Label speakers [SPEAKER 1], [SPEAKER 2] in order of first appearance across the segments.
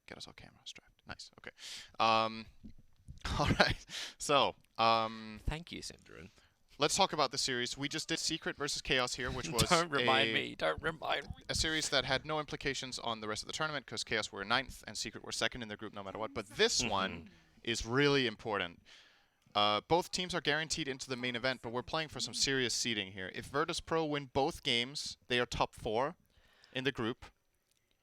[SPEAKER 1] Get us all camera strapped. Nice. Okay. All right. So,
[SPEAKER 2] Thank you, Syndrome.
[SPEAKER 1] let's talk about the series. We just did Secret versus Chaos here, which was
[SPEAKER 2] Don't remind me. Don't remind me.
[SPEAKER 1] a series that had no implications on the rest of the tournament because Chaos were ninth and Secret were second in their group no matter what. But this one is really important. Both teams are guaranteed into the main event, but we're playing for some serious seeding here. If Virtus Pro win both games, they are top 4 in the group.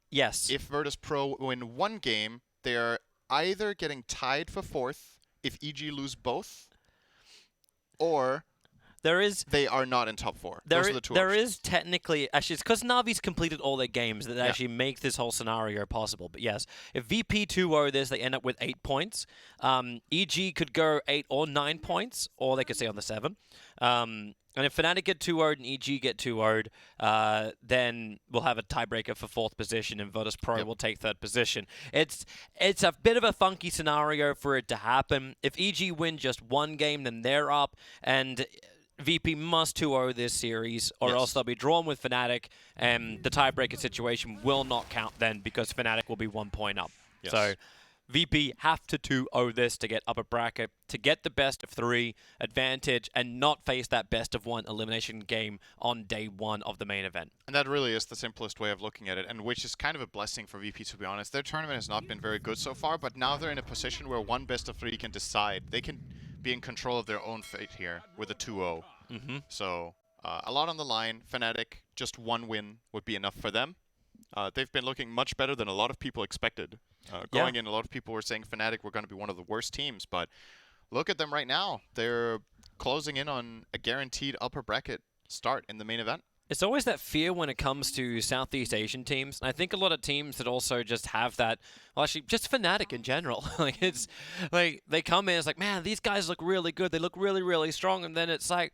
[SPEAKER 2] Yes.
[SPEAKER 1] If Virtus Pro win one game, they are either getting tied for 4th if EG lose both, or
[SPEAKER 2] there is
[SPEAKER 1] they are not in top 4.
[SPEAKER 2] there
[SPEAKER 1] Those
[SPEAKER 2] is,
[SPEAKER 1] are the two
[SPEAKER 2] there
[SPEAKER 1] options.
[SPEAKER 2] is technically actually it's because Navi's completed all their games that
[SPEAKER 1] Yeah.
[SPEAKER 2] actually make this whole scenario possible. But yes, if VP 2-0 this, they end up with 8 points. EG could go 8 or 9 points, or they could stay on the 7. And if Fnatic get 2-0'd and EG get 2-0'd, then we'll have a tiebreaker for 4th position, and Virtus Pro will take 3rd position. It's a bit of a funky scenario for it to happen. If EG win just one game, then they're up, and VP must 2-0 this series, or else they'll be drawn with Fnatic, and the tiebreaker situation will not count then because Fnatic will be 1 point up.
[SPEAKER 1] Yes.
[SPEAKER 2] So VP have to 2-0 this to get upper bracket, to get the best of 3 advantage, and not face that best of 1 elimination game on day 1 of the main event.
[SPEAKER 1] And that really is the simplest way of looking at it, and which is kind of a blessing for VP, to be honest. Their tournament has not been very good so far, but now they're in a position where one best of 3 can decide. They can be in control of their own fate here with a 2-0. So a lot on the line. Fnatic, just one win would be enough for them. They've been looking much better than a lot of people expected. Going in, a lot of people were saying Fnatic were going to be one of the worst teams, but look at them right now. They're closing in on a guaranteed upper bracket start in the main event.
[SPEAKER 2] It's always that fear when it comes to Southeast Asian teams. And I think a lot of teams that also just have that, well, actually, just Fnatic in general. Like, it's like they come in, it's like, man, these guys look really good. They look really, really strong. And then it's like,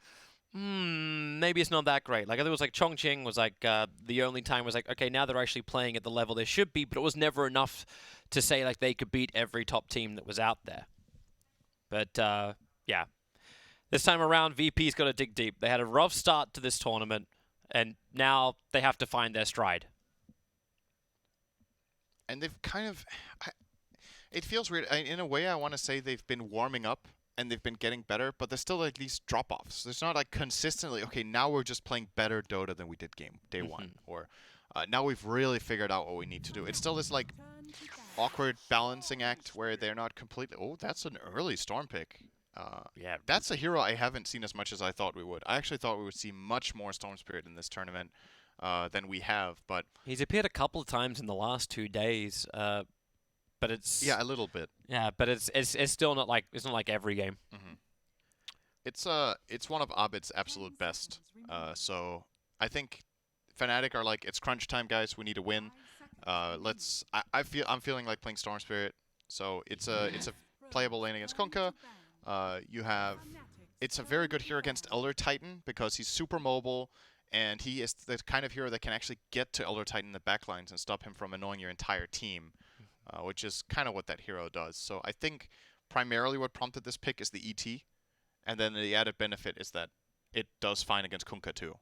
[SPEAKER 2] maybe it's not that great. Like, I think it was like Chongqing was like the only time was like, okay, now they're actually playing at the level they should be, but it was never enough to say like they could beat every top team that was out there. But yeah, this time around, VP's got to dig deep. They had a rough start to this tournament, and now they have to find their stride.
[SPEAKER 1] And they've kind of, it feels weird. In a way, I want to say they've been warming up and they've been getting better, but there's still like these drop-offs. There's not like consistently, okay, now we're just playing better Dota than we did day 1, or now we've really figured out what we need to do. It's still this like awkward balancing act where they're not completely. Oh, that's an early Storm pick.
[SPEAKER 2] Yeah,
[SPEAKER 1] that's a hero I haven't seen as much as I thought we would. I actually thought we would see much more Storm Spirit in this tournament than we have, but
[SPEAKER 2] he's appeared a couple of times in the last 2 days. But it's
[SPEAKER 1] yeah, a little bit.
[SPEAKER 2] Yeah, but it's still not like every game.
[SPEAKER 1] It's one of Abid's absolute best. So I think Fnatic are like, it's crunch time, guys. We need to win. I'm feeling like playing Storm Spirit. So it's a playable lane against Kunkka. It's a very good hero against Elder Titan because he's super mobile, and he is the kind of hero that can actually get to Elder Titan in the backlines and stop him from annoying your entire team, which is kind of what that hero does. So I think primarily what prompted this pick is the ET, and then the added benefit is that it does fine against Kunkka too.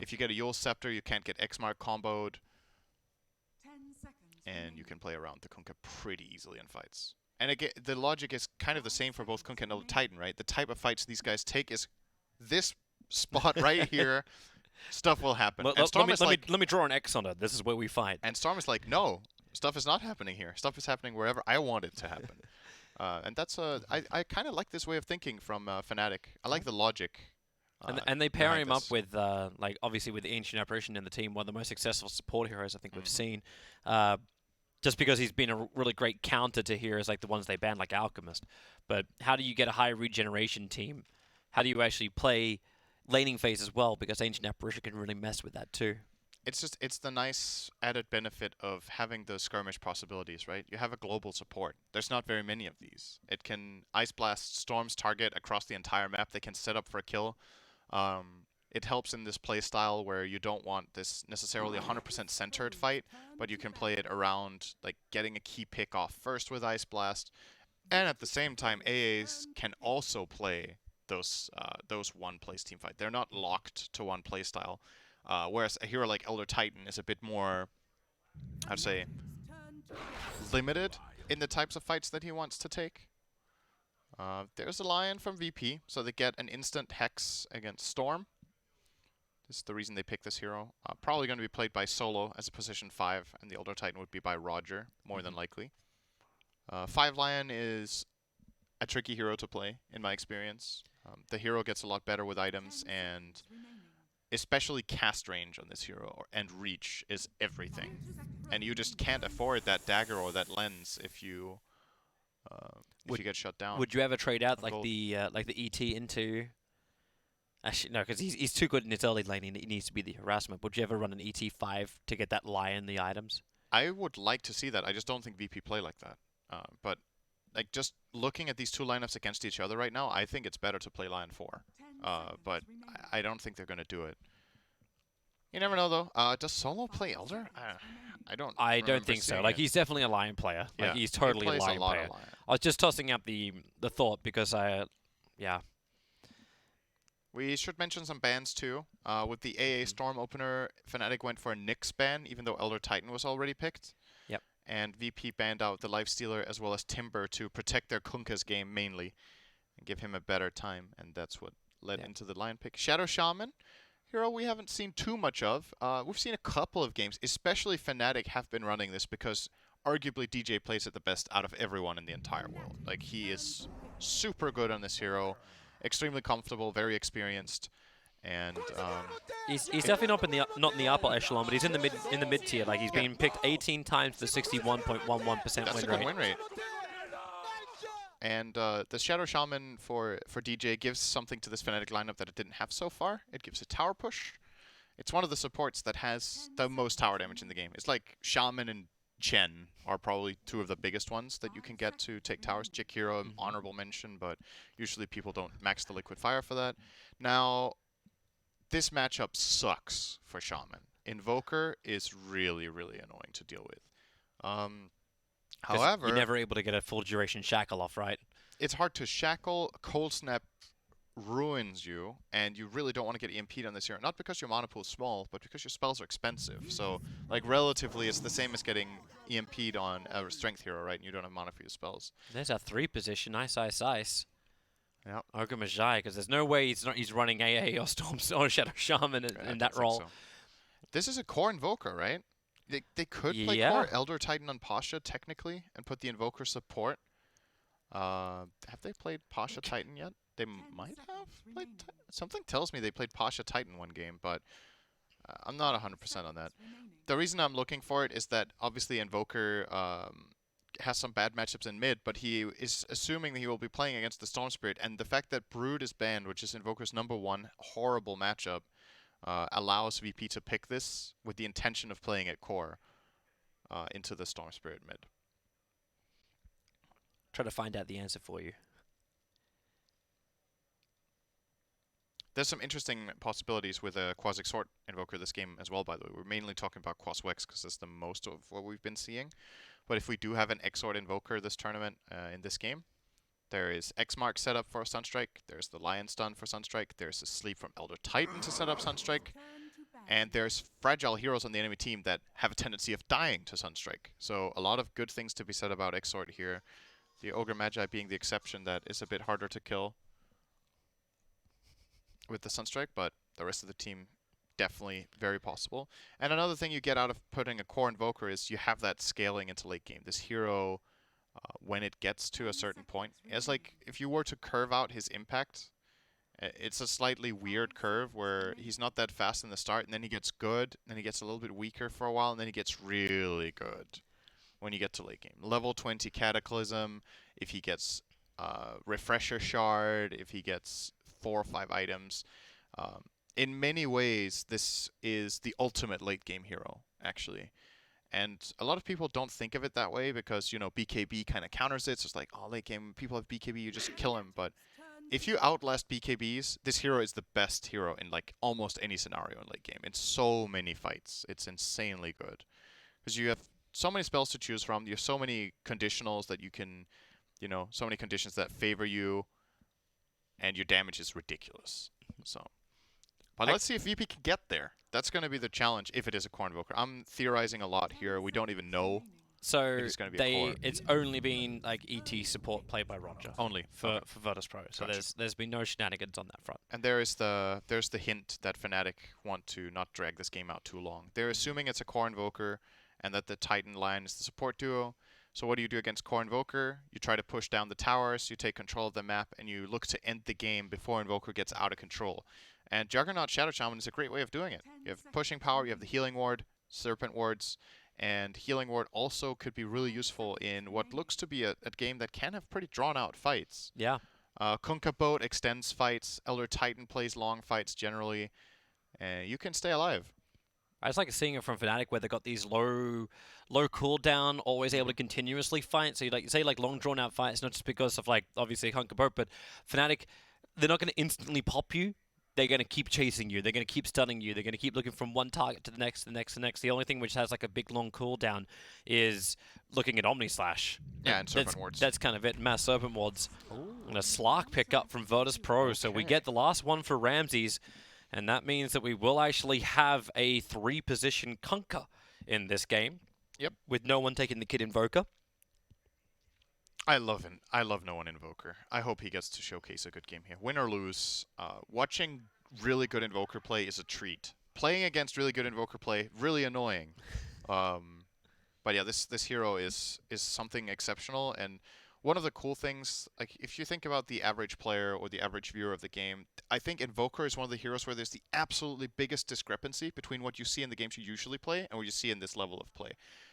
[SPEAKER 1] If you get a Yule Scepter, you can't get X-Mark comboed, and you can play around the Kunkka pretty easily in fights. And again, the logic is kind of the same for both Kunkka and Elder Titan, right? The type of fights these guys take is this spot right here. Stuff will happen. And Storm is like,
[SPEAKER 2] let me draw an X on it. This is where we fight.
[SPEAKER 1] And Storm is like, no, stuff is not happening here. Stuff is happening wherever I want it to happen. And that's I kind of like this way of thinking from Fnatic. I like the logic.
[SPEAKER 2] And they pair him up with, like, obviously with the Ancient Apparition in the team, one of the most successful support heroes I think we've seen. Just because he's been a really great counter to heroes like the ones they banned, like Alchemist. But how do you get a high regeneration team? How do you actually play laning phase as well? Because Ancient Apparition can really mess with that too.
[SPEAKER 1] It's the nice added benefit of having the skirmish possibilities, right? You have a global support. There's not very many of these. It can Ice Blast Storm's target across the entire map. They can set up for a kill. It helps in this play style where you don't want this necessarily 100% centered fight, but you can play it around like getting a key pick off first with Ice Blast, and at the same time AAs can also play those one place team fight. They're not locked to one play style, whereas a hero like Elder Titan is a bit more, I'd say, limited in the types of fights that he wants to take. There's a Lion from VP, so they get an instant Hex against Storm. This is the reason they picked this hero. Probably going to be played by Solo as a position 5, and the Elder Titan would be by Roger, more than likely. 5 Lion is a tricky hero to play, in my experience. The hero gets a lot better with items, and especially cast range on this hero and reach is everything. And you just can't afford that dagger or that lens if you get shut down.
[SPEAKER 2] Would you ever trade out like the ET into? Actually, no, because he's too good in his early lane. He needs to be the harassment. Would you ever run an ET5 to get that Lion the items?
[SPEAKER 1] I would like to see that. I just don't think VP play like that. But like just looking at these two lineups against each other right now, I think it's better to play Lion 4. But I don't think they're going to do it. You never know, though. Does Solo play Elder? I don't
[SPEAKER 2] think so.
[SPEAKER 1] seeing
[SPEAKER 2] Like,
[SPEAKER 1] it.
[SPEAKER 2] he's definitely a Lion player.
[SPEAKER 1] Yeah,
[SPEAKER 2] Like, he's totally
[SPEAKER 1] he
[SPEAKER 2] a
[SPEAKER 1] plays
[SPEAKER 2] Lion
[SPEAKER 1] lot
[SPEAKER 2] player.
[SPEAKER 1] of Lion.
[SPEAKER 2] I was just tossing out the thought because yeah.
[SPEAKER 1] We should mention some bans, too. With the AA Storm opener, Fnatic went for a Nyx ban, even though Elder Titan was already picked.
[SPEAKER 2] Yep.
[SPEAKER 1] And VP banned out the Lifestealer as well as Timber to protect their Kunkka's game mainly and give him a better time, and that's what led into the Lion pick. Shadow Shaman, hero we haven't seen too much of. We've seen a couple of games, especially Fnatic have been running this because arguably DJ plays it the best out of everyone in the entire world. Like, he is super good on this hero, extremely comfortable, very experienced, and
[SPEAKER 2] he's definitely not in the upper echelon, but he's in the mid tier. Like, he's been picked 18 times for 61.11%
[SPEAKER 1] that's
[SPEAKER 2] win
[SPEAKER 1] a
[SPEAKER 2] rate.
[SPEAKER 1] good win rate. And the Shadow Shaman for DJ gives something to this Fnatic lineup that it didn't have so far. It gives a tower push. It's one of the supports that has the most tower damage in the game. It's like Shaman and Chen are probably two of the biggest ones that you can get to take towers. Jik Hero, honorable mention, but usually people don't max the liquid fire for that. Now, this matchup sucks for Shaman. Invoker is really, really annoying to deal with. However,
[SPEAKER 2] you're never able to get a full duration shackle off, right?
[SPEAKER 1] It's hard to shackle. Cold Snap ruins you, and you really don't want to get EMP'd on this hero. Not because your mana pool is small, but because your spells are expensive. So, like, relatively, it's the same as getting EMP'd on a strength hero, right? And you don't have mana for your spells.
[SPEAKER 2] There's a 3 position. Ice.
[SPEAKER 1] Yeah.
[SPEAKER 2] Ogre Magi, because there's no way he's running AA or Storm or Shadow Shaman in that role.
[SPEAKER 1] So. This is a core Invoker, right? They could play core Elder Titan on Pasha, technically, and put the Invoker support. Have they played Pasha Titan yet? They might have played something tells me they played Pasha Titan one game, but I'm not 100% on that. The reason I'm looking for it is that obviously Invoker has some bad matchups in mid, but he is assuming that he will be playing against the Storm Spirit, and the fact that Brood is banned, which is Invoker's #1 horrible matchup, allows VP to pick this with the intention of playing it core into the Storm Spirit mid.
[SPEAKER 2] Try to find out the answer for you.
[SPEAKER 1] There's some interesting possibilities with a Quas-Exort Invoker this game as well, by the way. We're mainly talking about Quas-Wex because that's the most of what we've been seeing. But if we do have an Exort Invoker this tournament in this game, there is X-Mark set up for Sunstrike, there's the Lion Stun for Sunstrike, there's a Sleep from Elder Titan to set up Sunstrike, and there's fragile heroes on the enemy team that have a tendency of dying to Sunstrike. So a lot of good things to be said about Exort here. The Ogre Magi being the exception that is a bit harder to kill with the Sunstrike, but the rest of the team definitely very possible. And another thing you get out of putting a core Invoker is you have that scaling into late game. This hero, when it gets to a certain point, it's like if you were to curve out his impact, it's a slightly weird curve where he's not that fast in the start, and then he gets good, then he gets a little bit weaker for a while, and then he gets really good when you get to late game. Level 20 Cataclysm, if he gets Refresher Shard, if he gets 4 or 5 items. In many ways, this is the ultimate late game hero, actually. And a lot of people don't think of it that way because, you know, BKB kind of counters it. So it's like, oh, late game, people have BKB, you just kill him. But if you outlast BKBs, this hero is the best hero in, like, almost any scenario in late game. In so many fights. It's insanely good. Because you have so many spells to choose from. You have so many conditionals that you can, you know, so many conditions that favor you. And your damage is ridiculous. So, but let's see if VP can get there. That's going to be the challenge if it is a core Invoker. I'm theorizing a lot here. We don't even know
[SPEAKER 2] So
[SPEAKER 1] It is gonna be a core.
[SPEAKER 2] it's only been like ET support played by Roger
[SPEAKER 1] Only.
[SPEAKER 2] for
[SPEAKER 1] Okay.
[SPEAKER 2] Virtus Pro. So
[SPEAKER 1] Gotcha.
[SPEAKER 2] there's been no shenanigans on that front.
[SPEAKER 1] And there's the hint that Fnatic want to not drag this game out too long. They're assuming it's a core invoker and that the Titan line is the support duo. So what do you do against core invoker? You try to push down the towers, you take control of the map, and you look to end the game before invoker gets out of control. And Juggernaut Shadow Shaman is a great way of doing it. You have pushing power, you have the healing ward, serpent wards, and healing ward also could be really useful in what looks to be a game that can have pretty drawn out fights.
[SPEAKER 2] Yeah.
[SPEAKER 1] Kunkka boat extends fights, Elder Titan plays long fights generally, and you can stay alive.
[SPEAKER 2] I just like seeing it from Fnatic where they got these low cooldown, always able to continuously fight. So you say long drawn out fights, not just because of like obviously Kunkka boat, but Fnatic, they're not going to instantly pop you. They're going to keep chasing you. They're going to keep stunning you. They're going to keep looking from one target to the next, the next, the next. The only thing which has like a big long cooldown is looking at Omni Slash.
[SPEAKER 1] Yeah, and Serpent Wards.
[SPEAKER 2] That's kind of it. Mass Serpent Wards. And a Slark pickup from Virtus Pro. So we get the last one for Ramses. And that means that we will actually have a 3-position Kunkka in this game.
[SPEAKER 1] Yep.
[SPEAKER 2] With no one taking the Kid Invoker.
[SPEAKER 1] I love him. I love No One Invoker. I hope he gets to showcase a good game here. Win or lose, watching really good Invoker play is a treat. Playing against really good Invoker play, really annoying. But yeah, this hero is something exceptional. And one of the cool things, like if you think about the average player or the average viewer of the game, I think Invoker is one of the heroes where there's the absolutely biggest discrepancy between what you see in the games you usually play and what you see in this level of play.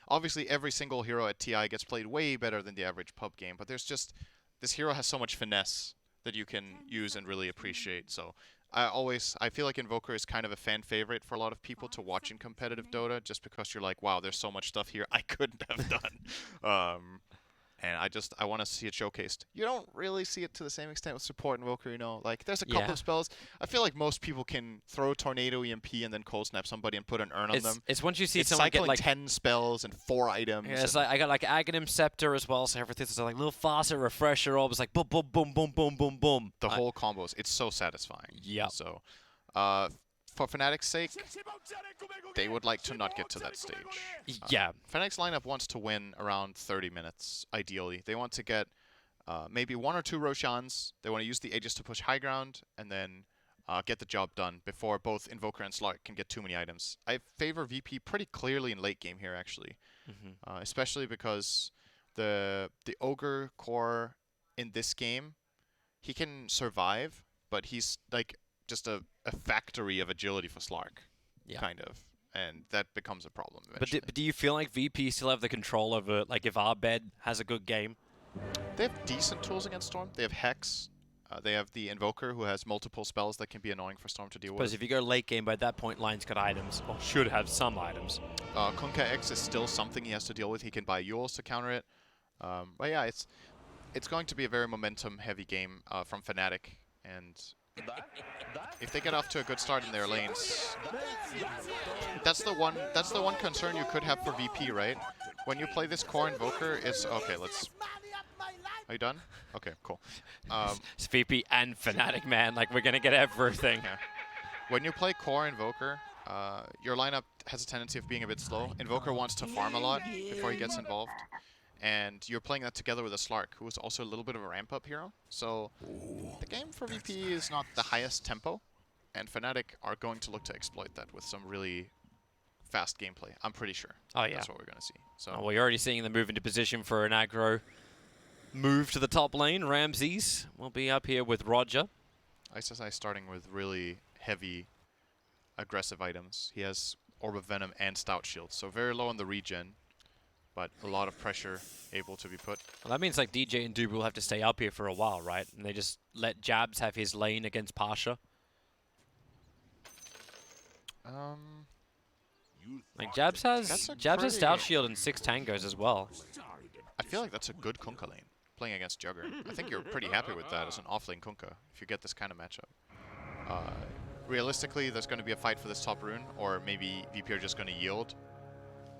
[SPEAKER 1] Obviously, every single hero at TI gets played way better than the average pub game, but there's just, this hero has so much finesse that you can use and really appreciate. So I feel like Invoker is kind of a fan favorite for a lot of people to watch in competitive Dota, just because you're like, wow, there's so much stuff here I couldn't have done. And I want to see it showcased. You don't really see it to the same extent with support Invoker, you know. Like, there's a couple of spells. I feel like most people can throw Tornado, EMP, and then cold snap somebody and put an urn on them.
[SPEAKER 2] It's once you see
[SPEAKER 1] it's
[SPEAKER 2] someone get
[SPEAKER 1] cycling
[SPEAKER 2] like
[SPEAKER 1] 10 spells and 4 items.
[SPEAKER 2] Yeah, it's like I got like Aghanim Scepter as well, so everything's like a little faster, refresher orbs, like boom, boom, boom, boom, boom, boom, boom.
[SPEAKER 1] The whole combos. It's so satisfying.
[SPEAKER 2] Yeah.
[SPEAKER 1] So, for Fnatic's sake, they would like to not get to that stage.
[SPEAKER 2] Yeah.
[SPEAKER 1] Fnatic's lineup wants to win around 30 minutes, ideally. They want to get maybe 1 or 2 Roshans. They want to use the Aegis to push high ground, and then get the job done before both Invoker and Slark can get too many items. I favor VP pretty clearly in late game here, actually. Especially because the Ogre core in this game, he can survive, but he's like just a factory of agility for Slark, kind of. And that becomes a problem eventually.
[SPEAKER 2] But do you feel like VP still have the control over, like, if Arbed has a good game?
[SPEAKER 1] They have decent tools against Storm. They have Hex. They have the Invoker, who has multiple spells that can be annoying for Storm to deal with.
[SPEAKER 2] Because if you go late game, by that point, Line's got items, or should have some items.
[SPEAKER 1] Kunkka X is still something he has to deal with. He can buy Yules to counter it. But yeah, it's going to be a very momentum-heavy game from Fnatic. And if they get off to a good start in their lanes, that's the one concern you could have for VP, right? When you play this core Invoker, it's okay. Are you done? Okay, cool.
[SPEAKER 2] It's VP and Fnatic, man. Like, we're gonna get everything.
[SPEAKER 1] Yeah. When you play core Invoker, your lineup has a tendency of being a bit slow. Invoker wants to farm a lot before he gets involved. And you're playing that together with a Slark, who is also a little bit of a ramp-up hero. So the game for VP is not the highest tempo, and Fnatic are going to look to exploit that with some really fast gameplay. I'm pretty sure.
[SPEAKER 2] Oh, yeah.
[SPEAKER 1] That's what we're going to see. So
[SPEAKER 2] well, you're already seeing them move into position for an aggro move to the top lane. Ramses will be up here with Roger.
[SPEAKER 1] ISSI starting with really heavy, aggressive items. He has Orb of Venom and Stout Shield, so very low on the regen, but a lot of pressure able to be put.
[SPEAKER 2] Well, that means like DJ and Doob will have to stay up here for a while, right? And they just let Jabs have his lane against Pasha. Like Jabs has Stout Shield and 6 tangos as well.
[SPEAKER 1] I feel like that's a good Kunkka lane, playing against Jugger. I think you're pretty happy with that as an off-lane Kunkka, if you get this kind of matchup. Realistically, there's going to be a fight for this top rune, or maybe VP are just going to yield,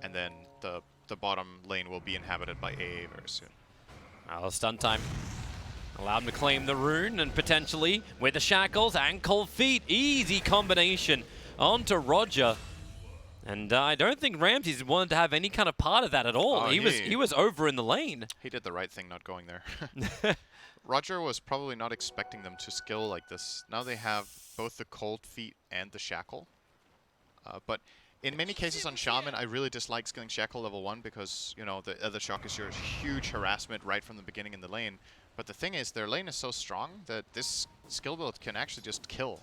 [SPEAKER 1] and then the bottom lane will be inhabited by AA very soon.
[SPEAKER 2] Well, stun time. Allow him to claim the rune, and potentially, with the shackles and cold feet, easy combination onto Roger. And I don't think Ramses wanted to have any kind of part of that at all.
[SPEAKER 1] Oh,
[SPEAKER 2] He was over in the lane.
[SPEAKER 1] He did the right thing not going there. Roger was probably not expecting them to skill like this. Now they have both the cold feet and the shackle. But in many cases on Shaman, I really dislike skilling shackle level 1 because, you know, the other shock is your huge harassment right from the beginning in the lane. But the thing is, their lane is so strong that this skill build can actually just kill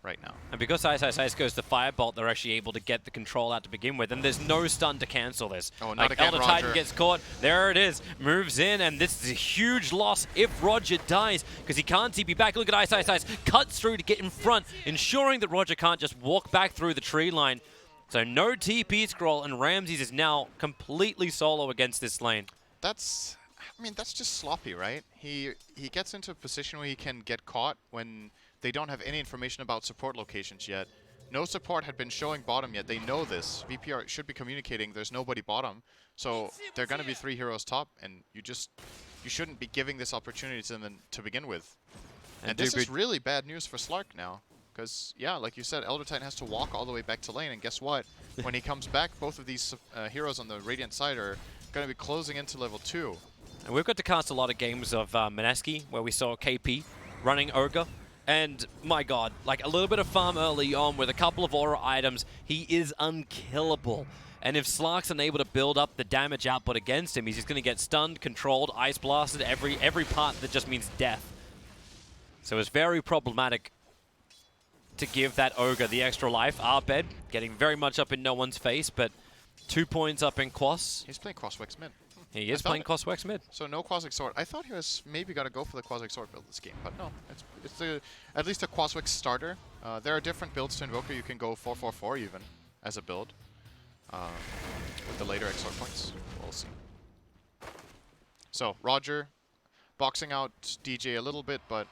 [SPEAKER 1] right now.
[SPEAKER 2] And because Ice goes to Firebolt, they're actually able to get the control out to begin with, and there's no stun to cancel this.
[SPEAKER 1] Oh, not again,
[SPEAKER 2] Elder
[SPEAKER 1] Roger.
[SPEAKER 2] Titan gets caught. There it is. Moves in, and this is a huge loss if Roger dies, because he can't TP back. Look at Ice. Cuts through to get in front, ensuring that Roger can't just walk back through the tree line. So no TP scroll, and Ramses is now completely solo against this lane.
[SPEAKER 1] That's, I mean, that's just sloppy, right? He gets into a position where he can get caught when they don't have any information about support locations yet. No support had been showing bottom yet. They know this. VPR should be communicating there's nobody bottom. So they're going to be 3 heroes top, and you shouldn't be giving this opportunity to them to begin with. And this is really bad news for Slark now. Because, yeah, like you said, Elder Titan has to walk all the way back to lane, and guess what? When he comes back, both of these heroes on the Radiant side are going to be closing into level 2.
[SPEAKER 2] And we've got to cast a lot of games of Mineski, where we saw KP running Ogre. And my god, like a little bit of farm early on with a couple of aura items, he is unkillable. And if Slark's unable to build up the damage output against him, he's just going to get stunned, controlled, ice blasted, every part that just means death. So it's very problematic to give that Ogre the extra life. Arbed getting very much up in no one's face, but 2 points up in Quas.
[SPEAKER 1] He's playing Crosswex mid.
[SPEAKER 2] He is playing Crosswex mid.
[SPEAKER 1] So no Quaswick Sword. I thought he was maybe going to go for the Quaswick Sword build this game, but no. It's at least a Quaswick starter. There are different builds to Invoker. You can go 4-4-4 even as a build with the later XR points. We'll see. So Roger boxing out DJ a little bit, but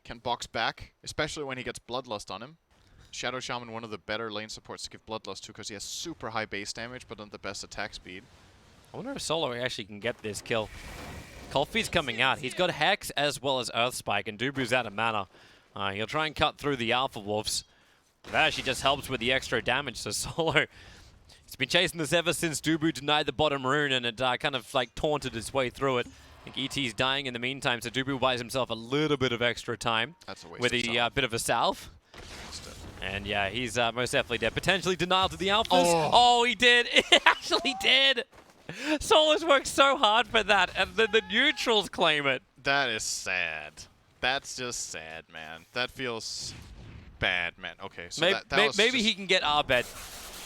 [SPEAKER 1] can box back, especially when he gets Bloodlust on him. Shadow Shaman, one of the better lane supports to give Bloodlust to because he has super high base damage, but not the best attack speed.
[SPEAKER 2] I wonder if Solo actually can get this kill. Colfie's coming out. He's got Hex as well as Earth Spike, and Dubu's out of mana. He'll try and cut through the Alpha Wolves. That actually just helps with the extra damage, so Solo, he's been chasing this ever since Dubu denied the bottom rune, and it kind of like taunted his way through it. I think ET's dying in the meantime, so Dubu buys himself a little bit of extra time.
[SPEAKER 1] That's a waste
[SPEAKER 2] with a bit of a salve. And yeah, he's most definitely dead. Potentially denial to the Alphas. Oh, he did. He actually did. Solo's worked so hard for that, and then the neutrals claim it.
[SPEAKER 1] That is sad. That's just sad, man. That feels bad, man. Okay, so
[SPEAKER 2] maybe he can get Arbed.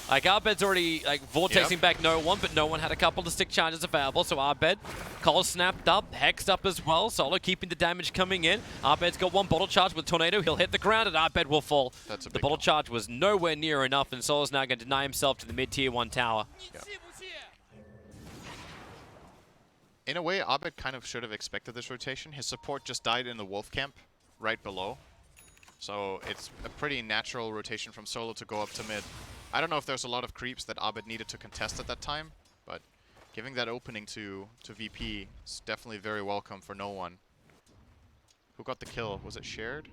[SPEAKER 2] Like, Arbed's already, like, vortexing back no one, but no one had a couple of stick charges available, so Arbed, Cole snapped up, hexed up as well, Solo keeping the damage coming in. Arbed's got one bottle charge with Tornado, he'll hit the ground, and Arbed will fall.
[SPEAKER 1] That's a big
[SPEAKER 2] the bottle charge was nowhere near enough, and Solo's now going to deny himself to the mid-tier 1 tower.
[SPEAKER 1] Yep. In a way, Abed kind of should have expected this rotation. His support just died in the wolf camp right below. So it's a pretty natural rotation from solo to go up to mid. I don't know if there's a lot of creeps that Abed needed to contest at that time, but giving that opening to VP is definitely very welcome for no one. Who got the kill? Was it shared?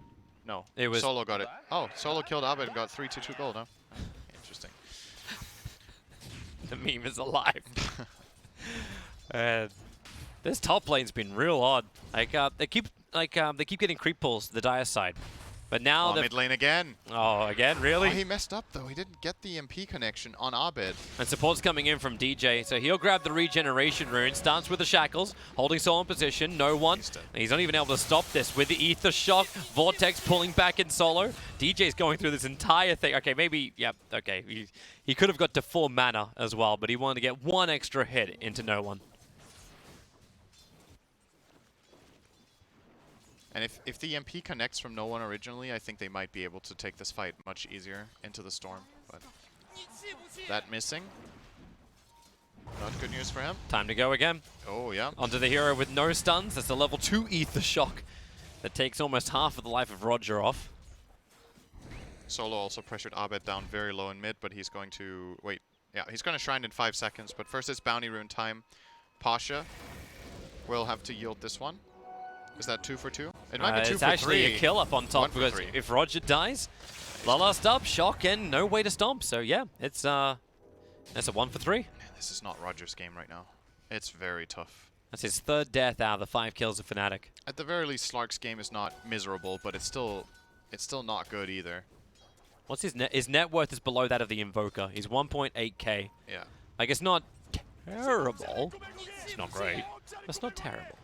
[SPEAKER 1] No,
[SPEAKER 2] it was
[SPEAKER 1] Solo got it. Oh, Solo killed Abed and got 3-2 gold, huh? Interesting.
[SPEAKER 2] The meme is alive. This top lane's been real odd. Like they keep getting creep pulls to the Dire side, but now
[SPEAKER 1] mid lane again.
[SPEAKER 2] Oh, again, really?
[SPEAKER 1] Oh, he messed up though. He didn't get the MP connection on Abed.
[SPEAKER 2] And support's coming in from DJ, so he'll grab the regeneration rune. Starts with the shackles, holding Soul in position. No one. He's not even able to stop this with the ether shock. Vortex pulling back in solo. DJ's going through this entire thing. Okay, maybe. Yep. Okay, he could have got to 4 mana as well, but he wanted to get 1 extra hit into no one.
[SPEAKER 1] And if the MP connects from no one originally, I think they might be able to take this fight much easier into the storm. But that missing, not good news for him.
[SPEAKER 2] Time to go again.
[SPEAKER 1] Oh, yeah.
[SPEAKER 2] Onto the hero with no stuns. That's a level 2 ether shock that takes almost half of the life of Roger off.
[SPEAKER 1] Solo also pressured Abed down very low in mid, but he's going to... Wait. Yeah, he's going to Shrine in 5 seconds, but first it's Bounty Rune time. Pasha will have to yield this one. Is that 2 for 2? It might be 2 for 3.
[SPEAKER 2] It's actually a kill up on top because if Roger dies, Lala stop, shock, and no way to stomp. So yeah, it's that's a 1 for 3.
[SPEAKER 1] Man, this is not Roger's game right now. It's very tough.
[SPEAKER 2] That's his 3rd death out of the 5 kills of Fnatic.
[SPEAKER 1] At the very least, Slark's game is not miserable, but it's still not good either.
[SPEAKER 2] What's his net? His net worth is below that of the Invoker. He's 1.8k.
[SPEAKER 1] Yeah.
[SPEAKER 2] Like, it's not terrible. It's not great. It's not terrible.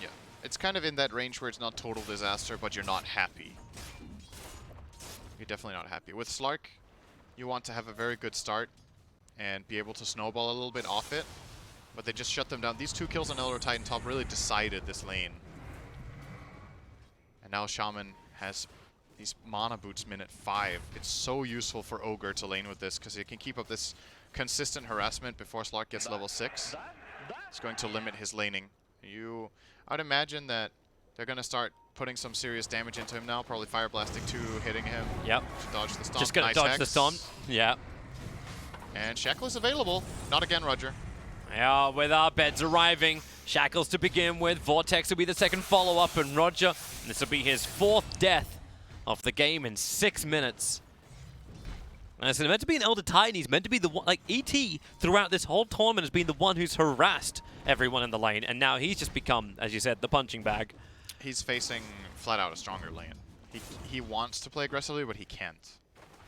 [SPEAKER 1] Yeah. It's kind of in that range where it's not total disaster, but you're not happy. You're definitely not happy. With Slark, you want to have a very good start and be able to snowball a little bit off it, but they just shut them down. These 2 kills on Elder Titan top really decided this lane. And now Shaman has these mana boots minute 5. It's so useful for Ogre to lane with this because he can keep up this consistent harassment before Slark gets level 6. It's going to limit his laning. I'd imagine that they're going to start putting some serious damage into him now, probably Fire Blasting 2, hitting him.
[SPEAKER 2] Yep.
[SPEAKER 1] To dodge the stomp.
[SPEAKER 2] Just gonna
[SPEAKER 1] nice
[SPEAKER 2] dodge
[SPEAKER 1] Hex.
[SPEAKER 2] the stomp. Yeah.
[SPEAKER 1] And Shackle is available. Not again, Roger.
[SPEAKER 2] Yeah, with our beds arriving. Shackles to begin with. Vortex will be the second follow-up, and Roger, this will be his 4th death of the game in 6 minutes. And it's meant to be an Elder Titan. He's meant to be the one, like, ET throughout this whole tournament has been the one who's harassed everyone in the lane, and now he's just become, as you said, the punching bag.
[SPEAKER 1] He's facing flat out a stronger lane. He wants to play aggressively, but he can't.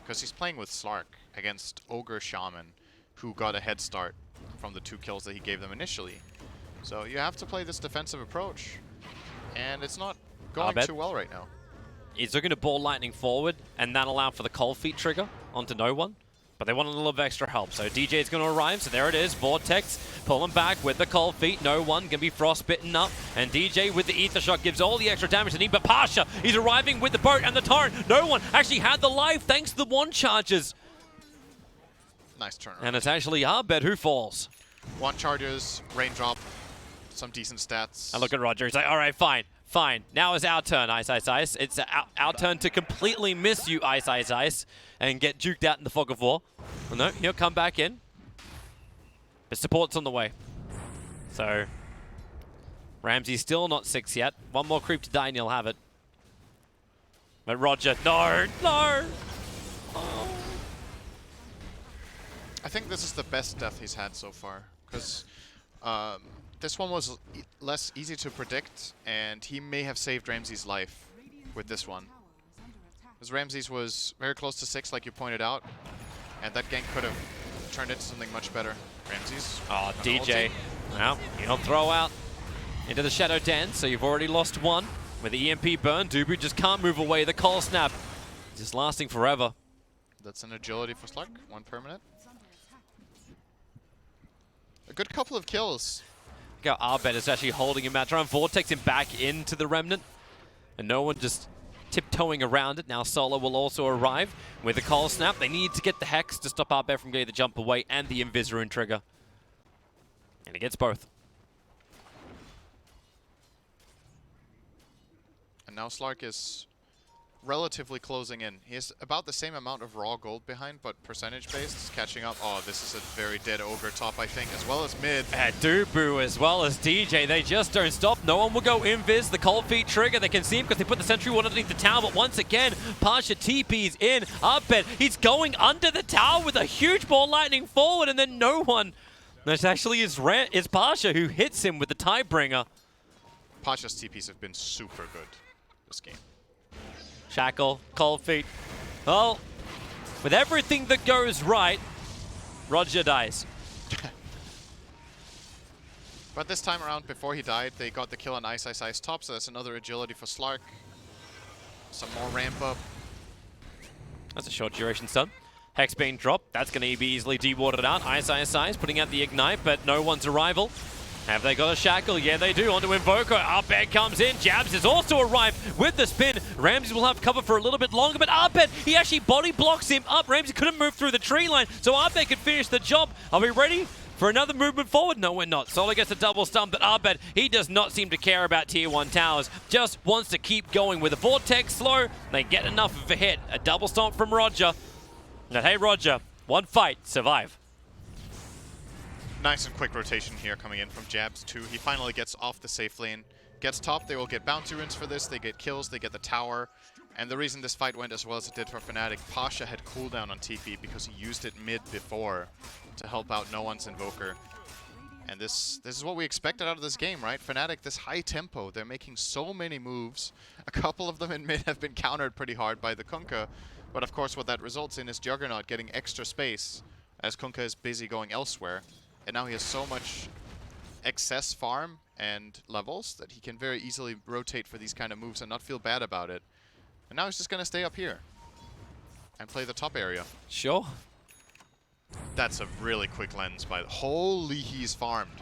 [SPEAKER 1] Because he's playing with Slark against Ogre Shaman, who got a head start from the 2 kills that he gave them initially. So you have to play this defensive approach, and it's not going too well right now.
[SPEAKER 2] He's looking to ball lightning forward, and that allow for the cold feet trigger onto no one. But they want a little bit of extra help, so DJ is going to arrive, so there it is. Vortex pulling back with the cold feet. No one going to be frostbitten up, and DJ with the Ether Shock gives all the extra damage they need, but Pasha, he's arriving with the boat and the torrent. No one actually had the life thanks to the one charges.
[SPEAKER 1] Nice turnaround.
[SPEAKER 2] And it's actually Arbed who falls.
[SPEAKER 1] 1 charges, raindrop, some decent stats.
[SPEAKER 2] I look at Roger, he's like, all right, fine. Fine, now is our turn, Ice Ice Ice. It's our turn to completely miss you, Ice Ice Ice, and get juked out in the fog of war. Well, no, he'll come back in. But support's on the way. So, Ramsey's still not 6 yet. 1 more creep to die and he'll have it. But Roger, no, no! Oh.
[SPEAKER 1] I think this is the best death he's had so far, because this one was less easy to predict, and he may have saved Ramsey's life with this one. Because Ramsey's was very close to 6, like you pointed out, and that gank could have turned into something much better. Ramsey's
[SPEAKER 2] Oh, DJ. Well, he'll throw out into the Shadow Dance, so you've already lost 1. With the EMP burn, Dubu just can't move away. The Cold Snap just lasting forever.
[SPEAKER 1] That's an agility for Slark, 1 permanent. A good couple of kills.
[SPEAKER 2] Look how Arbed is actually holding him out, trying to vortex him back into the Remnant. And no one just tiptoeing around it. Now Solo will also arrive with the Cold Snap. They need to get the Hex to stop Arbed from getting the jump away and the Invis Rune trigger. And he gets both.
[SPEAKER 1] And now Slark is relatively closing in. He has about the same amount of raw gold behind, but percentage-based is catching up. Oh, this is a very dead Ogre top, I think, as well as mid.
[SPEAKER 2] Dubu as well as DJ, they just don't stop. No one will go invis. The cold feet trigger, they can see him because they put the sentry wall underneath the tower, but once again, Pasha TP's in. Arbed, he's going under the tower with a huge ball lightning forward, and then no one. That's actually is Pasha who hits him with the Tidebringer.
[SPEAKER 1] Pasha's TPs have been super good this game.
[SPEAKER 2] Shackle, cold feet. Well, with everything that goes right, Roger dies.
[SPEAKER 1] But this time around, before he died, they got the kill on Ice Ice Ice top, so that's another agility for Slark. Some more ramp up.
[SPEAKER 2] That's a short duration stun. Hex being dropped. That's going to be easily de-watered out. Ice Ice Ice putting out the Ignite, but no one's arrival. Have they got a Shackle? Yeah, they do. Onto Invoker. Arbed comes in. Jabs has also arrived with the spin. Ramsey will have cover for a little bit longer, but Arbed, he actually body blocks him up. Ramsey couldn't move through the tree line, so Arbed could finish the job. Are we ready for another movement forward? No, we're not. Solo gets a double stump, but Arbed, he does not seem to care about Tier 1 towers. Just wants to keep going with a Vortex slow. They get enough of a hit. A double stomp from Roger. Now, hey, Roger, 1 fight, survive.
[SPEAKER 1] Nice and quick rotation here coming in from Jabs too. He finally gets off the safe lane. Gets top, they will get bounty runes for this. They get kills, they get the tower. And the reason this fight went as well as it did for Fnatic, Pasha had cooldown on TP because he used it mid before to help out No One's Invoker. And this is what we expected out of this game, right? Fnatic, this high tempo, they're making so many moves. A couple of them in mid have been countered pretty hard by the Kunkka. But of course what that results in is Juggernaut getting extra space as Kunkka is busy going elsewhere. And now he has so much excess farm and levels that he can very easily rotate for these kind of moves and not feel bad about it. And now he's just going to stay up here and play the top area.
[SPEAKER 2] Sure.
[SPEAKER 1] That's a really quick lens by the... Holy, he's farmed.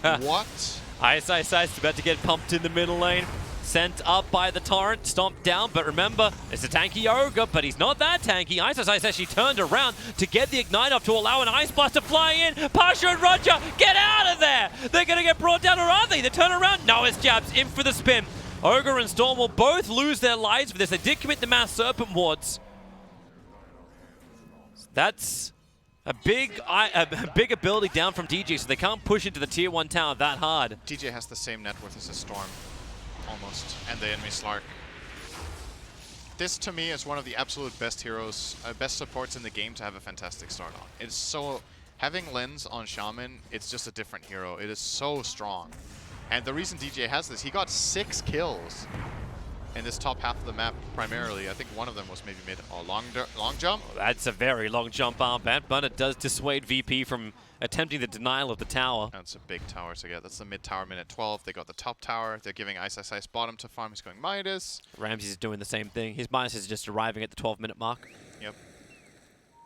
[SPEAKER 1] What?
[SPEAKER 2] Ice about to get pumped in the middle lane. Sent up by the torrent, stomped down, but remember, it's a tanky Ogre, but he's not that tanky. Ice actually turned around to get the Ignite off to allow an Ice Blast to fly in. Pasha and Roger, get out of there! They're going to get brought down, or are they? They turn around. No, it's Jabs in for the spin. Ogre and Storm will both lose their lives for this. They did commit the Mass Serpent wards. That's a big ability down from DJ, so they can't push into the tier 1 tower that hard.
[SPEAKER 1] DJ has the same net worth as a Storm, almost, and the enemy Slark. This, to me, is one of the absolute best heroes, best supports in the game to have a fantastic start on. It's so... Having Lens on Shaman, it's just a different hero. It is so strong. And the reason DJ has this, he got 6 kills in this top half of the map primarily. I think one of them was maybe mid or long jump.
[SPEAKER 2] Well, that's a very long jump armband, but it does dissuade VP from attempting the denial of the tower.
[SPEAKER 1] That's a big tower to get. That's the mid tower minute 12. They got the top tower. They're giving Ice bottom to farm. He's going Midas.
[SPEAKER 2] Ramsey's doing the same thing. His Midas is just arriving at the 12-minute mark.
[SPEAKER 1] Yep.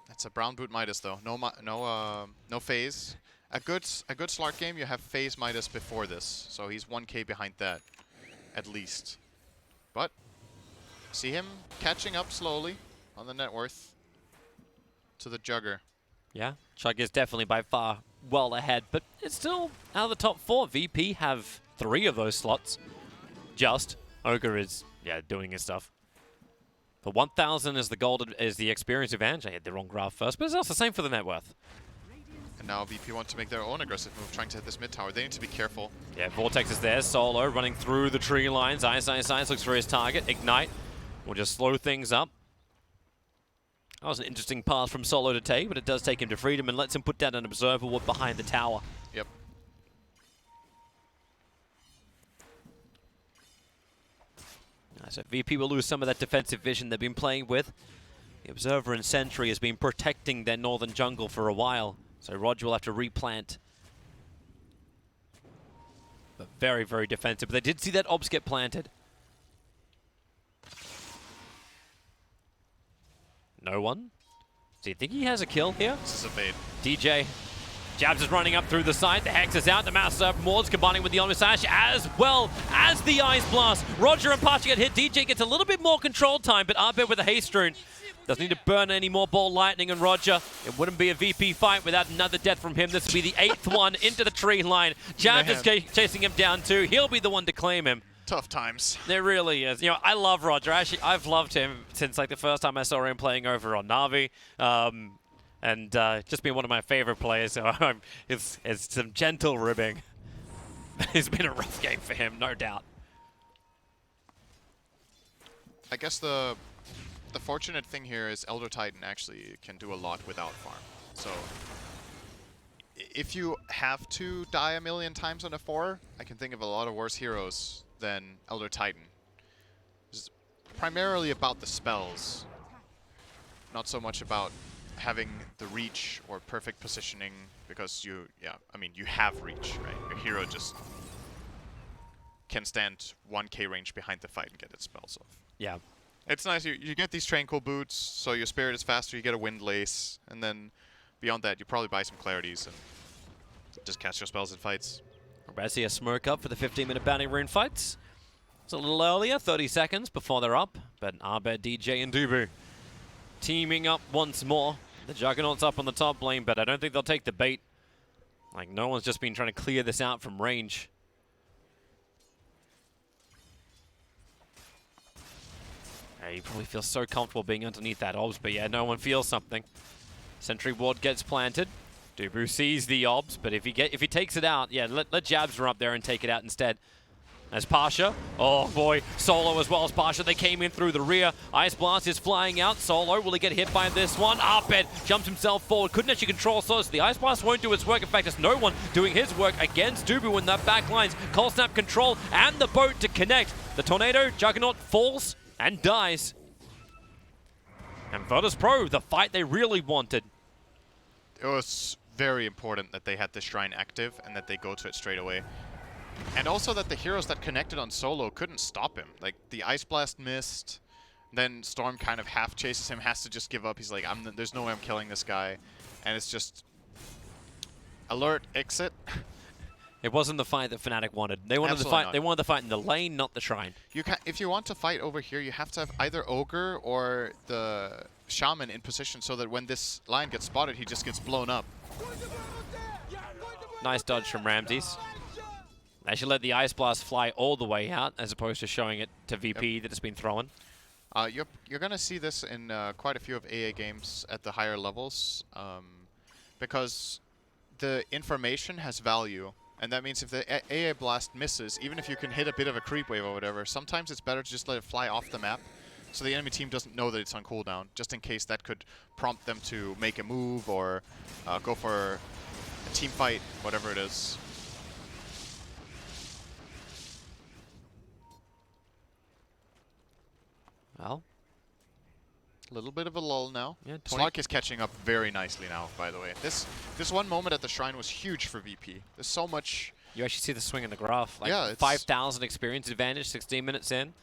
[SPEAKER 1] That's a brown boot Midas though. No phase. A good Slark game, you have phase Midas before this, so he's 1k behind that, at least. But see him catching up slowly on the net worth to the Jugger.
[SPEAKER 2] Yeah, Chug is definitely by far well ahead, but it's still out of the top 4. VP have 3 of those slots. Just Ogre is doing his stuff. The 1,000 is the gold is the experience advantage. I had the wrong graph first, but it's also the same for the net worth.
[SPEAKER 1] And now VP want to make their own aggressive move, trying to hit this mid tower. They need to be careful.
[SPEAKER 2] Yeah, Vortex is there. Solo running through the tree lines. Ice looks for his target. Ignite will just slow things up. That was an interesting path from Solo to take, but it does take him to freedom and lets him put down an observer ward behind the tower.
[SPEAKER 1] Yep.
[SPEAKER 2] So VP will lose some of that defensive vision they've been playing with. The Observer and Sentry has been protecting their northern jungle for a while. So Roger will have to replant. But very, very defensive. But they did see that Obs get planted. No one? Do you think he has a kill here?
[SPEAKER 1] This is a bait.
[SPEAKER 2] DJ. Jabs is running up through the side. The Hex is out. The Mass Serpent wards combining with the Omnis Ash as well as the Ice Blast. Roger and Pasha get hit. DJ gets a little bit more control time, but Arbit with a Haste Rune doesn't need to burn any more Ball Lightning. And Roger, it wouldn't be a VP fight without another death from him. This will be the 8th one into the tree line. Jabs is chasing him down too. He'll be the one to claim him.
[SPEAKER 1] Tough times.
[SPEAKER 2] There really is. You know, I love Roger. Actually, I've loved him since like the first time I saw him playing over on Na'Vi. And just been one of my favorite players, so it's some gentle ribbing. It's been a rough game for him, no doubt.
[SPEAKER 1] I guess the fortunate thing here is Elder Titan actually can do a lot without farm. So if you have to die a million times on a 4, I can think of a lot of worse heroes than Elder Titan. It's primarily about the spells, not so much about having the reach or perfect positioning, because you have reach, right? Your hero just can stand 1k range behind the fight and get its spells off.
[SPEAKER 2] Yeah.
[SPEAKER 1] It's nice, you get these Tranquil boots, so your spirit is faster, you get a Wind Lace, and then beyond that you probably buy some Clarities and just cast your spells in fights.
[SPEAKER 2] We're about to see a smoke up for the 15-minute Bounty Rune fights. It's a little earlier, 30 seconds before they're up, but Arbed, DJ and Dubu teaming up once more. The Juggernaut's up on the top lane, but I don't think they'll take the bait. Like, no one's just been trying to clear this out from range. Yeah, you probably feel so comfortable being underneath that Obs, but yeah, no one feels something. Sentry ward gets planted. Dubu sees the Obs, but if he takes it out, yeah, let Jabs run up there and take it out instead. As Pasha, oh boy, Solo as well as Pasha, they came in through the rear. Ice Blast is flying out. Solo, will he get hit by this one? Abed jumps himself forward, couldn't actually control Solo, so the Ice Blast won't do its work. In fact, there's no one doing his work against Dubu in that back lines. Cold Snap control and the boat to connect. The Tornado Juggernaut falls and dies. And Virtus Pro, the fight they really wanted.
[SPEAKER 1] It was very important that they had the Shrine active and that they go to it straight away. And also that the heroes that connected on Solo couldn't stop him. Like, the Ice Blast missed, then Storm kind of half chases him, has to just give up. He's like, there's no way I'm killing this guy. And it's just... alert, exit.
[SPEAKER 2] It wasn't the fight that Fnatic wanted. They wanted the fight. They wanted the fight in the lane, not the Shrine.
[SPEAKER 1] You can, if you want to fight over here, you have to have either Ogre or the Shaman in position so that when this line gets spotted, he just gets blown up.
[SPEAKER 2] Nice dodge from Ramses. They should let the Ice Blast fly all the way out, as opposed to showing it to VP that it's been thrown.
[SPEAKER 1] You're going to see this in quite a few of AA games at the higher levels, because the information has value. And that means if the AA Blast misses, even if you can hit a bit of a creep wave or whatever, sometimes it's better to just let it fly off the map so the enemy team doesn't know that it's on cooldown, just in case that could prompt them to make a move or go for a team fight, whatever it is.
[SPEAKER 2] Well,
[SPEAKER 1] a little bit of a lull now.
[SPEAKER 2] Yeah,
[SPEAKER 1] Slark is catching up very nicely now, by the way. This one moment at the Shrine was huge for VP. There's so much...
[SPEAKER 2] You actually see the swing in the graph. Like,
[SPEAKER 1] yeah,
[SPEAKER 2] 5,000 experience advantage, 16 minutes in.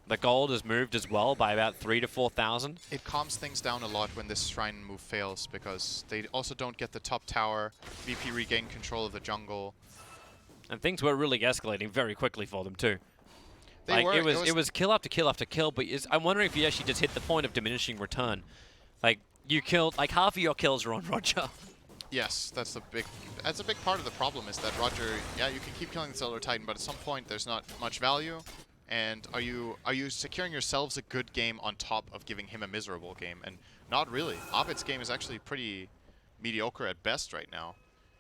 [SPEAKER 2] The gold has moved as well by about 3,000 to 4,000.
[SPEAKER 1] It calms things down a lot when this Shrine move fails, because they also don't get the top tower. VP regain control of the jungle.
[SPEAKER 2] And things were really escalating very quickly for them too.
[SPEAKER 1] Like,
[SPEAKER 2] it was kill after kill after kill, but I'm wondering if you actually just hit the point of diminishing return. Like, you killed, like, half of your kills are on Roger.
[SPEAKER 1] Yes, that's a big part of the problem, is that Roger, yeah, you can keep killing the Solar Titan, but at some point there's not much value. And are you securing yourselves a good game on top of giving him a miserable game? And not really. Abed's game is actually pretty mediocre at best right now.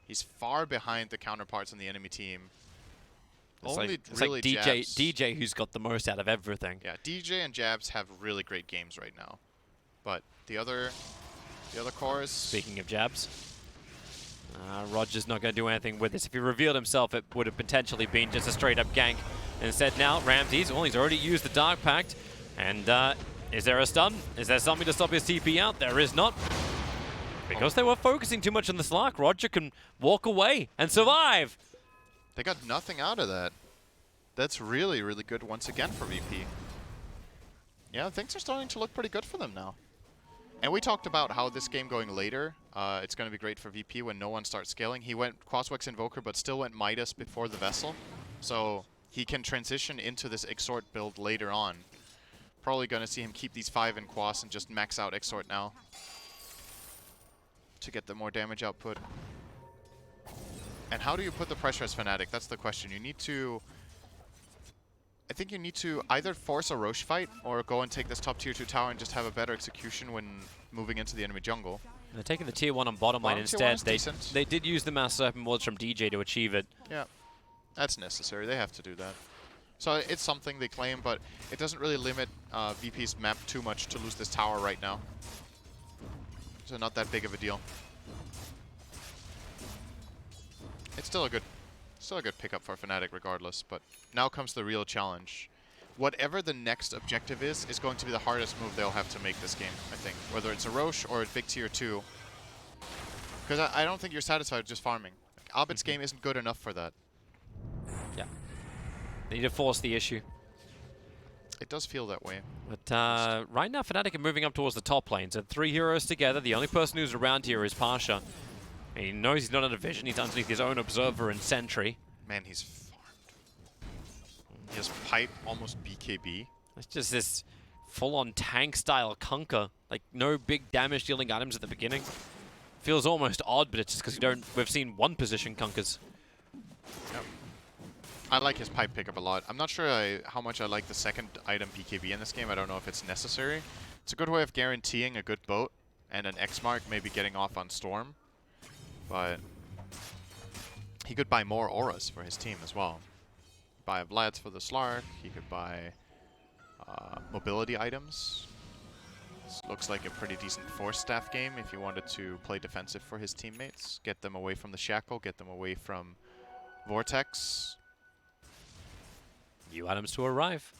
[SPEAKER 1] He's far behind the counterparts on the enemy team.
[SPEAKER 2] It's
[SPEAKER 1] Only
[SPEAKER 2] like
[SPEAKER 1] really Jabs.
[SPEAKER 2] DJ who's got the most out of everything.
[SPEAKER 1] Yeah, DJ and Jabs have really great games right now. But the other cores...
[SPEAKER 2] Speaking of Jabs, Roger's not going to do anything with this. If he revealed himself, it would have potentially been just a straight-up gank. Instead now, Ramses, well, he's already used the Dark Pact. And is there a stun? Is there something to stop his TP out? There is not. Because they were focusing too much on the Slark, Roger can walk away and survive.
[SPEAKER 1] They got nothing out of that. That's really, really good once again for VP. Yeah, things are starting to look pretty good for them now. And we talked about how this game going later, it's going to be great for VP when no one starts scaling. He went Quaswex Invoker, but still went Midas before the Vessel. So he can transition into this Exort build later on. Probably going to see him keep these 5 in Quas and just max out Exort now to get the more damage output. And how do you put the pressure as Fnatic? That's the question. You need to... I think you need to either force a Roche fight or go and take this top tier 2 tower and just have a better execution when moving into the enemy jungle.
[SPEAKER 2] They're taking the tier 1 on bottom lane instead. They did use the Mass Serpent wards from DJ to achieve it.
[SPEAKER 1] Yeah, that's necessary. They have to do that. So it's something they claim, but it doesn't really limit VP's map too much to lose this tower right now. So not that big of a deal. It's still a good pickup for Fnatic regardless, but now comes the real challenge. Whatever the next objective is going to be the hardest move they'll have to make this game, I think. Whether it's a Roche or a big tier 2. Because I don't think you're satisfied with just farming. Like, Abed's game isn't good enough for that.
[SPEAKER 2] Yeah. They need to force the issue.
[SPEAKER 1] It does feel that way.
[SPEAKER 2] But right now, Fnatic are moving up towards the top lane. So 3 heroes together. The only person who's around here is Pasha. And he knows he's not under vision. He's underneath his own Observer and Sentry.
[SPEAKER 1] Man, he's farmed. He has Pipe, almost BKB.
[SPEAKER 2] It's just this full-on tank-style Kunkka. Like, no big damage-dealing items at the beginning. Feels almost odd, but it's just because we've seen one-position Kunkkas.
[SPEAKER 1] Yep. I like his Pipe pickup a lot. I'm not sure how much I like the second item BKB in this game. I don't know if it's necessary. It's a good way of guaranteeing a good boat and an X-Mark maybe getting off on Storm. But he could buy more auras for his team as well. buy a Vlad's for the Slark. He could buy mobility items. This looks like a pretty decent force staff game if he wanted to play defensive for his teammates. Get them away from the Shackle, get them away from Vortex.
[SPEAKER 2] New items to arrive.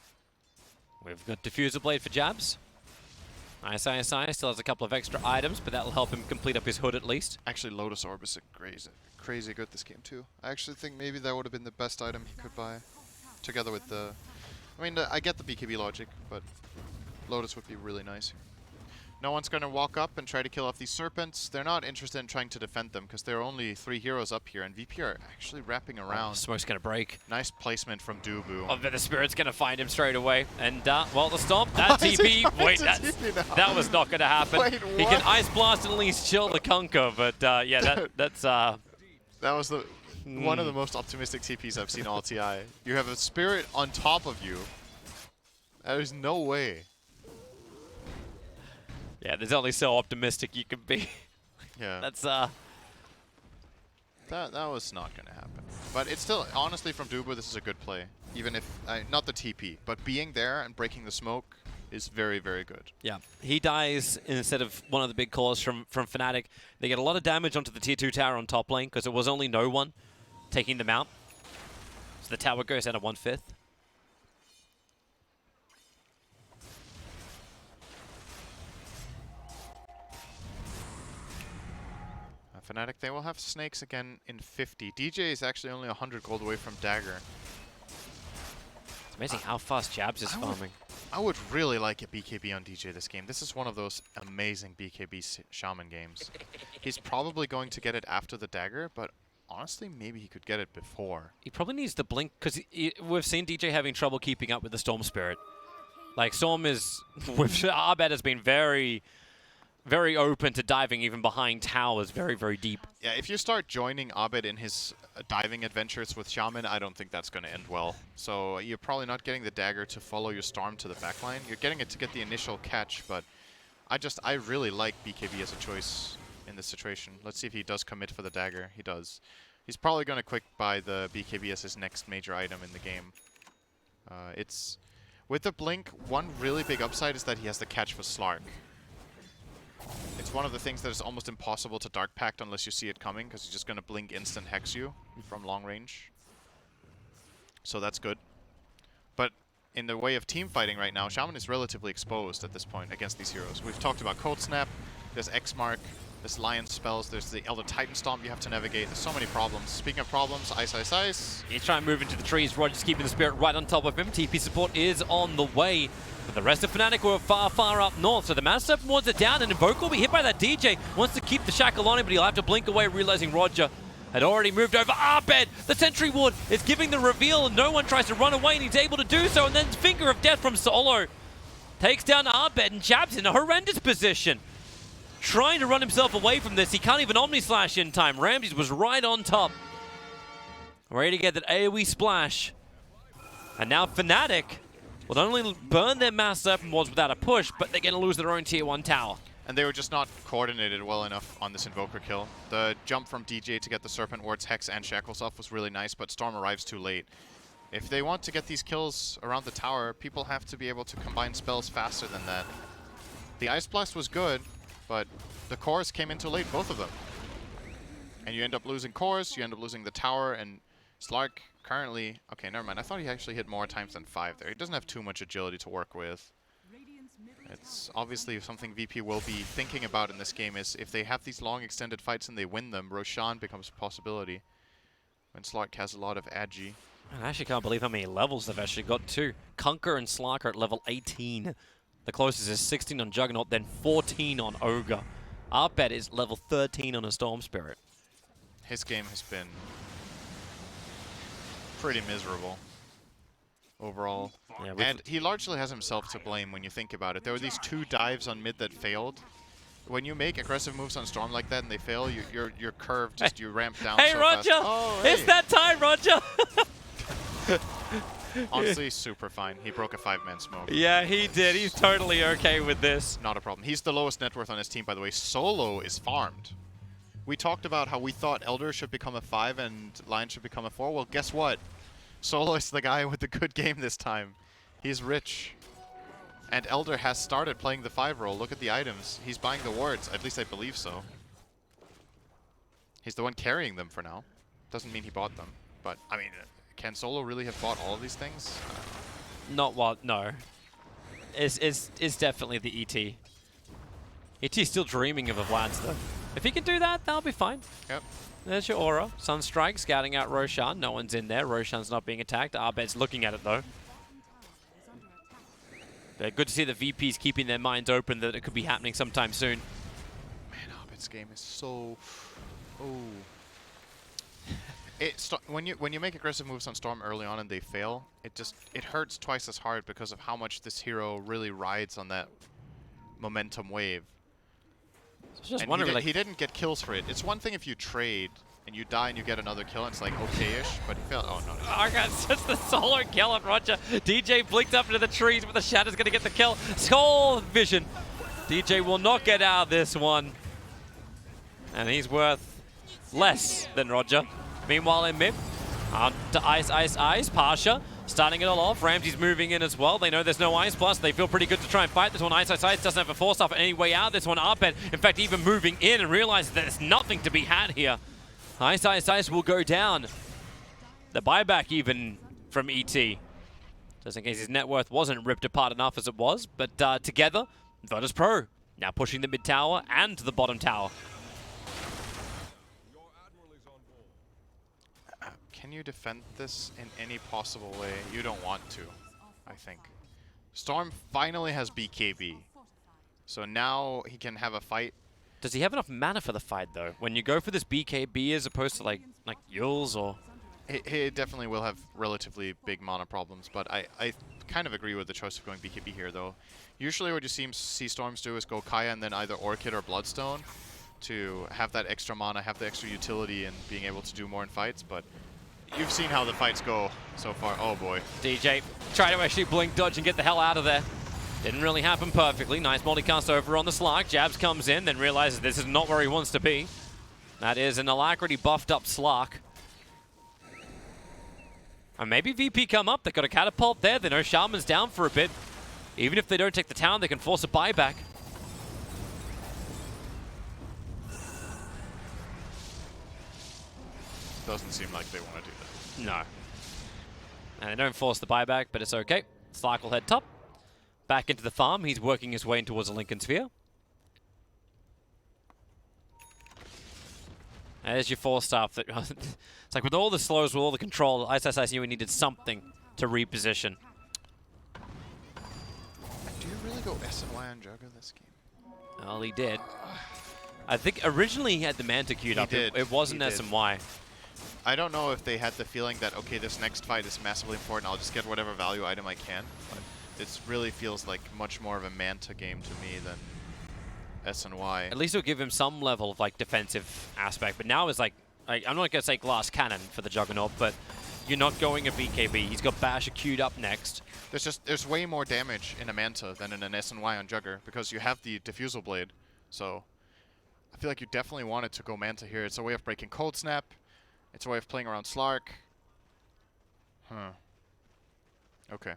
[SPEAKER 2] We've got Diffuser Blade for Jabs. ISI still has a couple of extra items, but that'll help him complete up his hood at least.
[SPEAKER 1] Actually, Lotus Orb is crazy good this game too. I actually think maybe that would have been the best item he could buy. Together with the... I mean, I get the BKB logic, but Lotus would be really nice here. No one's going to walk up and try to kill off these Serpents. They're not interested in trying to defend them because there are only 3 heroes up here, and VP are actually wrapping around.
[SPEAKER 2] Smoke's going to break.
[SPEAKER 1] Nice placement from Dubu.
[SPEAKER 2] Oh, but the Spirit's going to find him straight away. And, well, the Stomp, that TP, wait, that was not going to happen.
[SPEAKER 1] Wait,
[SPEAKER 2] he can Ice Blast and at least chill the Conquer, but, yeah, that's...
[SPEAKER 1] That was one of the most optimistic TPs I've seen all TI. You have a Spirit on top of you. There's no way.
[SPEAKER 2] Yeah, there's only so optimistic you can be.
[SPEAKER 1] Yeah.
[SPEAKER 2] That's,
[SPEAKER 1] That was not going to happen. But it's still, honestly, from Dubu, this is a good play. Even if, not the TP, but being there and breaking the smoke is very, very good.
[SPEAKER 2] Yeah, he dies instead of one of the big cores from Fnatic. They get a lot of damage onto the tier 2 tower on top lane because it was only no one taking them out. So the tower goes down to 1/5.
[SPEAKER 1] Fnatic, they will have snakes again in 50. DJ is actually only 100 gold away from Dagger.
[SPEAKER 2] It's amazing how fast Jabs is farming.
[SPEAKER 1] I would really like a BKB on DJ this game. This is one of those amazing BKB Shaman games. He's probably going to get it after the Dagger, but honestly, maybe he could get it before.
[SPEAKER 2] He probably needs the Blink, because we've seen DJ having trouble keeping up with the Storm Spirit. Like, Storm is... Arbed has been very open to diving even behind towers very, very deep.
[SPEAKER 1] Yeah, if you start joining Abed in his diving adventures with Shaman, I don't think that's going to end well. So you're probably not getting the Dagger to follow your Storm to the backline. You're getting it to get the initial catch, but I really like BKB as a choice in this situation. Let's see if he does commit for the Dagger. He does. He's probably going to quick buy the BKB as his next major item in the game. It's... With the Blink, one really big upside is that he has the catch for Slark. It's one of the things that is almost impossible to Dark Pact unless you see it coming, because he's just going to blink instant hex you from long range. So that's good. But in the way of team fighting right now, Shaman is relatively exposed at this point against these heroes. We've talked about Cold Snap, there's X-Mark, there's Lion spells, there's the Elder Titan Stomp you have to navigate. There's so many problems. Speaking of problems, Ice.
[SPEAKER 2] He's trying to move into the trees. Roger's keeping the Spirit right on top of him. TP support is on the way. But the rest of Fnatic were far up north. So the Mass Serpent wants it down, and Invoke will be hit by that DJ. Wants to keep the Shackle on him, but he'll have to blink away, realizing Roger had already moved over. Arbed, the Sentry Ward, is giving the reveal, and no one tries to run away, and he's able to do so. And then Finger of Death from Solo takes down Arbed, and Jabs in a horrendous position. Trying to run himself away from this. He can't even Omni-Slash in time. Ramses was right on top. Ready to get that AoE splash. And now Fnatic will not only burn their Mass Serpent Wards without a push, but they're going to lose their own tier 1 tower.
[SPEAKER 1] And they were just not coordinated well enough on this Invoker kill. The jump from DJ to get the Serpent Wards, Hex, and Shackles off was really nice, but Storm arrives too late. If they want to get these kills around the tower, people have to be able to combine spells faster than that. The Ice Blast was good, but the cores came in too late, both of them. And you end up losing cores, you end up losing the tower, and Slark currently... Okay, never mind. I thought he actually hit more times than 5 there. He doesn't have too much agility to work with. It's obviously something VP will be thinking about in this game is if they have these long extended fights and they win them, Roshan becomes a possibility. When Slark has a lot of agi.
[SPEAKER 2] I actually can't believe how many levels they've actually got too. Conquer and Slark are at level 18. The closest is 16 on Juggernaut, then 14 on Ogre. Arbed is level 13 on a Storm Spirit.
[SPEAKER 1] His game has been pretty miserable overall. Yeah, and he largely has himself to blame when you think about it. There were these 2 dives on mid that failed. When you make aggressive moves on Storm like that and they fail, your curve just, you ramp down
[SPEAKER 2] hey,
[SPEAKER 1] so
[SPEAKER 2] Roger!
[SPEAKER 1] fast. Oh, hey.
[SPEAKER 2] It's that time, Roger!
[SPEAKER 1] Honestly, super fine. He broke a 5-man smoke.
[SPEAKER 2] Yeah, he did. He's totally okay with this.
[SPEAKER 1] Not a problem. He's the lowest net worth on his team, by the way. Solo is farmed. We talked about how we thought Elder should become a 5 and Lion should become a 4. Well, guess what? Solo is the guy with the good game this time. He's rich. And Elder has started playing the 5 role. Look at the items. He's buying the wards. At least I believe so. He's the one carrying them for now. Doesn't mean he bought them. But, I mean, can Solo really have bought all of these things?
[SPEAKER 2] Not what, no. It's definitely the ET. ET's still dreaming of a Vlad's though. If he can do that, that'll be fine.
[SPEAKER 1] Yep.
[SPEAKER 2] There's your aura. Sunstrike scouting out Roshan. No one's in there. Roshan's not being attacked. Arbed's looking at it though. But good to see the VPs keeping their minds open that it could be happening sometime soon.
[SPEAKER 1] Man, Arbit's game is so... Oh. When you make aggressive moves on Storm early on and they fail, it hurts twice as hard because of how much this hero really rides on that momentum wave.
[SPEAKER 2] Just
[SPEAKER 1] And he didn't get kills for it. It's one thing if you trade and you die and you get another kill and it's like okay-ish, but he failed. Oh no.
[SPEAKER 2] Oh god, it's just the solo kill on Roger. DJ blinked up into the trees, but the Shadow's gonna get the kill. Skull vision. DJ will not get out of this one. And he's worth less than Roger. Meanwhile in mid, to Ice, Pasha starting it all off. Ramsey's moving in as well. They know there's no Ice Plus. They feel pretty good to try and fight this one. Ice doesn't have a force off any way out. This one, Arbed, in fact, even moving in and realizes that there's nothing to be had here. Ice will go down. The buyback even from ET. Just in case his net worth wasn't ripped apart enough as it was. But together, Virtus Pro now pushing the mid tower and the bottom tower.
[SPEAKER 1] Can you defend this in any possible way? You don't want to, I think. Storm finally has BKB. So now he can have a fight.
[SPEAKER 2] Does he have enough mana for the fight, though? When you go for this BKB as opposed to, like Yules or...
[SPEAKER 1] He definitely will have relatively big mana problems, but I kind of agree with the choice of going BKB here, though. Usually what you see Storms do is go Kaya and then either Orchid or Bloodstone to have that extra mana, have the extra utility, and being able to do more in fights, but... You've seen how the fights go so far. Oh boy.
[SPEAKER 2] DJ try to actually blink dodge and get the hell out of there. Didn't really happen perfectly. Nice multicast over on the Slark. Jabs comes in, then realizes this is not where he wants to be. That is an Alacrity buffed up Slark. And maybe VP come up. They got a catapult there. They know Shaman's down for a bit. Even if they don't take the town, they can force a buyback.
[SPEAKER 1] Doesn't seem like they want to do that.
[SPEAKER 2] No. And they don't force the buyback, but it's okay. Slark will head top. Back into the farm. He's working his way in towards a Lincoln Sphere. There's your 4-star. It's like with all the slows, with all the control, Ice knew he needed something to reposition.
[SPEAKER 1] Do you really go SNY on Jugger this game?
[SPEAKER 2] Well, he did. I think originally he had the Manta queued up. It wasn't SNY.
[SPEAKER 1] I don't know if they had the feeling that, okay, this next fight is massively important, I'll just get whatever value item I can, but it really feels like much more of a Manta game to me than SNY.
[SPEAKER 2] At least it'll give him some level of like defensive aspect, but now it's like I'm not going to say glass cannon for the Juggernaut, but you're not going a BKB. He's got Basher queued up next.
[SPEAKER 1] There's way more damage in a Manta than in an SNY on Jugger, because you have the Diffusal Blade, so I feel like you definitely wanted to go Manta here. It's a way of breaking Cold Snap. It's a way of playing around Slark. Huh. Okay.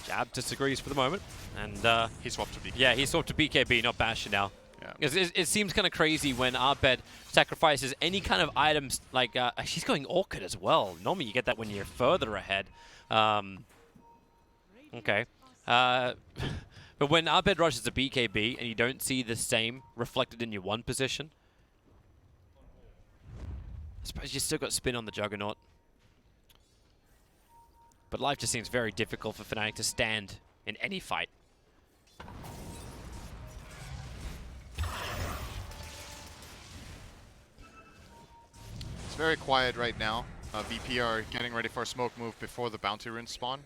[SPEAKER 2] Jab disagrees for the moment. And
[SPEAKER 1] he swapped to BKB.
[SPEAKER 2] Yeah, he swapped to BKB, not Basher now.
[SPEAKER 1] Yeah.
[SPEAKER 2] It seems kind of crazy when Arbed sacrifices any kind of items, like, she's going Orchid as well. Normally you get that when you're further ahead. Okay. But when Arbed rushes to BKB and you don't see the same reflected in your 1 position, I suppose you still got spin on the Juggernaut. But life just seems very difficult for Fnatic to stand in any fight.
[SPEAKER 1] It's very quiet right now. VP are getting ready for a smoke move before the bounty runes spawn.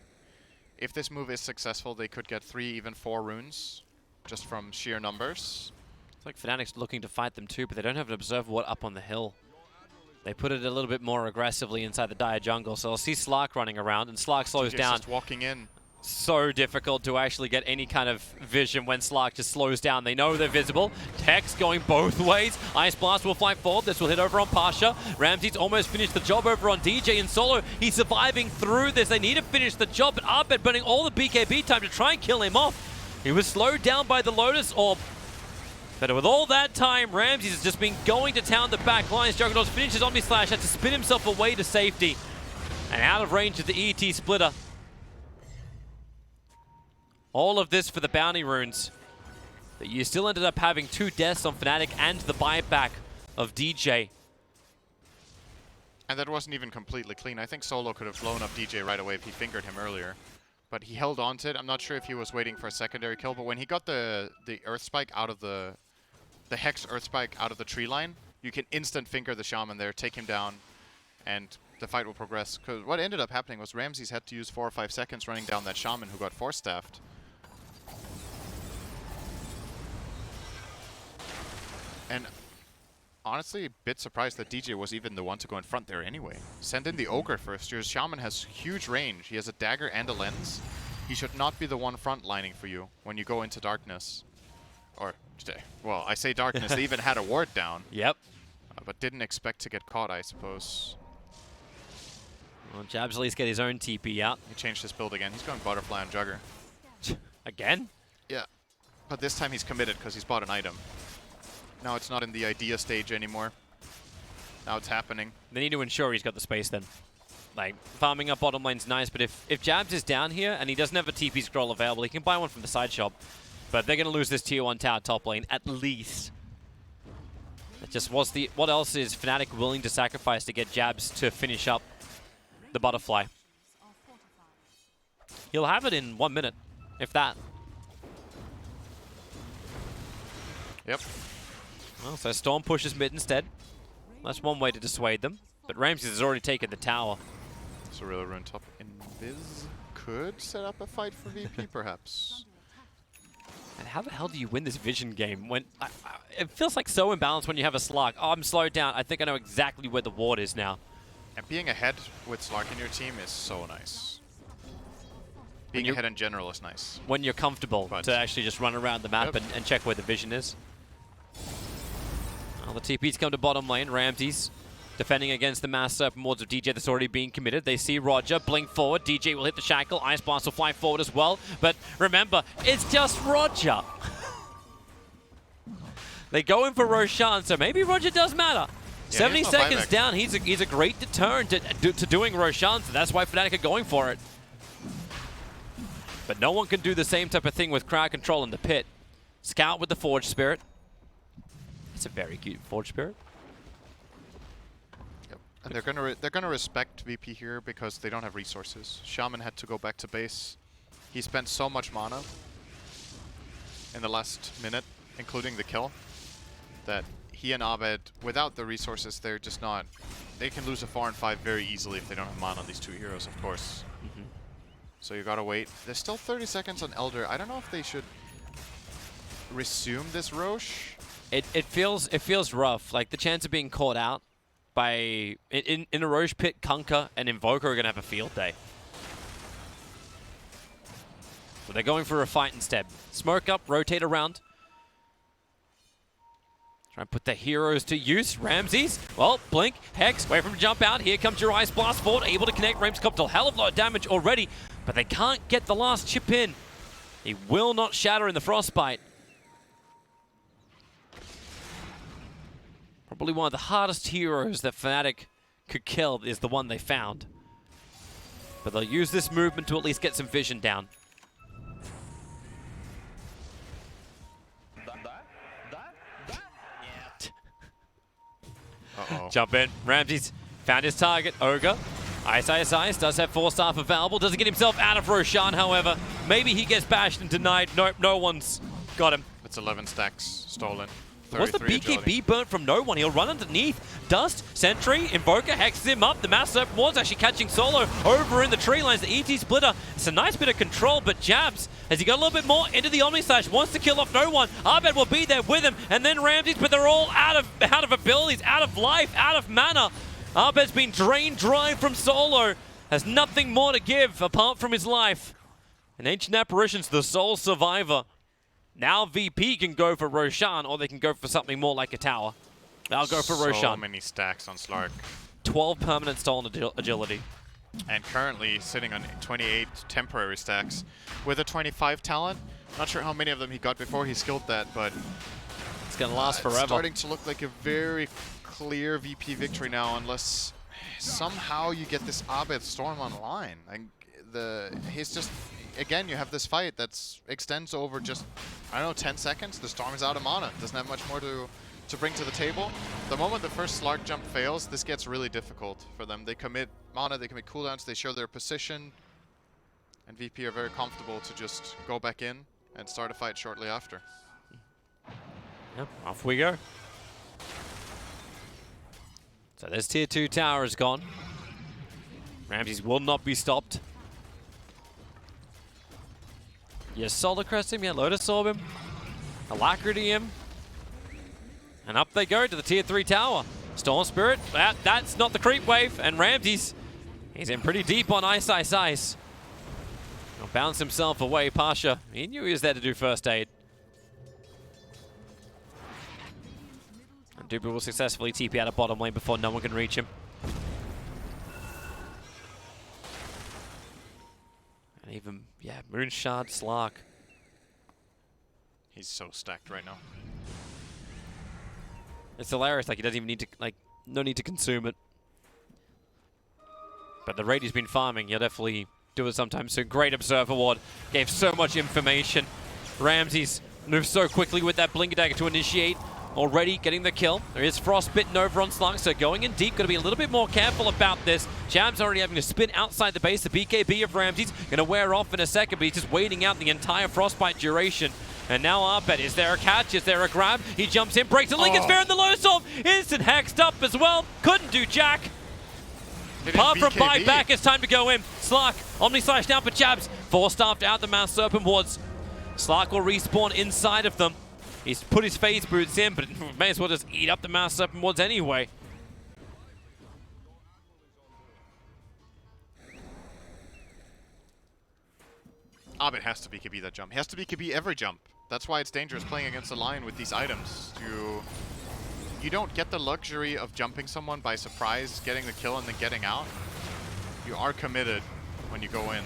[SPEAKER 1] If this move is successful, they could get 3, even 4 runes, just from sheer numbers.
[SPEAKER 2] It's like Fnatic's looking to fight them too, but they don't have an observable up on the hill. They put it a little bit more aggressively inside the Dire jungle, so I'll see Slark running around, and Slark slows down.
[SPEAKER 1] Just walking in.
[SPEAKER 2] so difficult to actually get any kind of vision when Slark just slows down. They know they're visible. Hex going both ways. Ice Blast will fly forward. This will hit over on Pasha. Ramsey's almost finished the job over on DJ and Solo. He's surviving through this. They need to finish the job, but Abed burning all the BKB time to try and kill him off. He was slowed down by the Lotus Orb. But with all that time, Ramses has just been going to town the back lines. Juggernaut finishes Omni Slash, had to spin himself away to safety. And out of range of the ET splitter. All of this for the bounty runes. But you still ended up having 2 deaths on Fnatic and the buyback of DJ.
[SPEAKER 1] And that wasn't even completely clean. I think Solo could have blown up DJ right away if he fingered him earlier. But he held on to it. I'm not sure if he was waiting for a secondary kill, but when he got the Earth Spike out of the Hex Earth Spike out of the tree line, you can instant finger the Shaman there, take him down, and the fight will progress. Because what ended up happening was Ramses had to use 4 or 5 seconds running down that Shaman who got force staffed. And honestly, a bit surprised that DJ was even the one to go in front there anyway. Send in the Ogre first. Your Shaman has huge range. He has a dagger and a lens. He should not be the one front lining for you when you go into darkness. Or, well, I say darkness. They even had a ward down.
[SPEAKER 2] Yep.
[SPEAKER 1] But didn't expect to get caught, I suppose.
[SPEAKER 2] Well, Jabs at least get his own TP out.
[SPEAKER 1] He changed his build again. He's going Butterfly on Jugger.
[SPEAKER 2] Again?
[SPEAKER 1] Yeah. But this time he's committed because he's bought an item. Now it's not in the idea stage anymore. Now it's happening.
[SPEAKER 2] They need to ensure he's got the space then. Like, farming up bottom lane's nice, but if Jabs is down here and he doesn't have a TP scroll available, he can buy one from the side shop. But they're going to lose this tier 1 tower top lane, at least. It just was the... What else is Fnatic willing to sacrifice to get Jabs to finish up the butterfly? He'll have it in 1 minute, if that.
[SPEAKER 1] Yep.
[SPEAKER 2] Well, so Storm pushes mid instead. That's one way to dissuade them. But Ramses has already taken the tower.
[SPEAKER 1] So really rune top invis could set up a fight for VP, perhaps.
[SPEAKER 2] And how the hell do you win this vision game when... it feels like so imbalanced when you have a Slark. Oh, I'm slowed down. I think I know exactly where the ward is now.
[SPEAKER 1] And being ahead with Slark in your team is so nice. Being ahead in general is nice.
[SPEAKER 2] When you're comfortable to actually just run around the map and check where the vision is. Well, the TP's come to bottom lane. Ramses defending against the mass serpent wards of DJ that's already being committed. They see Roger blink forward. DJ will hit the shackle. Ice Blast will fly forward as well. But remember, it's just Roger. They go in for Roshan, so maybe Roger does matter. Yeah, 70 seconds down, he's a great deterrent to doing Roshan, so that's why Fnatic are going for it. But no one can do the same type of thing with crowd control in the pit. Scout with the Forge Spirit. It's a very cute Forge Spirit.
[SPEAKER 1] Yep. And they're gonna respect VP here because they don't have resources. Shaman had to go back to base. He spent so much mana in the last minute, including the kill, that he and Abed, without the resources, they're just not... They can lose a 4 and 5 very easily if they don't have mana on these 2 heroes, of course. So you gotta wait. There's still 30 seconds on Elder. I don't know if they should resume this Roche.
[SPEAKER 2] It feels rough. Like the chance of being caught out by in a Roche pit, Kunkka and Invoker are gonna have a field day. So they're going for a fight instead. Smoke up, rotate around. Try and put the heroes to use. Ramses, well, blink, Hex, wait for him to jump out. Here comes your Ice Blast forward, able to connect. Ramses copped a hell of a lot of damage already, but they can't get the last chip in. He will not shatter in the Frostbite. Probably one of the hardest heroes that Fnatic could kill is the one they found. But they'll use this movement to at least get some vision down. Jump in. Ramses found his target. Ogre. Ice does have 4 staff available. Doesn't get himself out of Roshan, however. Maybe he gets bashed and denied. Nope, no one's got him.
[SPEAKER 1] It's 11 stacks stolen.
[SPEAKER 2] What's the BKB burnt from no one? He'll run underneath. Dust, Sentry, Invoker, hexes him up. The Mass Serpent was actually catching Solo over in the tree lines. The ET splitter. It's a nice bit of control, but Jabs, has he got a little bit more into the Omni Slash, wants to kill off no one. Abed will be there with him, and then Ramses, but they're all out of abilities, out of life, out of mana. Abed's been drained dry from Solo. Has nothing more to give apart from his life. And Ancient Apparition's the sole survivor. Now VP can go for Roshan, or they can go for something more like a tower. I'll go for Roshan.
[SPEAKER 1] So many stacks on Slark.
[SPEAKER 2] 12 permanent stolen agility.
[SPEAKER 1] And currently sitting on 28 temporary stacks with a 25 talent. Not sure how many of them he got before he skilled that, but
[SPEAKER 2] it's going to last forever.
[SPEAKER 1] It's starting to look like a very clear VP victory now, unless somehow you get this Abed Storm online. He's just, again, you have this fight that extends over just, I don't know, 10 seconds. The Storm is out of mana. Doesn't have much more to bring to the table. The moment the first Slark jump fails, this gets really difficult for them. They commit mana, they commit cooldowns, they show their position, and VP are very comfortable to just go back in and start a fight shortly after.
[SPEAKER 2] Yep, off we go. So this tier 2 tower is gone. Ramses will not be stopped. Yes, Solar Crest him, yeah, Lotus Orb him, Alacrity him. And up they go to the tier 3 tower. Storm Spirit, that's not the creep wave. And Ramses, he's in pretty deep on Ice Ice Ice. He'll bounce himself away, Pasha. He knew he was there to do first aid. And Duper will successfully TP out of bottom lane before no one can reach him. And even, yeah, Moonshard, Slark.
[SPEAKER 1] He's so stacked right now.
[SPEAKER 2] It's hilarious, like he doesn't even need to, like, no need to consume it. But the rate he's been farming, he'll definitely do it sometime soon. Great Observer Ward, gave so much information. Ramses moves so quickly with that Blink Dagger to initiate. Already getting the kill. There is Frostbitten over on Slark, so going in deep. Got to be a little bit more careful about this. Jab's already having to spin outside the base. The BKB of Ramses going to wear off in a second, but he's just waiting out the entire Frostbite duration. And now Arbet, is there a catch? Is there a grab? He jumps in, breaks the link, it's fair in the Lotus Orb. Instant hexed up as well. Couldn't do jack. Apart from buyback, it's time to go in. Slark, Omni Slash down for Jabs. Four-staffed out the Mass Serpent Wards. Slark will respawn inside of them. He's put his phase boots in, but may as well just eat up the Mass Serpent Wards anyway.
[SPEAKER 1] Abed has to BKB that jump. He has to BKB every jump. That's why it's dangerous playing against a line with these items. You don't get the luxury of jumping someone by surprise, getting the kill, and then getting out. You are committed when you go in.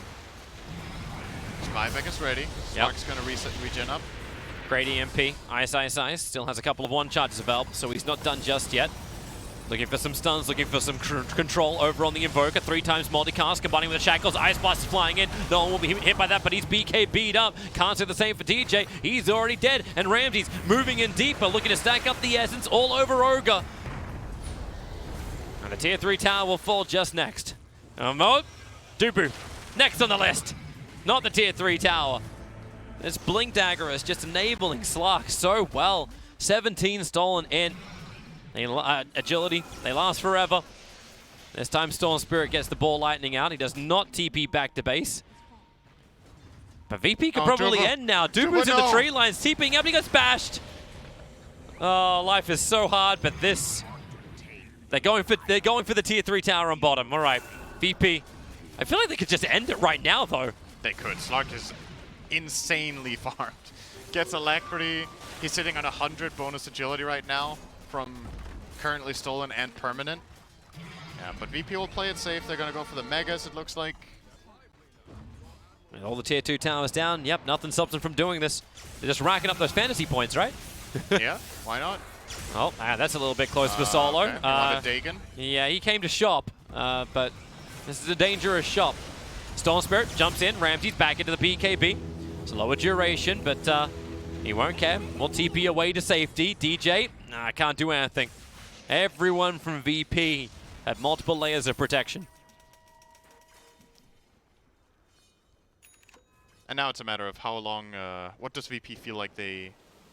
[SPEAKER 1] Spyback is ready. Slark's going to regen up.
[SPEAKER 2] Great EMP. Ice, Ice, Ice. Still has a couple of one charges available, so he's not done just yet. Looking for some stuns, looking for some control over on the Invoker. 3 times multicast, combining with the Shackles. Ice Blast is flying in. No one will be hit by that, but he's BKB'd up. Can't say the same for DJ. He's already dead. And Ramses moving in deeper, looking to stack up the Essence all over Ogre. And the tier 3 tower will fall just next. Dubu, next on the list. Not the tier 3 tower. This Blink Dagger is just enabling Slark so well. 17 stolen in. Agility, they last forever. This time Storm Spirit gets the ball lightning out. He does not TP back to base. But VP could probably end now. Dubu's in the tree lines, TPing up, he gets bashed. Oh, life is so hard, but this... They're going for the tier 3 tower on bottom. All right, VP. I feel like they could just end it right now, though.
[SPEAKER 1] They could. Slark is insanely farmed. Gets Alacrity. He's sitting on 100 bonus agility right now from currently stolen and permanent. Yeah, but VP will play it safe. They're going to go for the Megas, it looks like.
[SPEAKER 2] With all the tier 2 towers down, yep, nothing stops them from doing this. They're just racking up those fantasy points, right?
[SPEAKER 1] Yeah, why not?
[SPEAKER 2] Oh, that's a little bit close for Solo.
[SPEAKER 1] Okay. Dagon.
[SPEAKER 2] Yeah, he came to shop, but this is a dangerous shop. Storm Spirit jumps in, Ramses back into the BKB. It's a lower duration, but he won't care. We'll TP away to safety. DJ, nah, can't do anything. Everyone from VP had multiple layers of protection.
[SPEAKER 1] And now it's a matter of how long, what does VP feel like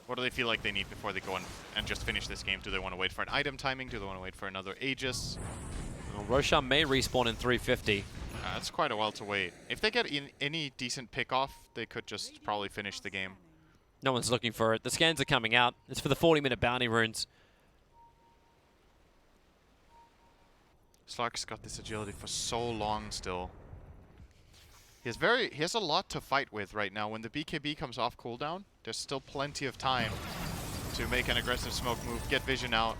[SPEAKER 1] what do they feel like they need before they go and just finish this game? Do they want to wait for an item timing? Do they want to wait for another Aegis?
[SPEAKER 2] Well, Roshan may respawn in 350.
[SPEAKER 1] That's quite a while to wait. If they get any decent pick off, they could just probably finish the game.
[SPEAKER 2] No one's looking for it. The scans are coming out. It's for the 40-minute bounty runes.
[SPEAKER 1] Slark's got this agility for so long still. He has a lot to fight with right now. When the BKB comes off cooldown, there's still plenty of time to make an aggressive smoke move, get vision out.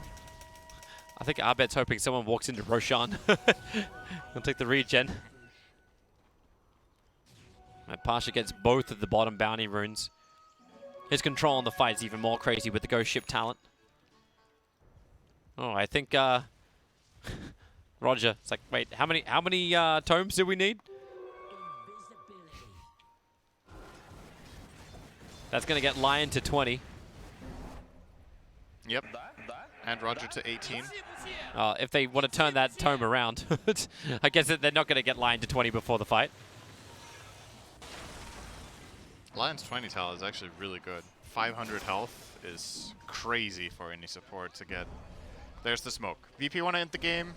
[SPEAKER 2] I think Abed's hoping someone walks into Roshan. He'll take the regen. And Pasha gets both of the bottom bounty runes. His control on the fight is even more crazy with the ghost ship talent. Oh, I think Roger. It's like, wait, how many tomes do we need? That's gonna get Lion to 20.
[SPEAKER 1] Yep. And Roger to 18.
[SPEAKER 2] If they want to turn that tome around, I guess that they're not gonna get Lion to 20 before the fight.
[SPEAKER 1] Lion's 20 talent is actually really good. 500 health is crazy for any support to get. There's the smoke. VP want to end the game.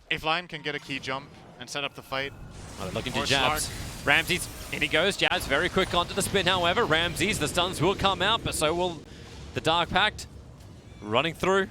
[SPEAKER 1] If Lion can get a key jump and set up the fight.
[SPEAKER 2] Oh, they're looking to jabs. Ramses, in he goes. Jabs very quick onto the spin, however. Ramses, the stuns will come out, but so will the Dark Pact. Running through.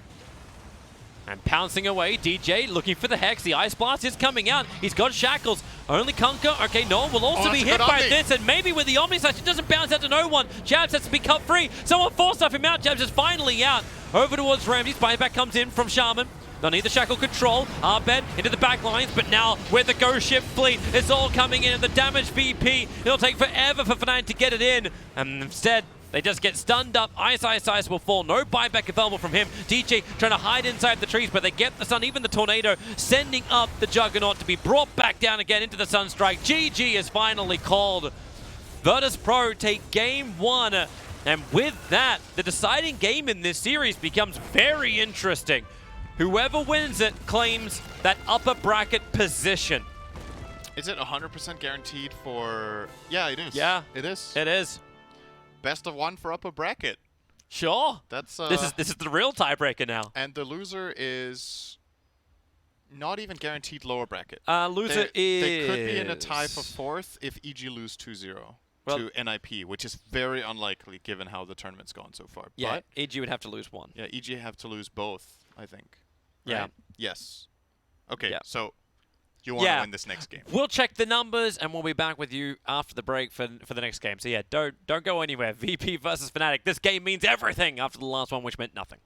[SPEAKER 2] And pouncing away. DJ looking for the Hex. The Ice Blast is coming out. He's got Shackles. Only Kunkka. Okay, Noah will also be hit by this. And maybe with the Omni Slash, it doesn't bounce out to no one. Jabs has to be cut free. Someone forced off him out. Jabs is finally out. Over towards Ramses. Buyback comes in from Shaman. They'll need the Shackle control. Abed into the back lines, but now with the Ghost Ship fleet, it's all coming in. And the damage VP, it'll take forever for Fnatic to get it in. And instead, they just get stunned up. Ice will fall. No buyback available from him. DJ trying to hide inside the trees, but they get the stun. Even the Tornado sending up the Juggernaut to be brought back down again into the Sunstrike. GG is finally called. Virtus Pro take game 1. And with that, the deciding game in this series becomes very interesting. Whoever wins it claims that upper bracket position.
[SPEAKER 1] Is it 100% guaranteed for... Yeah, it is.
[SPEAKER 2] Yeah.
[SPEAKER 1] It is.
[SPEAKER 2] It is.
[SPEAKER 1] Best of 1 for upper bracket.
[SPEAKER 2] Sure.
[SPEAKER 1] That's
[SPEAKER 2] this is the real tiebreaker now.
[SPEAKER 1] And the loser is not even guaranteed lower bracket.
[SPEAKER 2] Loser is...
[SPEAKER 1] They could be in a tie for 4th if EG lose 2-0 to NIP, which is very unlikely given how the tournament's gone so far.
[SPEAKER 2] Yeah,
[SPEAKER 1] but
[SPEAKER 2] EG would have to lose 1.
[SPEAKER 1] Yeah, EG have to lose both, I think.
[SPEAKER 2] Yeah.
[SPEAKER 1] Right? Yes. Okay,
[SPEAKER 2] yeah.
[SPEAKER 1] So you want to win this next game.
[SPEAKER 2] We'll check the numbers, and we'll be back with you after the break for the next game. So yeah, don't go anywhere. VP versus Fnatic. This game means everything after the last one, which meant nothing.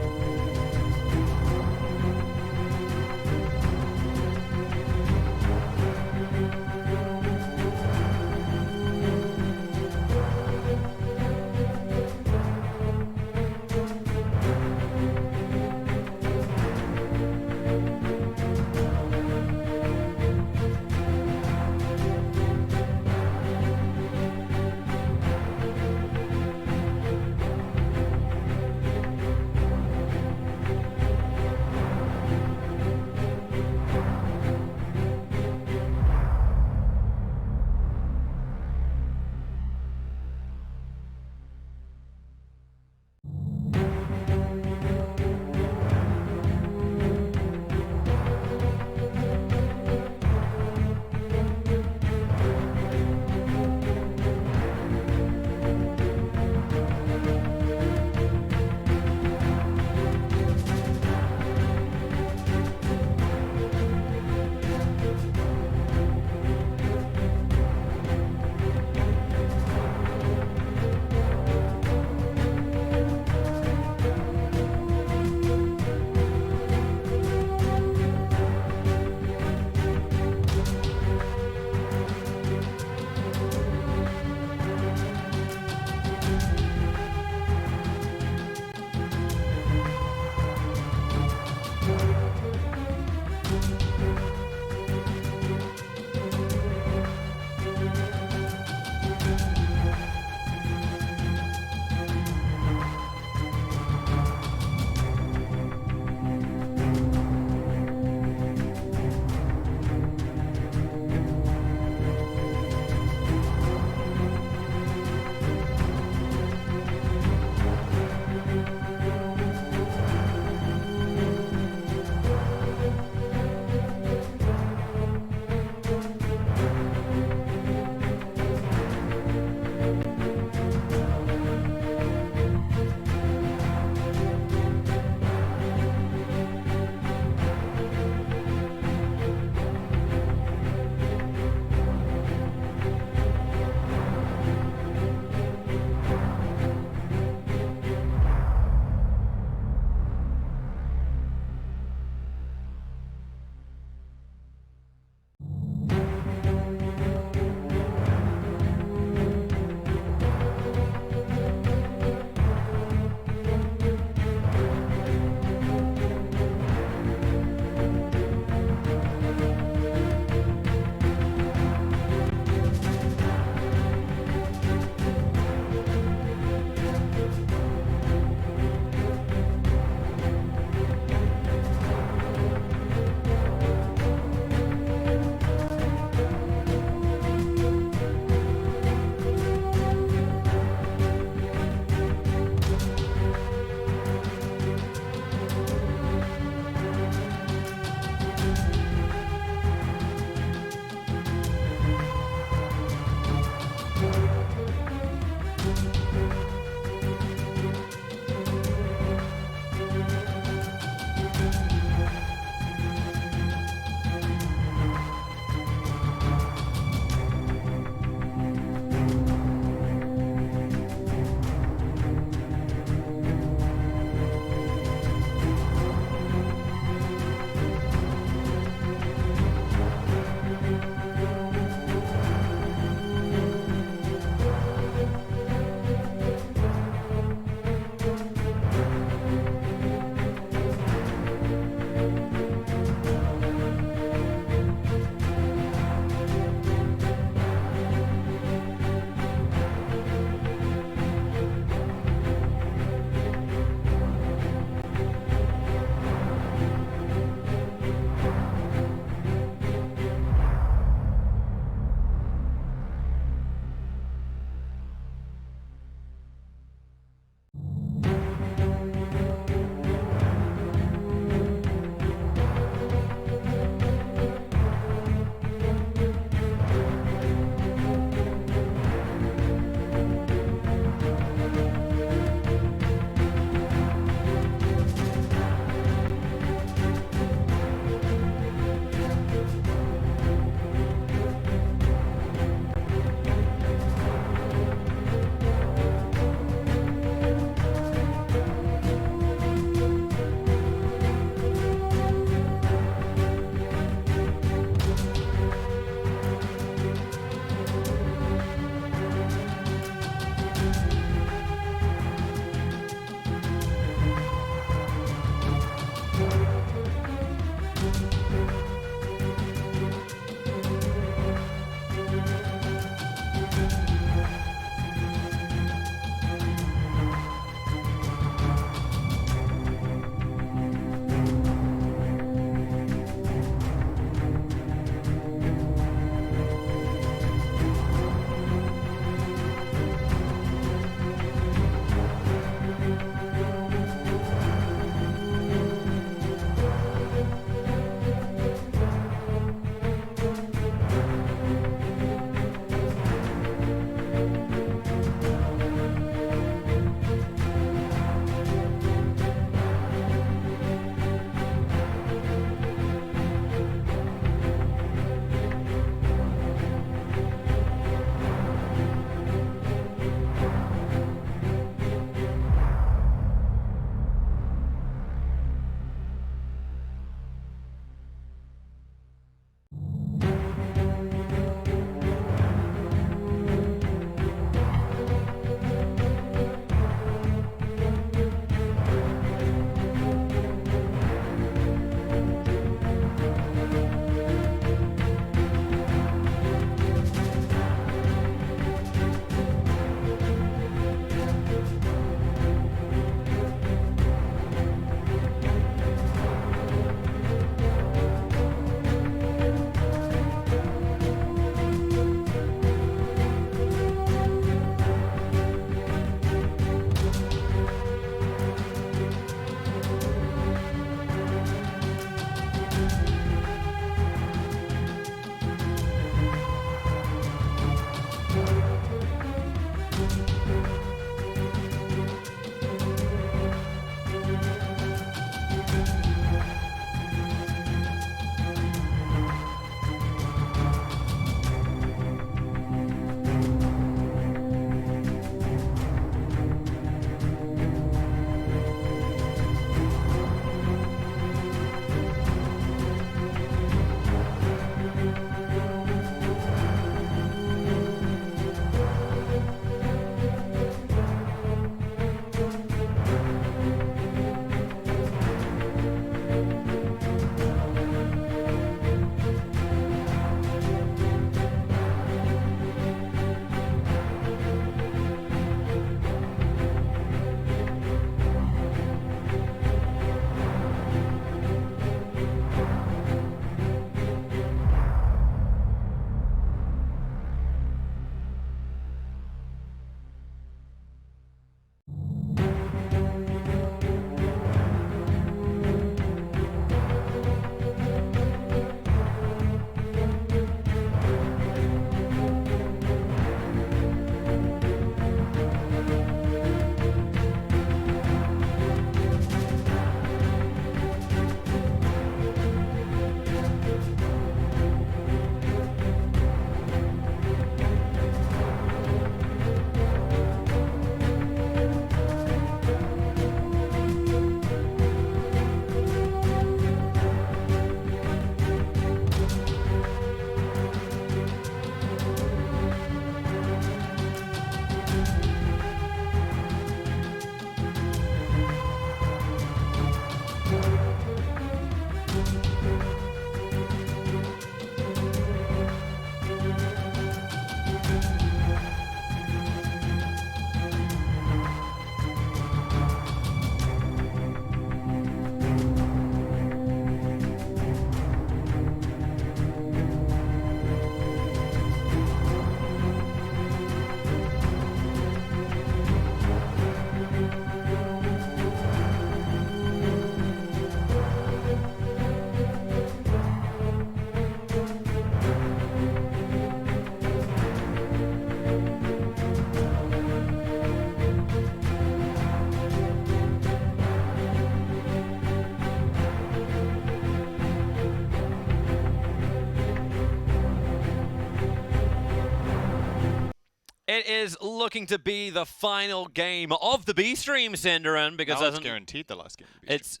[SPEAKER 2] It is looking to be the final game of the B stream, Cinderin, because
[SPEAKER 1] Now it's guaranteed the last game. Of the
[SPEAKER 2] it's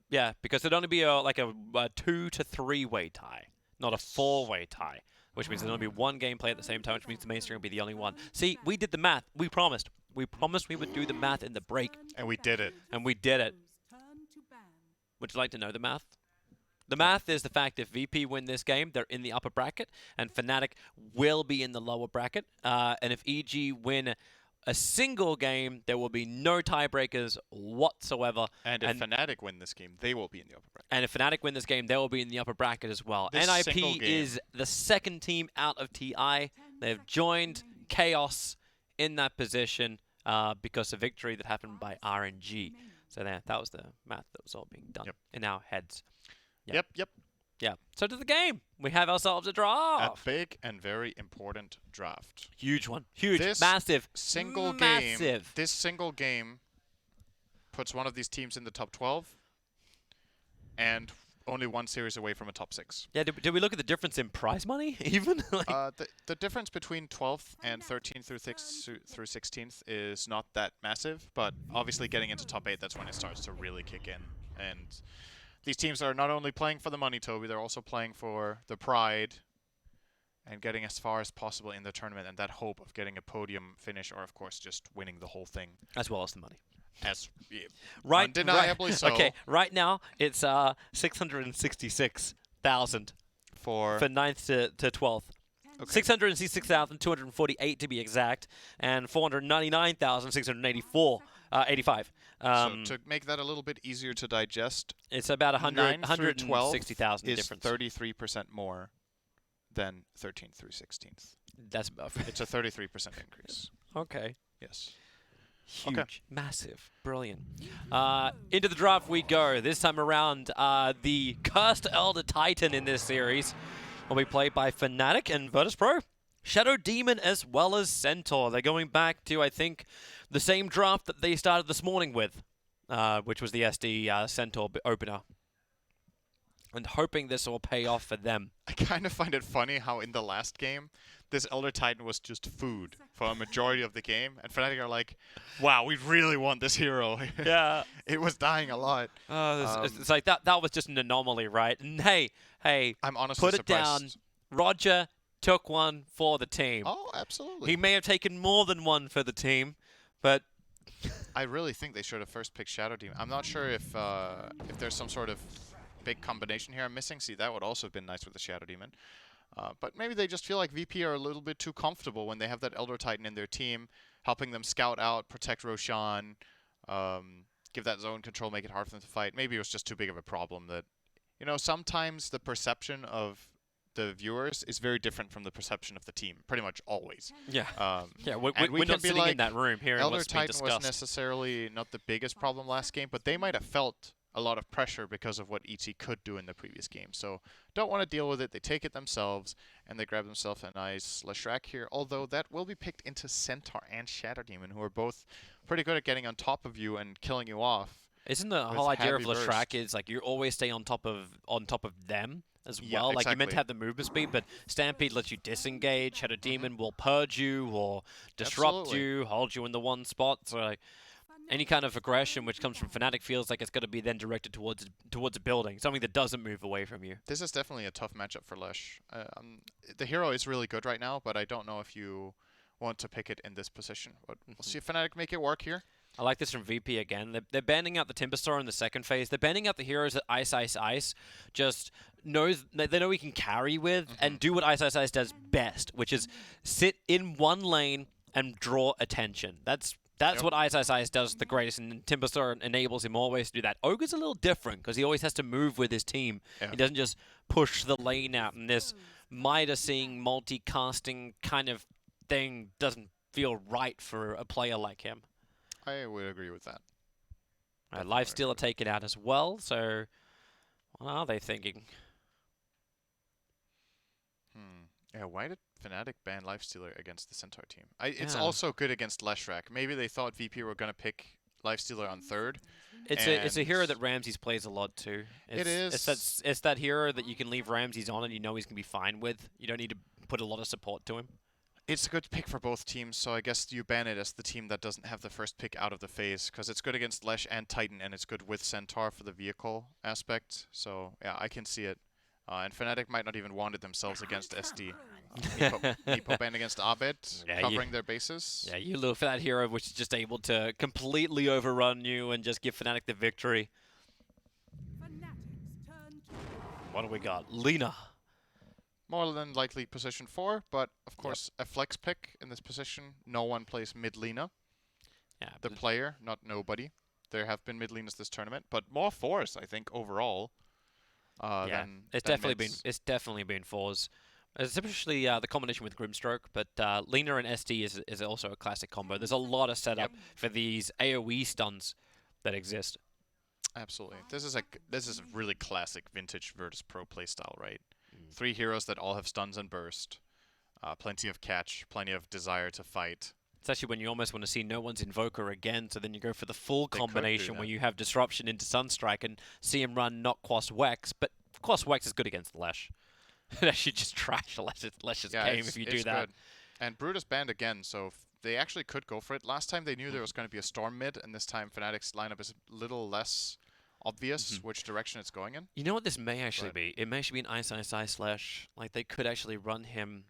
[SPEAKER 2] yeah, because it'd only be like a 2 to 3 way tie, not a 4-way tie, which means there'll only be one game played at the same time, which means the main stream will be the only one. See, we did the math. We promised. We promised we would do the math in the break,
[SPEAKER 1] and we did it.
[SPEAKER 2] and we did it. Would you like to know the math? The math is the fact if VP win this game, they're in the upper bracket, and Fnatic will be in the lower bracket. And if EG win a single game, there will be no tiebreakers whatsoever.
[SPEAKER 1] And if Fnatic win this game, they will be in the upper bracket.
[SPEAKER 2] And if Fnatic win this game, they will be in the upper bracket as well.
[SPEAKER 1] This
[SPEAKER 2] NIP is the second team out of TI. They've joined Chaos in that position because of victory that happened by RNG. So that was the math that was all being done in our heads.
[SPEAKER 1] Yep.
[SPEAKER 2] Yeah. So to the game. We have ourselves a draft.
[SPEAKER 1] A big and very important draft.
[SPEAKER 2] Huge one. Huge.
[SPEAKER 1] This
[SPEAKER 2] massive.
[SPEAKER 1] Single
[SPEAKER 2] massive.
[SPEAKER 1] game. This single game puts one of these teams in the top 12 and only one series away from a top 6.
[SPEAKER 2] Yeah, did we look at the difference in prize money even?
[SPEAKER 1] The difference between 12th and 13th through 16th is not that massive, but obviously getting into top 8, that's when it starts to really kick in. And these teams are not only playing for the money, Toby, they're also playing for the pride and getting as far as possible in the tournament and that hope of getting a podium finish or, of course, just winning the whole thing.
[SPEAKER 2] As well as the money.
[SPEAKER 1] Undeniably so.
[SPEAKER 2] Okay, right now it's 666,000
[SPEAKER 1] for
[SPEAKER 2] 9th to 12th. Okay. 666,248 to be exact, and 499,685.
[SPEAKER 1] So to make that a little bit easier to digest,
[SPEAKER 2] it's about 160,000
[SPEAKER 1] is
[SPEAKER 2] difference.
[SPEAKER 1] 33% more than 13th through 16th.
[SPEAKER 2] That's about right.
[SPEAKER 1] It's a 33% increase.
[SPEAKER 2] Okay.
[SPEAKER 1] Yes.
[SPEAKER 2] Huge, massive, brilliant. Into the draft we go. This time around, the Cursed Elder Titan in this series will be played by Fnatic and Virtus.pro. Shadow Demon as well as Centaur. They're going back to, I think, the same draft that they started this morning with, which was the SD Centaur opener. And hoping this will pay off for them.
[SPEAKER 1] I kind of find it funny how in the last game, this Elder Titan was just food for a majority of the game. And Fnatic are like, wow, we really want this hero.
[SPEAKER 2] Yeah.
[SPEAKER 1] It was dying a lot.
[SPEAKER 2] It's like that was just an anomaly, right? And hey,
[SPEAKER 1] I'm honestly
[SPEAKER 2] put
[SPEAKER 1] surprised.
[SPEAKER 2] it down. Roger took one for the team.
[SPEAKER 1] Oh, absolutely.
[SPEAKER 2] He may have taken more than one for the team, but
[SPEAKER 1] I really think they should have first picked Shadow Demon. I'm not sure if there's some sort of big combination here I'm missing. See, that would also have been nice with the Shadow Demon. But maybe they just feel like VP are a little bit too comfortable when they have that Elder Titan in their team, helping them scout out, protect Roshan, give that zone control, make it hard for them to fight. Maybe it was just too big of a problem that, you know, sometimes the perception of the viewers is very different from the perception of the team, pretty much always.
[SPEAKER 2] Yeah.
[SPEAKER 1] Yeah,
[SPEAKER 2] we're not sitting in that room here.
[SPEAKER 1] Elder Titan was necessarily not the biggest problem last game, but they might have felt a lot of pressure because of what ET could do in the previous game. So don't want to deal with it. They take it themselves, and they grab themselves a nice Leshrac here, although that will be picked into Centaur and Shadow Demon, who are both pretty good at getting on top of you and killing you off.
[SPEAKER 2] Isn't the whole idea of Leshrac is like you always stay on top of them as well?
[SPEAKER 1] Yeah,
[SPEAKER 2] like
[SPEAKER 1] exactly.
[SPEAKER 2] you meant to have the movement speed, but Stampede lets you disengage. Shadow Demon will purge you or disrupt you, hold you in the one spot. So like any kind of aggression which comes from Fnatic feels like it's going to be then directed towards a building, something that doesn't move away from you.
[SPEAKER 1] This is definitely a tough matchup for Lesh. The hero is really good right now, but I don't know if you want to pick it in this position. But we'll see if Fnatic make it work here.
[SPEAKER 2] I like this from VP again. They're banning out the Timberstar in the second phase. They're banning out the heroes that Ice just knows. They know he can carry with and do what Ice does best, which is sit in one lane and draw attention. That's what Ice does the greatest, and Timberstar enables him always to do that. Ogre's a little different because he always has to move with his team. Yeah. He doesn't just push the lane out, and this Midas-ing, multi-casting kind of thing doesn't feel right for a player like him.
[SPEAKER 1] I would agree with that.
[SPEAKER 2] Lifesteal are taken out as well, so what are they thinking?
[SPEAKER 1] Yeah, why did Fnatic ban Lifestealer against the Centaur team? It's also good against Leshrac. Maybe they thought VP were going to pick Lifestealer on third.
[SPEAKER 2] It's a hero that Ramses plays a lot too. It's that hero that you can leave Ramses on and you know he's going to be fine with. You don't need to put a lot of support to him.
[SPEAKER 1] It's a good pick for both teams, so I guess you ban it as the team that doesn't have the first pick out of the phase, because it's good against Lesh and Titan, and it's good with Centaur for the vehicle aspect. So yeah, I can see it. And Fnatic might not even want it themselves against SD. Meepo ban against Abed,
[SPEAKER 2] Yeah,
[SPEAKER 1] covering their bases.
[SPEAKER 2] Yeah, you look for that hero which is just able to completely overrun you and just give Fnatic the victory. What do we got? Lina.
[SPEAKER 1] More than likely position 4, but of course a flex pick in this position. No one plays mid Lina.
[SPEAKER 2] Yeah,
[SPEAKER 1] The player, not nobody. There have been mid Linas this tournament, but more 4s, I think, overall.
[SPEAKER 2] yeah,
[SPEAKER 1] Than
[SPEAKER 2] it's
[SPEAKER 1] than
[SPEAKER 2] definitely
[SPEAKER 1] mids.
[SPEAKER 2] been fours, especially the combination with Grimstroke. But Lina and SD is also a classic combo. There's a lot of setup for these AOE stuns that exist.
[SPEAKER 1] Absolutely. This is a really classic vintage Virtus Pro playstyle, right? 3 heroes that all have stuns and burst. Plenty of catch, plenty of desire to fight.
[SPEAKER 2] It's actually when you almost want to see no one's Invoker again, so then you go for the full
[SPEAKER 1] They could do
[SPEAKER 2] combination where
[SPEAKER 1] that.
[SPEAKER 2] you have Disruption into Sunstrike and see him run not Quas Wex, but Quas Wex is good against Lesh. It actually just trash Lesh's
[SPEAKER 1] Yeah,
[SPEAKER 2] game if you do
[SPEAKER 1] it's
[SPEAKER 2] that.
[SPEAKER 1] good. And Brutus banned again, so they actually could go for it. Last time they knew there was going to be a Storm mid, and this time Fnatic's lineup is a little less obvious which direction it's going in.
[SPEAKER 2] You know what this may actually
[SPEAKER 1] But
[SPEAKER 2] be? It may actually be an Ice Ice Ice Slash. Like, they could actually run him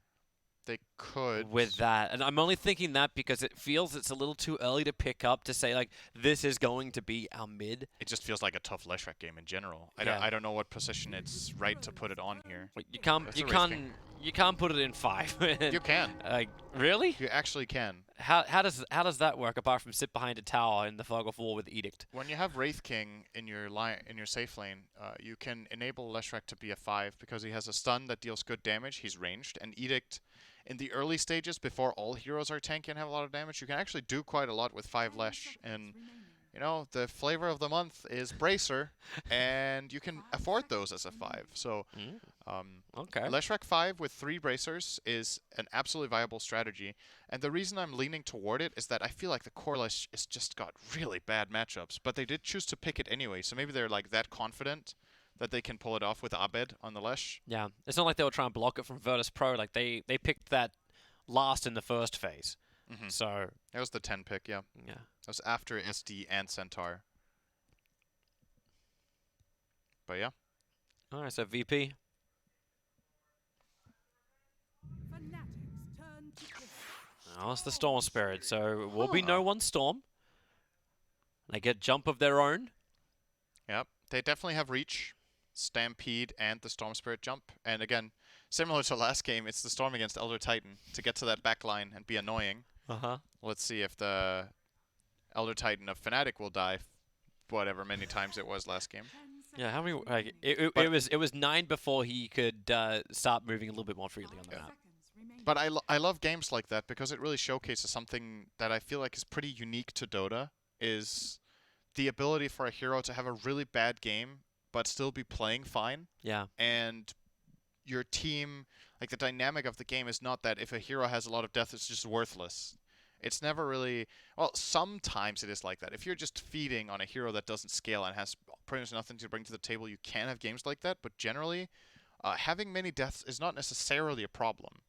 [SPEAKER 1] they could.
[SPEAKER 2] with that. And I'm only thinking that because it feels it's a little too early to pick up to say, like, this is going to be our mid.
[SPEAKER 1] It just feels like a tough Leshrac game in general.
[SPEAKER 2] Yeah.
[SPEAKER 1] I don't know what position it's right to put it on here.
[SPEAKER 2] Like,
[SPEAKER 1] That's a risk game.
[SPEAKER 2] you can't put it in 5.
[SPEAKER 1] You can.
[SPEAKER 2] Like, really?
[SPEAKER 1] You actually can.
[SPEAKER 2] How does that work apart from sit behind a tower in the Fog of War with Edict?
[SPEAKER 1] When you have Wraith King in your safe lane, you can enable Leshrac to be a 5 because he has a stun that deals good damage. He's ranged, and Edict in the early stages before all heroes are tanky and have a lot of damage, you can actually do quite a lot with 5 Lesh. And you know, the flavor of the month is Bracer, and you can afford those as a 5. So
[SPEAKER 2] Okay.
[SPEAKER 1] Leshrac 5 with 3 Bracers is an absolutely viable strategy. And the reason I'm leaning toward it is that I feel like the core Lesh has just got really bad matchups, but they did choose to pick it anyway. So maybe they're like that confident that they can pull it off with Abed on the Lesh.
[SPEAKER 2] Yeah, it's not like they were trying to block it from Virtus Pro. Like, they picked that last in the first phase. So
[SPEAKER 1] That was the 10 pick, yeah.
[SPEAKER 2] yeah.
[SPEAKER 1] That was after SD and Centaur. But yeah.
[SPEAKER 2] All right, so VP. Oh, it's the Storm Spirit, so it will be no one Storm. They get jump of their own.
[SPEAKER 1] Yep. They definitely have reach, Stampede, and the Storm Spirit jump. And again, similar to last game, it's the Storm against Elder Titan to get to that back line and be annoying. Let's see if the Elder Titan of Fnatic will die whatever many times it was last game.
[SPEAKER 2] Yeah, how many? Like, it was 9 before he could start moving a little bit more freely on the map.
[SPEAKER 1] But I love games like that because it really showcases something that I feel like is pretty unique to Dota, is the ability for a hero to have a really bad game but still be playing fine.
[SPEAKER 2] Yeah.
[SPEAKER 1] And your team, like the dynamic of the game is not that if a hero has a lot of death, it's just worthless. It's never really, well, sometimes it is like that. If you're just feeding on a hero that doesn't scale and has pretty much nothing to bring to the table, you can have games like that. But generally, having many deaths is not necessarily a problem.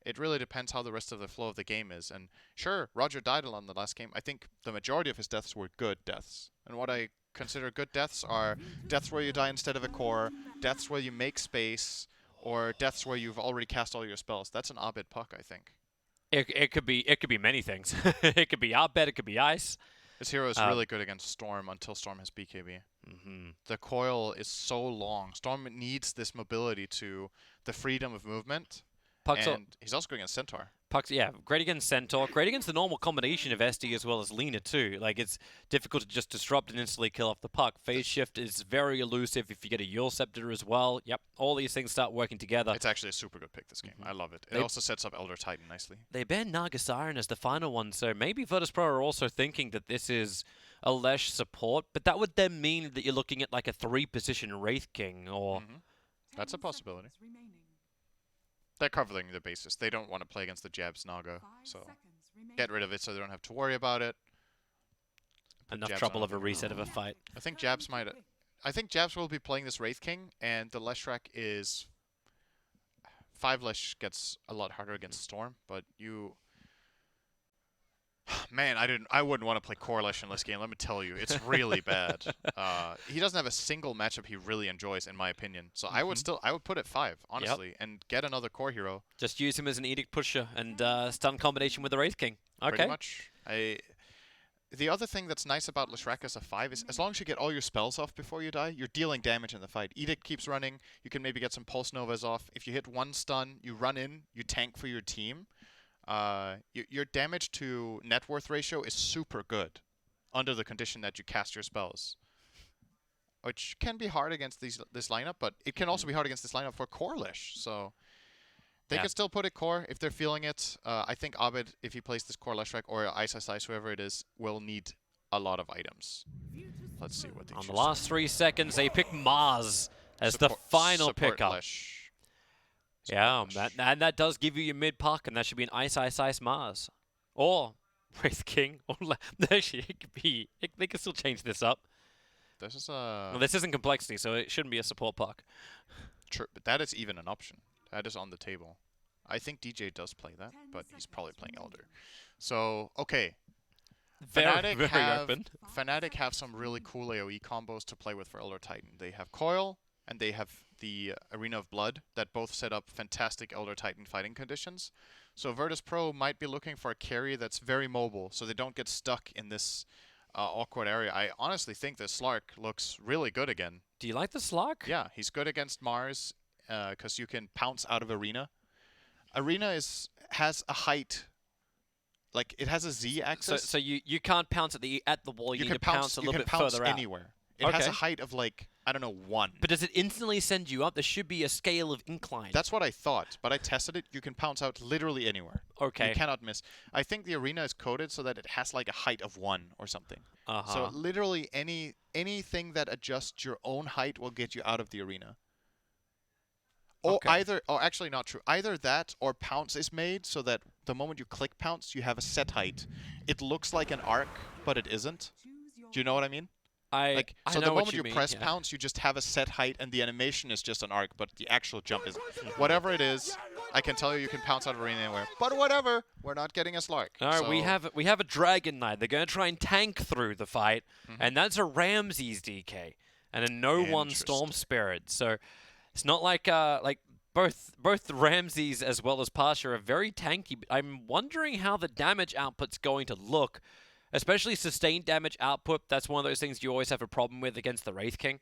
[SPEAKER 1] It really depends how the rest of the flow of the game is. And sure, Roger died on the last game. I think the majority of his deaths were good deaths. And what I consider good deaths are deaths where you die instead of a core, deaths where you make space, or deaths where you've already cast all your spells. That's an Abed puck, I think.
[SPEAKER 2] It could be many things. It could be Abed, it could be Ice.
[SPEAKER 1] This hero is really good against Storm until Storm has BKB. The coil is so long. Storm needs this mobility to the freedom of movement. And he's also going against Centaur.
[SPEAKER 2] Puck's, yeah, great against Centaur. Great against the normal combination of SD as well as Lina too. Like, it's difficult to just disrupt and instantly kill off the puck. Phase shift is very elusive if you get a Yule Scepter as well. Yep, all these things start working together.
[SPEAKER 1] It's actually a super good pick this game. I love it. It also sets up Elder Titan nicely.
[SPEAKER 2] They banned Naga Siren as the final one, so maybe Virtus Pro are also thinking that this is a Lesh support, but that would then mean that you're looking at like a 3-position Wraith King or...
[SPEAKER 1] That's a possibility. They're covering the bases. They don't want to play against the Jabs Naga, so get rid of it so they don't have to worry about it.
[SPEAKER 2] Enough trouble of a reset of a fight.
[SPEAKER 1] I think Jabs might... I think Jabs will be playing this Wraith King, and the Leshrac is 5-Lesh gets a lot harder against Storm, but you... Man, I wouldn't want to play Corelish in this game, let me tell you. It's really bad. He doesn't have a single matchup he really enjoys, in my opinion. So I would put it 5, honestly, and get another core hero.
[SPEAKER 2] Just use him as an edict pusher and stun combination with the Wraith King. Okay.
[SPEAKER 1] Pretty much. The other thing that's nice about Leshrac as a 5 is as long as you get all your spells off before you die, you're dealing damage in the fight. Edict keeps running, you can maybe get some Pulse Novas off. If you hit one stun, you run in, you tank for your team. Your damage to net worth ratio is super good under the condition that you cast your spells. Which can be hard against this lineup, but it can also be hard against this lineup for Corelish. So they can still put it core if they're feeling it. I think Abed, if he plays this core Leshrac or Ice, whoever it is, will need a lot of items. Let's see what they choose.
[SPEAKER 2] On the last 3 seconds, they pick Mars as the final pickup.
[SPEAKER 1] Lesh.
[SPEAKER 2] Yeah, and that does give you your mid puck, and that should be an Ice Mars. Or Wraith King. Or actually, it could be... they can still change this up.
[SPEAKER 1] This is a...
[SPEAKER 2] Well, this isn't complexity, so it shouldn't be a support puck.
[SPEAKER 1] True, but that is even an option. That is on the table. I think DJ does play that, but he's probably playing Elder. So, okay.
[SPEAKER 2] Very open.
[SPEAKER 1] Fnatic have some really cool AoE combos to play with for Elder Titan. They have Coil, and they have the Arena of Blood that both set up fantastic Elder Titan fighting conditions. So Virtus Pro might be looking for a carry that's very mobile, so they don't get stuck in this awkward area. I honestly think that Slark looks really good again.
[SPEAKER 2] Do you like the Slark?
[SPEAKER 1] Yeah, he's good against Mars because you can pounce out of Arena. Arena has a height, like it has a Z axis.
[SPEAKER 2] So you can't pounce at the wall. You need to pounce a little bit further out.
[SPEAKER 1] Anywhere. It has a height of like, I don't know, 1.
[SPEAKER 2] But does it instantly send you up? There should be a scale of incline.
[SPEAKER 1] That's what I thought, but I tested it. You can pounce out literally anywhere.
[SPEAKER 2] Okay.
[SPEAKER 1] You cannot miss. I think the Arena is coded so that it has like a height of 1 or something.
[SPEAKER 2] Uh-huh.
[SPEAKER 1] So literally anything that adjusts your own height will get you out of the Arena. Or actually not true. Either that or pounce is made so that the moment you click pounce, you have a set height. It looks like an arc, but it isn't. Do you know what I mean? So the moment you press pounce, you just have a set height, and the animation is just an arc, but the actual jump is whatever it is. I can tell you can pounce out of Arena anywhere, but whatever. We're not getting a Slark.
[SPEAKER 2] All right, we have a Dragon Knight. They're going to try and tank through the fight, and that's a Ramses DK and a no-one Storm Spirit. So it's not like both the Ramses as well as Pasha are very tanky. But I'm wondering how the damage output's going to look. Especially sustained damage output, that's one of those things you always have a problem with against the Wraith King,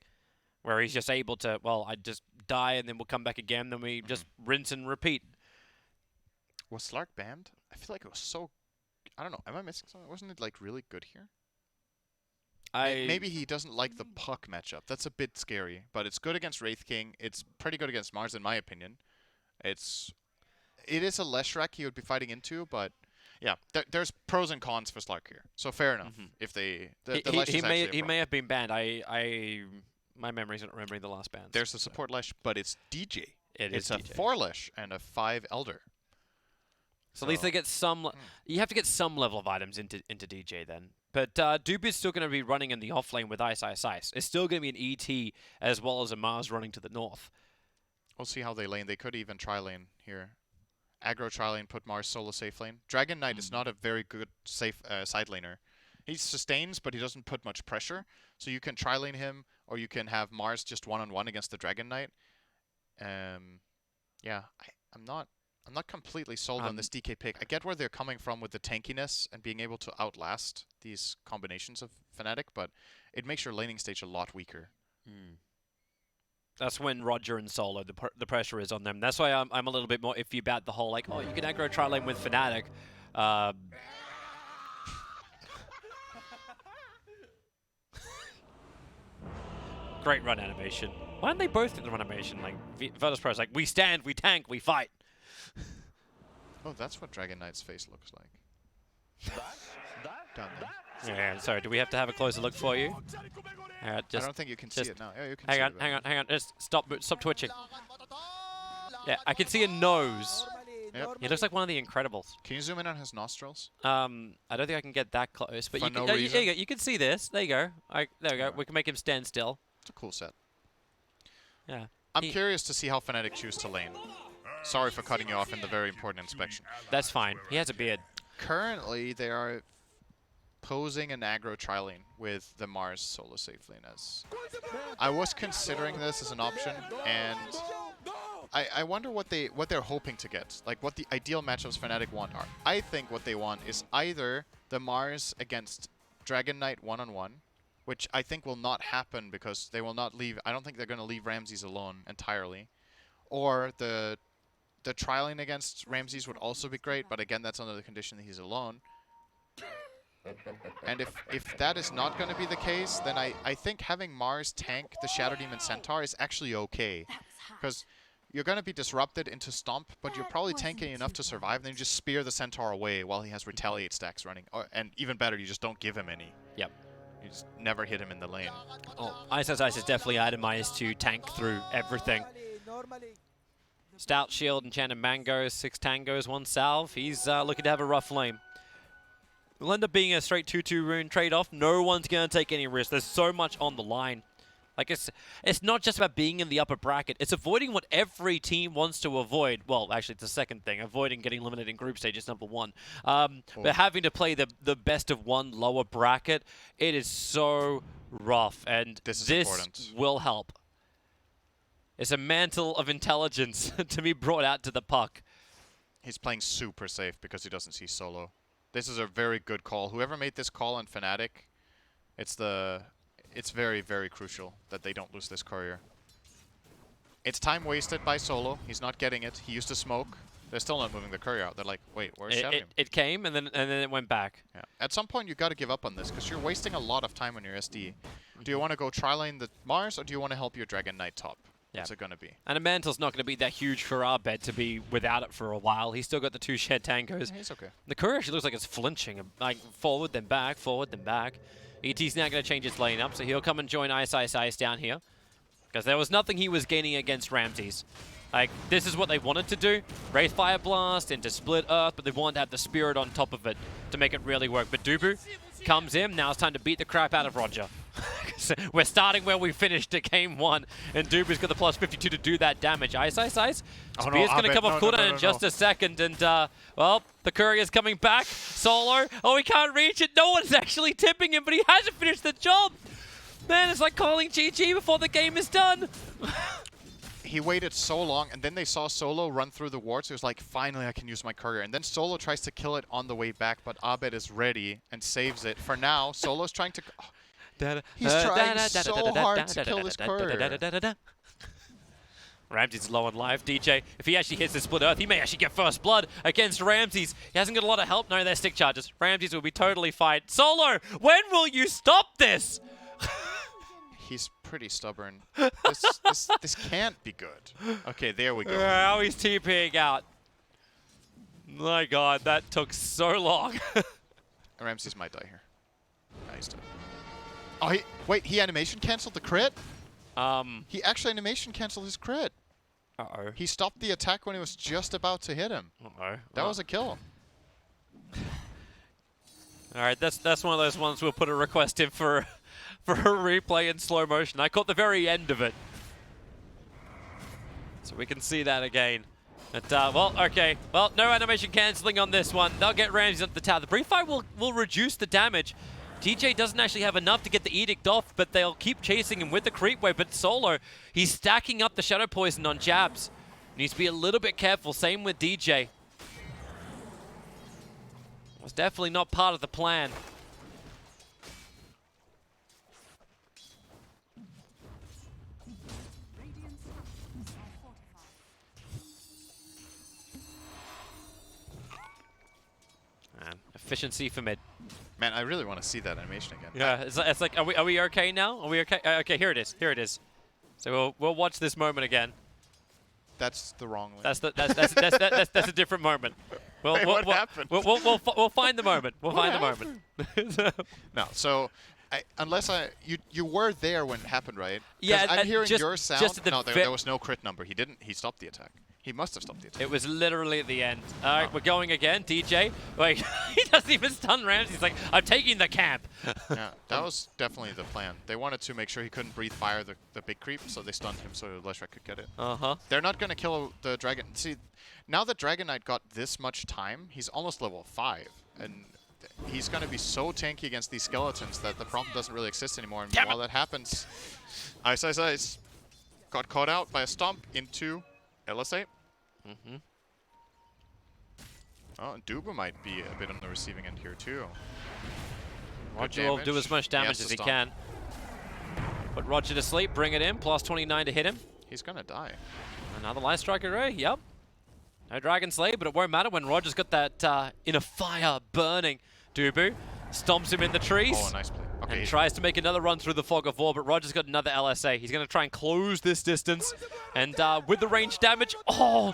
[SPEAKER 2] where he's just able to, well, I just die and then we'll come back again, then we just rinse and repeat.
[SPEAKER 1] Was Slark banned? I feel like it was so... I don't know, am I missing something? Wasn't it, like, really good here? Maybe he doesn't like the puck matchup. That's a bit scary, but it's good against Wraith King. It's pretty good against Mars, in my opinion. It is a Leshrac he would be fighting into, but... Yeah, there's pros and cons for Slark here, so fair enough. If the Lesh is
[SPEAKER 2] he may have been banned. My memory's not remembering the last ban.
[SPEAKER 1] There's the support Lesh, but it's DJ.
[SPEAKER 2] It's
[SPEAKER 1] a 4 Lesh and a 5 Elder.
[SPEAKER 2] So at least they get some. You have to get some level of items into DJ then. But Dupe is still going to be running in the off lane with Ice. It's still going to be an ET as well as a Mars running to the north.
[SPEAKER 1] We'll see how they lane. They could even tri-lane here. Aggro tri-lane, put Mars solo safe lane. Dragon Knight is not a very good safe side laner. He sustains, but he doesn't put much pressure. So you can tri-lane him, or you can have Mars just one-on-one against the Dragon Knight. Yeah, I'm not completely sold on this DK pick. I get where they're coming from with the tankiness and being able to outlast these combinations of Fnatic, but it makes your laning stage a lot weaker.
[SPEAKER 2] That's when Roger and Solo, the pressure is on them. That's why I'm a little bit more iffy about the whole, like, oh, you can aggro tri-lane with Fnatic. Great run animation. Why don't they both do the run animation? Like, Virtus Pro's like, we stand, we tank, we fight.
[SPEAKER 1] Oh, that's what Dragon Knight's face looks like. Down there.
[SPEAKER 2] Yeah, sorry, do we have to have a closer look for you?
[SPEAKER 1] I don't think you can see it now. Yeah, you can
[SPEAKER 2] hang
[SPEAKER 1] see it.
[SPEAKER 2] Hang on. Just stop twitching. Yeah, I can see a nose.
[SPEAKER 1] Yep.
[SPEAKER 2] He looks like one of the Incredibles.
[SPEAKER 1] Can you zoom in on his nostrils?
[SPEAKER 2] I don't think I can get that close, but you can see this. There you go. There we go. We can make him stand still.
[SPEAKER 1] It's a cool set.
[SPEAKER 2] Yeah.
[SPEAKER 1] I'm curious to see how Fnatic choose to lane. Sorry for cutting you off in the very important inspection.
[SPEAKER 2] That's fine. He has a beard.
[SPEAKER 1] Currently, they are posing an aggro tri-lane with the Mars solo safe lane as... I was considering this as an option, and I wonder what they're hoping to get. Like, what the ideal matchups Fnatic want are. I think what they want is either the Mars against Dragon Knight one-on-one, which I think will not happen because they will not leave... I don't think they're going to leave Ramses alone entirely. Or the tri-lane against Ramses would also be great, but again, that's under the condition that he's alone. And if that is not going to be the case, then I think having Mars tank the Shadow Demon Centaur is actually okay. Because you're going to be disrupted into Stomp, but you're probably tanking enough to survive, and then you just spear the Centaur away while he has Retaliate stacks running. And even better, you just don't give him any.
[SPEAKER 2] Yep.
[SPEAKER 1] You just never hit him in the lane.
[SPEAKER 2] Oh, Ice is definitely itemized to tank through everything. Stout Shield, Enchanted Mango, 6 Tangos, 1 Salve. He's looking to have a rough lane. It'll end up being a straight 2-2 rune trade-off. No one's going to take any risk. There's so much on the line. Like, it's not just about being in the upper bracket. It's avoiding what every team wants to avoid. Well, actually, it's the second thing. Avoiding getting eliminated in group stage is number 1. But having to play the best of 1 lower bracket, it is so rough. And
[SPEAKER 1] this
[SPEAKER 2] will help. It's a mantle of intelligence to be brought out to the puck.
[SPEAKER 1] He's playing super safe because he doesn't see solo. This is a very good call. Whoever made this call on Fnatic, it's very, very crucial that they don't lose this courier. It's time wasted by solo. He's not getting it. He used to smoke. They're still not moving the courier out. They're like, wait, where's Shadow?
[SPEAKER 2] It came and then it went back.
[SPEAKER 1] Yeah. At some point, you got to give up on this because you're wasting a lot of time on your SD. Do you want to go tri-lane the Mars, or do you want to help your Dragon Knight top?
[SPEAKER 2] Yeah.
[SPEAKER 1] What's it going to be?
[SPEAKER 2] And a Mantle's not going to be that huge for our bed to be without it for a while. He's still got the 2 Shed Tangos.
[SPEAKER 1] Yeah, he's okay.
[SPEAKER 2] The courier actually looks like it's flinching. Like, forward, then back, forward, then back. ET's now going to change his lane up, so he'll come and join Ice down here. Because there was nothing he was gaining against Ramses. Like, this is what they wanted to do. Wraithfire Blast into Split Earth, but they wanted to have the Spirit on top of it to make it really work. But Dubu comes in. Now it's time to beat the crap out of Roger. We're starting where we finished at game 1, and Dubu's got the plus 52 to do that damage. Ice. Spear's going to come off cooldown in just a second, and, well, the courier's coming back. Solo. Oh, he can't reach it. No one's actually tipping him, but he hasn't finished the job. Man, it's like calling GG before the game is done.
[SPEAKER 1] He waited so long, and then they saw Solo run through the wards. He was like, finally, I can use my courier. And then Solo tries to kill it on the way back, but Abed is ready and saves it. For now, Solo's trying to... He's trying so hard to kill this courier.
[SPEAKER 2] Ramses is low on life. DJ, if he actually hits the Split Earth, he may actually get first blood against Ramses. He hasn't got a lot of help. No, they're stick charges. Ramses will be totally fine. Solo, when will you stop this?
[SPEAKER 1] He's pretty stubborn. This can't be good. Okay, there we go.
[SPEAKER 2] Now he's TPing out. My God, that took so long.
[SPEAKER 1] Ramses might die here. Nice. Oh, he animation canceled the crit? He actually animation canceled his crit.
[SPEAKER 2] Uh-oh.
[SPEAKER 1] He stopped the attack when he was just about to hit him.
[SPEAKER 2] Uh-oh.
[SPEAKER 1] That was a kill.
[SPEAKER 2] All right, that's one of those ones we'll put a request in for a replay in slow motion. I caught the very end of it, so we can see that again. But, well, okay. Well, no animation cancelling on this one. They'll get Ramses up the tower. The Brief Fire will reduce the damage. TJ doesn't actually have enough to get the Edict off, but they'll keep chasing him with the creep wave. But Solo, he's stacking up the Shadow Poison on jabs. Needs to be a little bit careful. Same with DJ. Was definitely not part of the plan. And efficiency for mid.
[SPEAKER 1] Man, I really want to see that animation again.
[SPEAKER 2] Yeah, it's like, are we okay now? Are we okay? Okay, here it is. Here it is. So we'll watch this moment again.
[SPEAKER 1] That's the wrong way.
[SPEAKER 2] That's a different moment.
[SPEAKER 1] Wait, what happened?
[SPEAKER 2] We'll find the moment. We'll find the moment.
[SPEAKER 1] No, so unless you were there when it happened, right?
[SPEAKER 2] Yeah,
[SPEAKER 1] I'm hearing
[SPEAKER 2] just,
[SPEAKER 1] your sound.
[SPEAKER 2] just
[SPEAKER 1] No, there was no crit number. He stopped the attack. He must have stopped the attack.
[SPEAKER 2] It was literally at the end. All right,
[SPEAKER 1] Oh.
[SPEAKER 2] we're going again. DJ, wait, he doesn't even stun Ramsey. He's like, I'm taking the camp.
[SPEAKER 1] Yeah, that was definitely the plan. They wanted to make sure he couldn't breathe fire the big creep, so they stunned him so Leshrac could get it. They're not going to kill the Dragon. See, now that Dragon Knight got this much time, he's almost level 5. And he's going to be so tanky against these skeletons that the problem doesn't really exist anymore. And while that happens, Ice got caught out by a stomp into LSA. Oh, and Duba might be a bit on the receiving end here too.
[SPEAKER 2] Roger will do as much damage as he can. Put Roger to sleep, bring it in, plus 29 to hit him.
[SPEAKER 1] He's gonna die.
[SPEAKER 2] Another Light Strike array, yep. No Dragon Slay, but it won't matter when Roger's got that in a fire burning. Dubu stomps him in the trees.
[SPEAKER 1] Oh, nice play. Okay.
[SPEAKER 2] And tries to make another run through the fog of war, but Roger's got another LSA. He's going to try and close this distance. And with the range damage, 7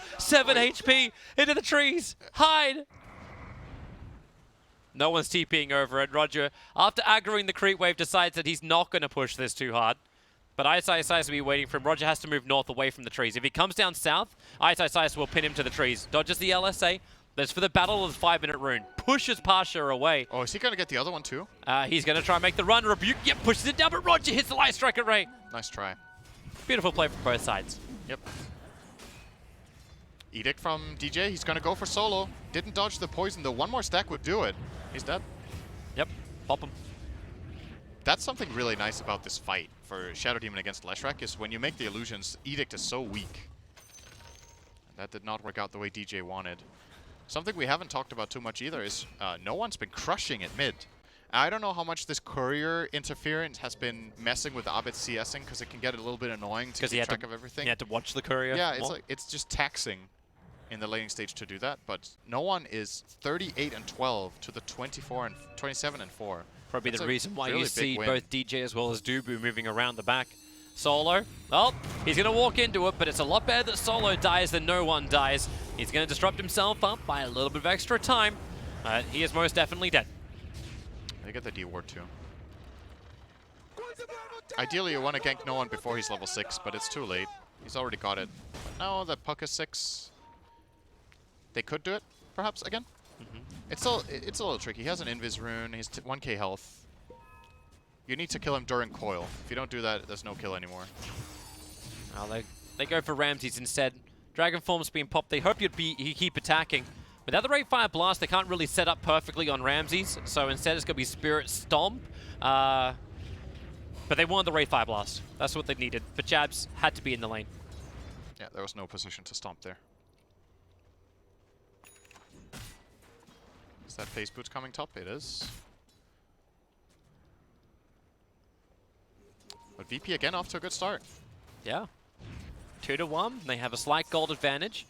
[SPEAKER 2] HP into the trees. Hide. No one's TPing over it. Roger, after aggroing the creep wave, decides that he's not going to push this too hard. But Ice will be waiting for him. Roger has to move north away from the trees. If he comes down south, Ice will pin him to the trees. Dodges the LSA. That's for the battle of the 5-minute rune. Pushes Pasha away.
[SPEAKER 1] Oh, is he going to get the other one too?
[SPEAKER 2] He's going to try and make the run. Rebuke, yep, pushes it down, but Roger hits the Light Strike array.
[SPEAKER 1] Nice try.
[SPEAKER 2] Beautiful play from both sides.
[SPEAKER 1] Yep. Edict from DJ. He's going to go for solo. Didn't dodge the poison, though. One more stack would do it. He's dead.
[SPEAKER 2] Yep, pop him.
[SPEAKER 1] That's something really nice about this fight for Shadow Demon against Leshrac is when you make the illusions, Edict is so weak. And that did not work out the way DJ wanted. Something we haven't talked about too much either is no one's been crushing it mid. I don't know how much this courier interference has been messing with Abed's CSing because it can get a little bit annoying to keep track of everything.
[SPEAKER 2] You had to watch the courier.
[SPEAKER 1] Yeah, it's just taxing in the laning stage to do that, but no one is 38 and 12 to the 24 and 27 and 4.
[SPEAKER 2] Probably
[SPEAKER 1] That's
[SPEAKER 2] the reason why
[SPEAKER 1] really
[SPEAKER 2] you see
[SPEAKER 1] win.
[SPEAKER 2] both DJ as well as Dubu moving around the back. Solo, well, he's going to walk into it, but it's a lot better that Solo dies than no one dies. He's going to disrupt himself up by a little bit of extra time. He is most definitely dead.
[SPEAKER 1] They get the D ward too. Ideally, you want to gank no one before he's level 6, but it's too late. He's already got it. But now that Puck is 6, they could do it, perhaps, again. It's a little tricky. He has an Invis rune. He's 1k health. You need to kill him during coil. If you don't do that, there's no kill anymore.
[SPEAKER 2] Well, they go for Ramses instead. Dragon Form's being popped. They hope he keep attacking. Without the Rate Fire Blast, they can't really set up perfectly on Ramses, so instead it's going to be Spirit Stomp. But they wanted the Rate Fire Blast. That's what they needed. But Jabs had to be in the lane.
[SPEAKER 1] Yeah, there was no position to stomp there. Is that Phase Boot coming top? It is. But VP again off to a good start.
[SPEAKER 2] Yeah. 2-1. They have a slight gold advantage.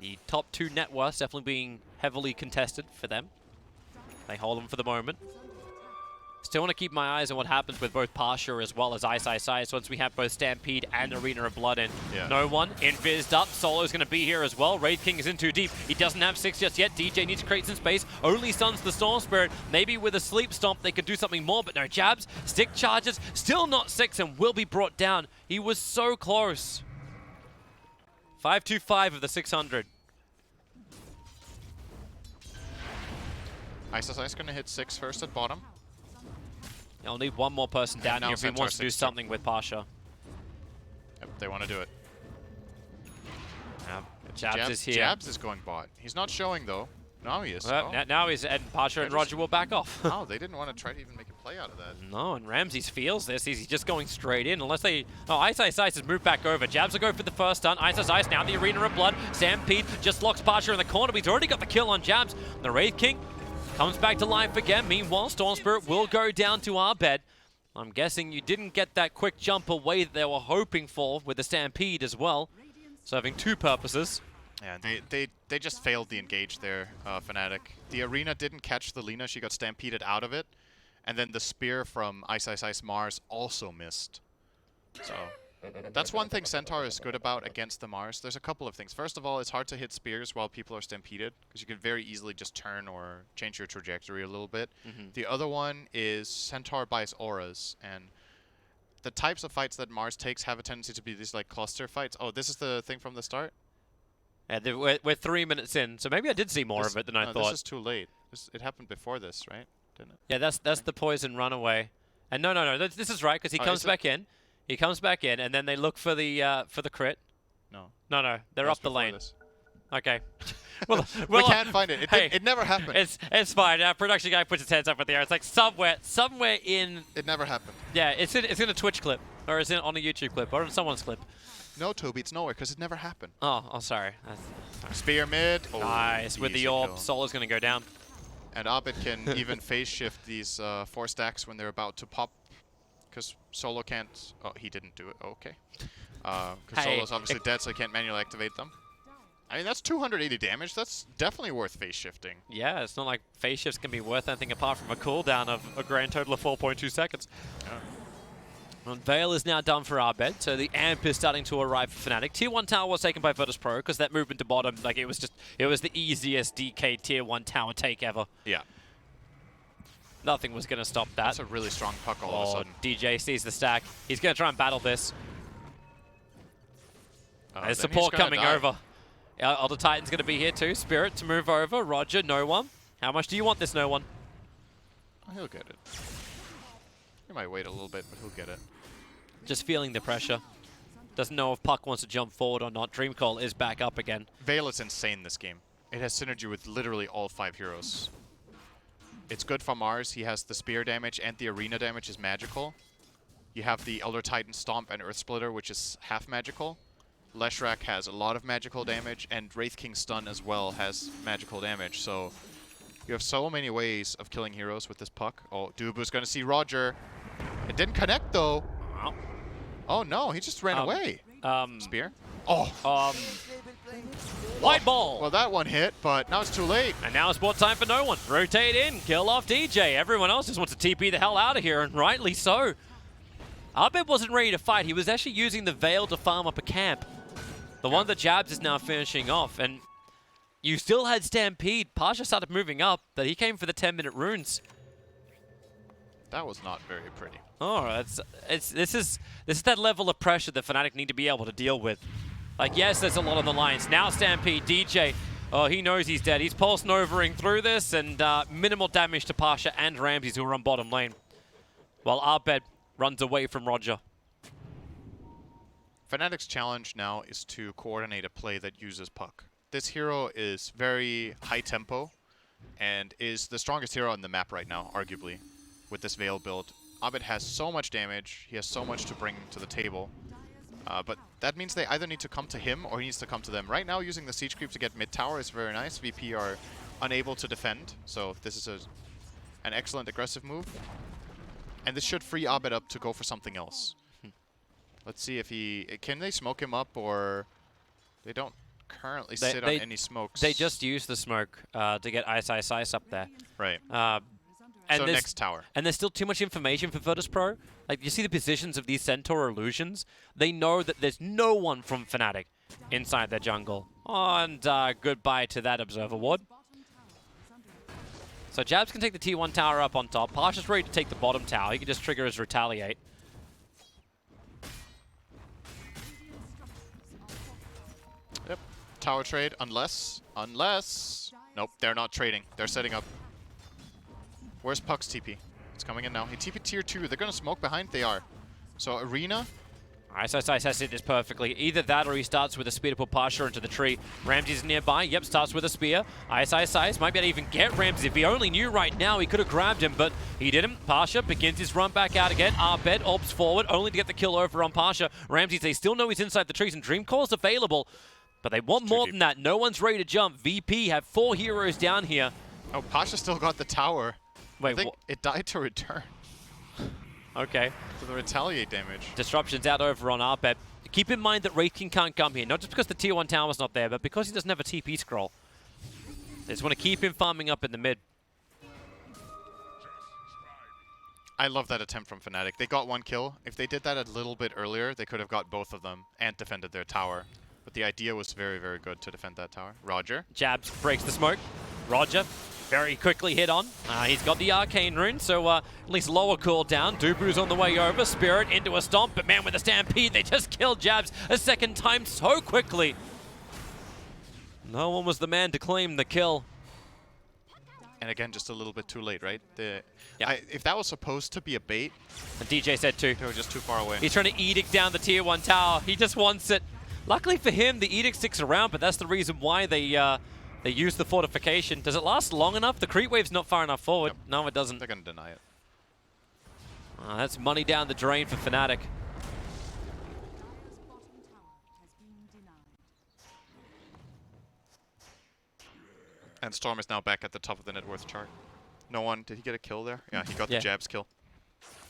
[SPEAKER 2] The top 2 net worths definitely being heavily contested for them. They hold them for the moment. Still want to keep my eyes on what happens with both Pasha as well as Ice. Once we have both Stampede and Arena of Blood in.
[SPEAKER 1] Yeah.
[SPEAKER 2] No one invised up. Solo's going to be here as well. Wraith King is in too deep. He doesn't have 6 just yet. DJ needs to create some space. Only stuns the Storm Spirit. Maybe with a Sleep Stomp they could do something more, but no Jabs. Stick charges. Still not 6 and will be brought down. He was so close. 525 of the 600.
[SPEAKER 1] Ice going to hit 6 first at bottom.
[SPEAKER 2] I'll need one more person down
[SPEAKER 1] now
[SPEAKER 2] here if he
[SPEAKER 1] Centaur
[SPEAKER 2] wants to do
[SPEAKER 1] 6
[SPEAKER 2] something with Pasha.
[SPEAKER 1] Yep, they want to do it.
[SPEAKER 2] Jabs is here.
[SPEAKER 1] Jabs is going bot. He's not showing though. Now he is.
[SPEAKER 2] Well, now he's and Pasha and Roger will back off.
[SPEAKER 1] No, they didn't want to try to even make a play out of that.
[SPEAKER 2] No, and Ramses feels this. He's just going straight in. Unless they... Oh, Ice has moved back over. Jabs will go for the first stun. Ice, now the Arena of Blood. Stampede just locks Pasha in the corner, but he's already got the kill on Jabs. The Wraith King comes back to life again. Meanwhile, Storm Spirit will go down to our bed. I'm guessing you didn't get that quick jump away that they were hoping for with the Stampede as well. Serving 2 purposes.
[SPEAKER 1] Yeah, they just failed the engage there, Fnatic. The Arena didn't catch the Lina. She got stampeded out of it. And then the spear from Ice Mars also missed. So that's one thing Centaur is good about against the Mars. There's a couple of things. First of all, it's hard to hit spears while people are stampeded, because you can very easily just turn or change your trajectory a little bit. The other one is Centaur buys auras, and the types of fights that Mars takes have a tendency to be these like cluster fights. Oh, this is the thing from the start?
[SPEAKER 2] Yeah, we're 3 minutes in, so maybe I did see more of it than I thought.
[SPEAKER 1] This is too late. It happened before this, right? Didn't it?
[SPEAKER 2] Yeah, that's the poison runaway. And no, this is right because he comes back in. He comes back in, and then they look for the crit. No, they're up the lane.
[SPEAKER 1] This.
[SPEAKER 2] Okay. well,
[SPEAKER 1] we can't find it. It never happened.
[SPEAKER 2] It's fine. Production guy puts his hands up in the air. It's like somewhere in.
[SPEAKER 1] It never happened.
[SPEAKER 2] Yeah, it's in a Twitch clip, or it's on a YouTube clip, or on someone's clip.
[SPEAKER 1] No, Toby, it's nowhere because it never happened.
[SPEAKER 2] Oh, sorry.
[SPEAKER 1] Spear mid.
[SPEAKER 2] Oh, nice. With the orb, Solo's going to go down.
[SPEAKER 1] And Abed can even phase shift these 4 stacks when they're about to pop, because Solo can't. Oh, he didn't do it. Okay. Because Solo's obviously dead, so he can't manually activate them. I mean, that's 280 damage. That's definitely worth phase shifting.
[SPEAKER 2] Yeah, it's not like phase shifts can be worth anything apart from a cooldown of a grand total of 4.2 seconds.
[SPEAKER 1] Yeah.
[SPEAKER 2] And Veil is now done for Abed, so the amp is starting to arrive for Fnatic. Tier 1 tower was taken by Virtus.pro because that movement to bottom, like it was the easiest DK Tier 1 tower take ever.
[SPEAKER 1] Yeah.
[SPEAKER 2] Nothing was going to stop that.
[SPEAKER 1] That's a really strong puck all of a sudden.
[SPEAKER 2] DJ sees the stack. He's going to try and battle this. There's support coming over. Elder Titan's going to be here too. Spirit to move over. Roger, no one. How much do you want this no one?
[SPEAKER 1] Oh, he'll get it. He might wait a little bit, but he'll get it.
[SPEAKER 2] Just feeling the pressure. Doesn't know if Puck wants to jump forward or not. Dreamcall is back up again.
[SPEAKER 1] Veil is insane this game. It has synergy with literally all 5 heroes. It's good for Mars. He has the spear damage and the arena damage is magical. You have the Elder Titan Stomp and Earth Splitter, which is half magical. Leshrac has a lot of magical damage, and Wraith King Stun as well has magical damage. So you have so many ways of killing heroes with this puck. Oh, Dubu's going to see Roger. It didn't connect, though. Oh, no. He just ran away. Spear? Oh.
[SPEAKER 2] White ball.
[SPEAKER 1] Well, that one hit, but now it's too late.
[SPEAKER 2] And now it's sport time for no one. Rotate in. Kill off DJ. Everyone else just wants to TP the hell out of here, and rightly so. Abed wasn't ready to fight. He was actually using the Veil to farm up a camp. The one that Jabs is now finishing off, and you still had Stampede. Pasha started moving up, but he came for the 10-minute runes.
[SPEAKER 1] That was not very pretty.
[SPEAKER 2] Oh, this is that level of pressure that Fnatic need to be able to deal with. Like, yes, there's a lot on the lines. Now Stampede, DJ, oh, he knows he's dead. He's pulse novering through this, and minimal damage to Pasha and Ramses, who are on bottom lane. While Abed runs away from Roger.
[SPEAKER 1] Fnatic's challenge now is to coordinate a play that uses puck. This hero is very high tempo and is the strongest hero on the map right now, arguably, with this Veil build. Abed has so much damage, he has so much to bring to the table, but that means they either need to come to him or he needs to come to them. Right now, using the siege creep to get mid tower is very nice. VP are unable to defend, so this is an excellent aggressive move. And this should free Abed up to go for something else. Let's see if can they smoke him up, or they don't currently sit on any smokes.
[SPEAKER 2] They just use the smoke to get Ice up there.
[SPEAKER 1] Right.
[SPEAKER 2] And
[SPEAKER 1] so next tower.
[SPEAKER 2] And there's still too much information for Virtus.pro. Like, you see the positions of these Centaur illusions. They know that there's no one from Fnatic inside their jungle. And goodbye to that Observer Ward. So Jabs can take the T1 tower up on top. Pasha's ready to take the bottom tower. He can just trigger his Retaliate.
[SPEAKER 1] Yep. Tower trade, unless... Nope, they're not trading. They're setting up. Where's Puck's TP? It's coming in now. He TP tier 2. They're going to smoke behind? They are. So Arena...
[SPEAKER 2] Ice has hit this perfectly. Either that or he starts with a spear to put Pasha into the tree. Ramses is nearby. Yep, starts with a spear. Ice might be able to even get Ramses. If he only knew right now, he could have grabbed him, but he didn't. Pasha begins his run back out again. Abed orbs forward, only to get the kill over on Pasha. Ramses, they still know he's inside the trees, and Dreamcall's available, but they want more than that. No one's ready to jump. VP have 4 heroes down here.
[SPEAKER 1] Oh, Pasha still got the tower.
[SPEAKER 2] Wait,
[SPEAKER 1] I think it died to return.
[SPEAKER 2] Okay.
[SPEAKER 1] So the retaliate damage.
[SPEAKER 2] Disruption's out over on Abed. Keep in mind that Wraith King can't come here, not just because the tier 1 tower's not there, but because he doesn't have a TP scroll. They just want to keep him farming up in the mid.
[SPEAKER 1] I love that attempt from Fnatic. They got 1 kill. If they did that a little bit earlier, they could have got both of them and defended their tower. But the idea was very, very good to defend that tower. Roger.
[SPEAKER 2] Jabs breaks the smoke. Roger very quickly hit on. He's got the Arcane Rune, so at least lower cooldown. Dubu's on the way over. Spirit into a stomp, but man, with a Stampede, they just killed Jabs a second time so quickly. No one was the man to claim the kill.
[SPEAKER 1] And again, just a little bit too late, right?
[SPEAKER 2] Yeah.
[SPEAKER 1] If that was supposed to be a bait,
[SPEAKER 2] And DJ said too.
[SPEAKER 1] they were just too far away.
[SPEAKER 2] He's trying to edict down the tier 1 tower. He just wants it. Luckily for him, the edict sticks around, but that's the reason why they use the fortification. Does it last long enough? The creep wave's not far enough forward.
[SPEAKER 1] Yep.
[SPEAKER 2] No, it doesn't.
[SPEAKER 1] They're going to deny it.
[SPEAKER 2] That's money down the drain for Fnatic.
[SPEAKER 1] And Storm is now back at the top of the net worth chart. No one, did he get a kill there? Yeah, he got the jabs kill.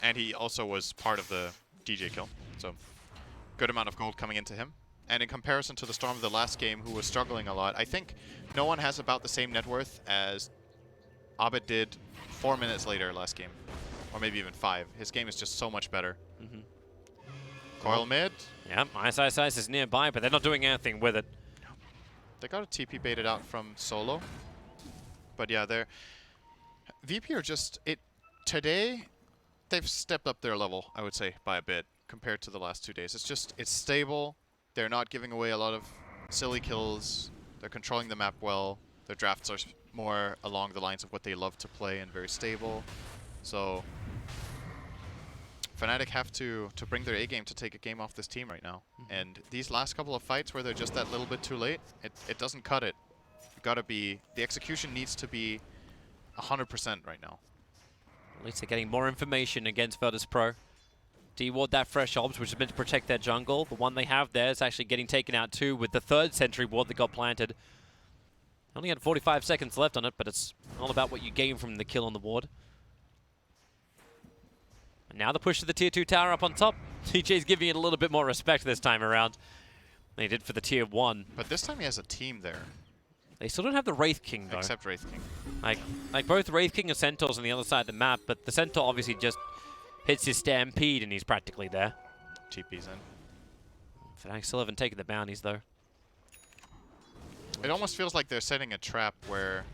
[SPEAKER 1] And he also was part of the DJ kill. So good amount of gold coming into him. And in comparison to the Storm of the last game, who was struggling a lot, I think no one has about the same net worth as Abed did 4 minutes later last game. Or maybe even 5. His game is just so much better. Coil mid.
[SPEAKER 2] Yeah, Ice is nearby, but they're not doing anything with it.
[SPEAKER 1] They got a TP baited out from Solo. But yeah, they're... VP are just... Today, they've stepped up their level, I would say, by a bit compared to the last 2 days. It's stable. They're not giving away a lot of silly kills. They're controlling the map well. Their drafts are more along the lines of what they love to play and very stable. So Fnatic have to bring their A game to take a game off this team right now. And these last couple of fights where they're just that little bit too late, it doesn't cut it. You gotta be... The execution needs to be 100% right now.
[SPEAKER 2] At least they're getting more information against Virtus Pro. Deward that fresh obs, which is meant to protect their jungle. The one they have there is actually getting taken out too with the 3rd sentry ward that got planted. Only had 45 seconds left on it, but it's all about what you gain from the kill on the ward. And now the push to the tier 2 tower up on top. TJ's giving it a little bit more respect this time around than he did for the tier 1.
[SPEAKER 1] But this time he has a team there.
[SPEAKER 2] They still don't have the Wraith King though.
[SPEAKER 1] Except Wraith King.
[SPEAKER 2] Like both Wraith King and Centaurs on the other side of the map, but the Centaur obviously just hits his stampede and he's practically there.
[SPEAKER 1] TP's in.
[SPEAKER 2] Fnatic still haven't taken the bounties though.
[SPEAKER 1] It almost feels like they're setting a trap where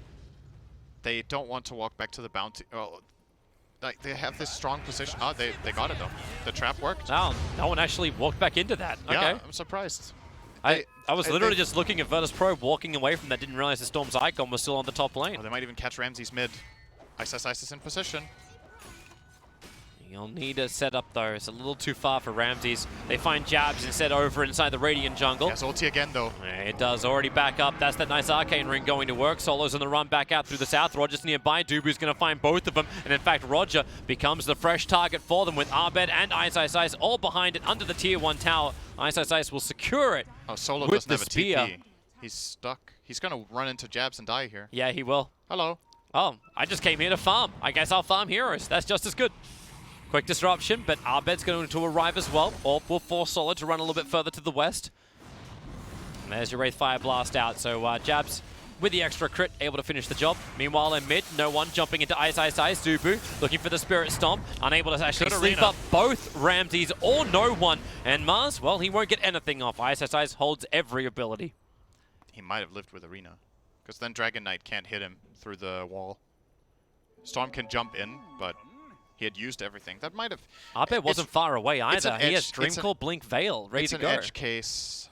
[SPEAKER 1] they don't want to walk back to the bounty. Well, like they have this strong position. Oh, they got it though. The trap worked.
[SPEAKER 2] No one actually walked back into that.
[SPEAKER 1] Yeah,
[SPEAKER 2] Okay.
[SPEAKER 1] I'm surprised.
[SPEAKER 2] I was literally just looking at Virtus Pro, walking away from that, didn't realize the Storm's icon was still on the top lane.
[SPEAKER 1] Oh, they might even catch Ramsey's mid. Ice is in position.
[SPEAKER 2] You'll need a setup though. It's a little too far for Ramses. They find jabs instead over inside the Radiant jungle.
[SPEAKER 1] Yes, ulti again though.
[SPEAKER 2] Yeah, it does. Already back up. That's that nice arcane ring going to work. Solo's on the run back out through the south. Roger's nearby. Dubu's going to find both of them. And in fact, Roger becomes the fresh target for them with Abed and Ice all behind it under the tier 1 tower. Ice will secure it.
[SPEAKER 1] Oh, Solo
[SPEAKER 2] with
[SPEAKER 1] doesn't have a
[SPEAKER 2] the spear.
[SPEAKER 1] TP. He's stuck. He's going to run into jabs and die here.
[SPEAKER 2] Yeah, he will.
[SPEAKER 1] Hello.
[SPEAKER 2] Oh, I just came here to farm. I guess I'll farm heroes. That's just as good. Quick disruption, but Abed's going to arrive as well. Or will force Solo to run a little bit further to the west. And there's your Wraith Fire Blast out. So Jabs with the extra crit, able to finish the job. Meanwhile, in mid, no one jumping into Ice. Dubu looking for the Spirit Stomp. Unable to actually sleep up both Ramses or no one. And Mars, well, he won't get anything off. Ice holds every ability.
[SPEAKER 1] He might have lived with Arena. Because then Dragon Knight can't hit him through the wall. Storm can jump in, but he had used everything. That might have...
[SPEAKER 2] Abed wasn't far away either. He has
[SPEAKER 1] Edge,
[SPEAKER 2] Dreamcore, Blink, Veil, ready to go.
[SPEAKER 1] It's an edge case.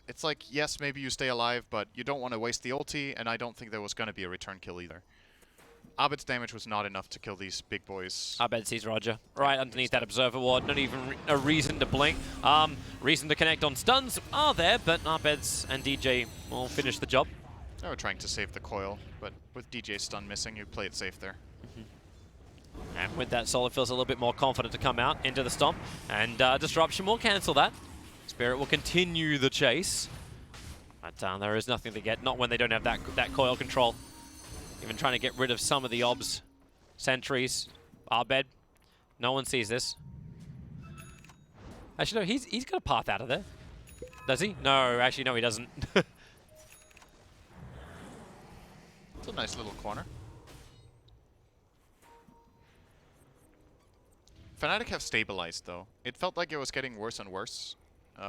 [SPEAKER 1] It's like, yes, maybe you stay alive, but you don't want to waste the ulti, and I don't think there was going to be a return kill either. Abed's damage was not enough to kill these big boys.
[SPEAKER 2] Abed sees Roger right underneath that Observer Ward. Not even a reason to blink. Reason to connect on stuns are there, but Abed's and DJ will finish the job.
[SPEAKER 1] They were trying to save the coil, but with DJ's stun missing, you play it safe there.
[SPEAKER 2] And with that, Solo feels a little bit more confident to come out into the stomp. And Disruption will cancel that. Spirit will continue the chase. But there is nothing to get, not when they don't have that coil control. Even trying to get rid of some of the obs. Sentries, Abed. No one sees this. Actually, no, he's got a path out of there. Does he? No, actually, no, he doesn't.
[SPEAKER 1] It's a nice little corner. Fnatic have stabilized, though. It felt like it was getting worse and worse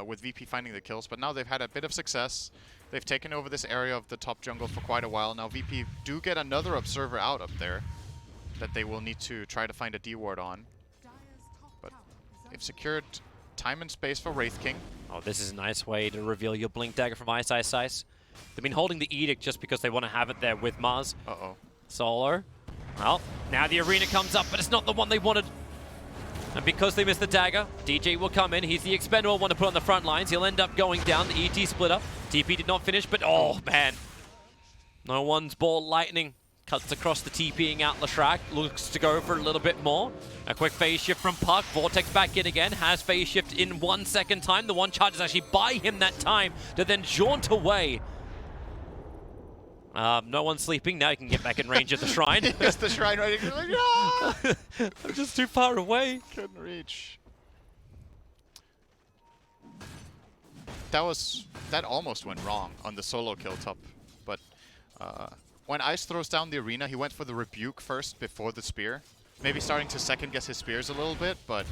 [SPEAKER 1] with VP finding the kills, but now they've had a bit of success. They've taken over this area of the top jungle for quite a while. Now VP do get another Observer out up there that they will need to try to find a D-ward on. But they've secured time and space for Wraith King.
[SPEAKER 2] Oh, this is a nice way to reveal your Blink Dagger from Ice. They've been holding the Edict just because they want to have it there with Mars.
[SPEAKER 1] Uh-oh.
[SPEAKER 2] Solo. Well, now the arena comes up, but it's not the one they wanted. And because they missed the dagger, DJ will come in. He's the expendable one to put on the front lines. He'll end up going down. The ET splitter. TP did not finish, but oh, man. No one's ball lightning. Cuts across the TPing out Lashrak. Looks to go for a little bit more. A quick phase shift from Puck. Vortex back in again. Has phase shift in 1 second time. The one charge is actually by him that time to then jaunt away. No one's sleeping. Now he can get back in range of the shrine.
[SPEAKER 1] Yes, the shrine right here. Like, no!
[SPEAKER 2] I'm just too far away.
[SPEAKER 1] Couldn't reach. That almost went wrong on the solo kill top. But when Ice throws down the arena, he went for the rebuke first before the spear. Maybe starting to second guess his spears a little bit, but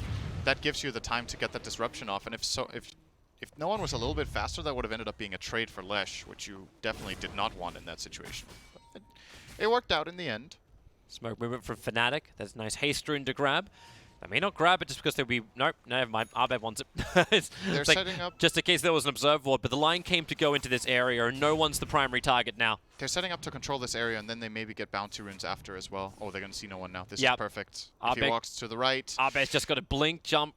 [SPEAKER 1] that gives you the time to get that disruption off. And if no one was a little bit faster, that would have ended up being a trade for Lesh, which you definitely did not want in that situation. But it worked out in the end.
[SPEAKER 2] Smoke movement from Fnatic. There's a nice haste rune to grab. They may not grab it just because they'll be... Nope, never mind. Arbed wants it.
[SPEAKER 1] They're
[SPEAKER 2] it's like,
[SPEAKER 1] setting up...
[SPEAKER 2] just in case there was an observe ward, but the line came to go into this area, and no one's the primary target now.
[SPEAKER 1] They're setting up to control this area, and then they maybe get bounty runes after as well. Oh, they're going to see no one now. This is perfect. If he walks to the right...
[SPEAKER 2] Arbed's just got to blink, jump,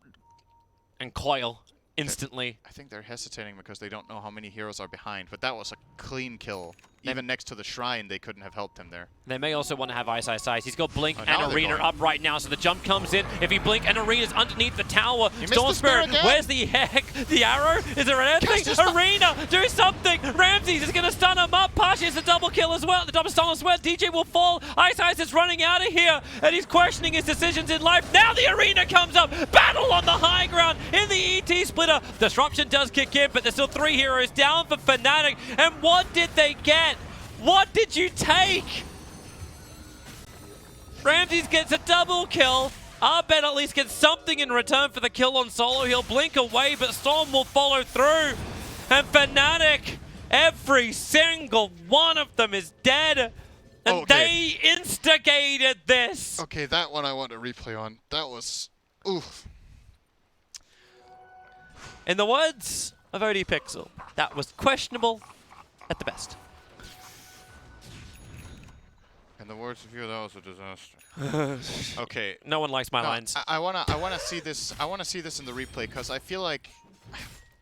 [SPEAKER 2] and coil instantly.
[SPEAKER 1] I think they're hesitating because they don't know how many heroes are behind, but that was a clean kill. Even next to the shrine, they couldn't have helped him there.
[SPEAKER 2] They may also want to have Ice. He's got Blink and Arena up right now, so the jump comes in. If he Blink and Arena's underneath the tower, Storm Spirit, where's the heck? The arrow? Is there anything? Arena, do something! Ramses is going to stun him up. Pasha is the double kill as well. The double stun as well. DJ will fall. Ice is running out of here, and he's questioning his decisions in life. Now the Arena comes up. Battle on the high ground in the ET splitter. Disruption does kick in, but there's still 3 heroes down for Fnatic. And what did they get? What did you take? Ramses gets a double kill. Arbed at least gets something in return for the kill on solo. He'll blink away, but Storm will follow through. And Fnatic, every single one of them is dead. And they instigated this.
[SPEAKER 1] Okay, that one I want to replay on. That was... oof.
[SPEAKER 2] In the words of OD Pixel, that was questionable at the best.
[SPEAKER 1] In the words of you, that was a disaster. Okay.
[SPEAKER 2] No one likes my lines.
[SPEAKER 1] I wanna see this. I wanna see this in the replay because I feel like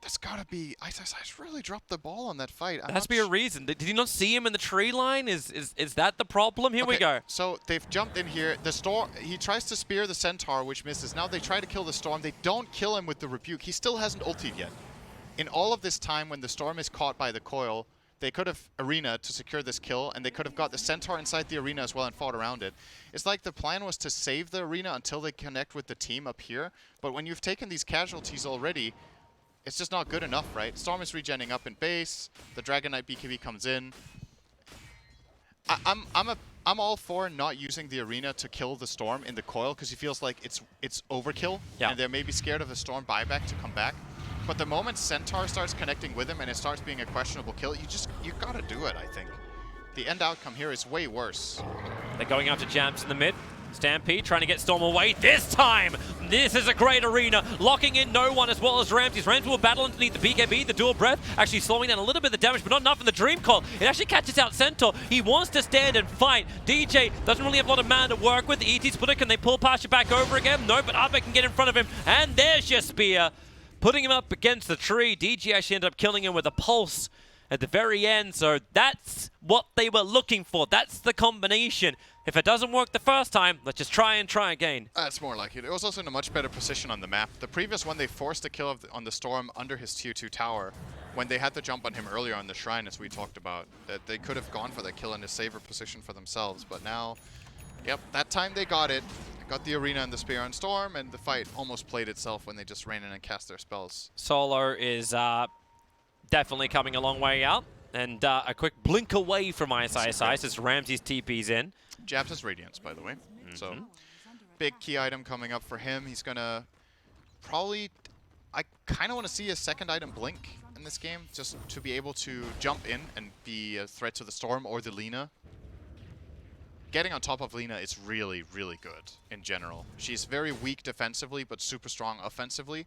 [SPEAKER 1] that's gotta be Ice really dropped the ball on that fight.
[SPEAKER 2] There has to be a reason. Did you not see him in the tree line? Is that the problem? Here we go.
[SPEAKER 1] So they've jumped in here. The Storm. He tries to spear the Centaur, which misses. Now they try to kill the Storm. They don't kill him with the rebuke. He still hasn't ultied yet. In all of this time, when the Storm is caught by the coil, they could have Arena to secure this kill, and they could have got the Centaur inside the Arena as well and fought around it. It's like the plan was to save the Arena until they connect with the team up here, but when you've taken these casualties already, it's just not good enough, right? Storm is regenning up in base, the Dragon Knight BKB comes in. I'm all for not using the Arena to kill the Storm in the coil, because he feels like it's overkill, and they're maybe scared of the Storm buyback to come back. But the moment Centaur starts connecting with him and it starts being a questionable kill, you gotta do it, I think. The end outcome here is way worse.
[SPEAKER 2] They're going after Jams in the mid. Stampede trying to get Storm away this time. This is a great Arena, locking in no one as well as Ramses. Ramses will battle underneath the BKB, the dual breath, actually slowing down a little bit of the damage, but not enough in the Dream Call. It actually catches out Centaur. He wants to stand and fight. DJ doesn't really have a lot of mana to work with. The ET splitter, can they pull Pasha back over again? No, but Arbed can get in front of him, and there's your spear. Putting him up against the tree. DG actually ended up killing him with a pulse at the very end. So that's what they were looking for. That's the combination. If it doesn't work the first time, let's just try and try again.
[SPEAKER 1] That's more like it. It was also in a much better position on the map. The previous one, they forced a kill on the Storm under his tier 2 tower. When they had to jump on him earlier on the Shrine, as we talked about, that they could have gone for that kill in a safer position for themselves. But now, yep, that time they got it. Got the Arena and the Spear on Storm, and the fight almost played itself when they just ran in and cast their spells.
[SPEAKER 2] Solo is definitely coming a long way out. And a quick blink away from Ice as Ramses TP's in.
[SPEAKER 1] Jabs has Radiance, by the way. So, big key item coming up for him. He's going to probably... I kind of want to see a second item Blink in this game, just to be able to jump in and be a threat to the Storm or the Lina. Getting on top of Lina is really, really good in general. She's very weak defensively, but super strong offensively.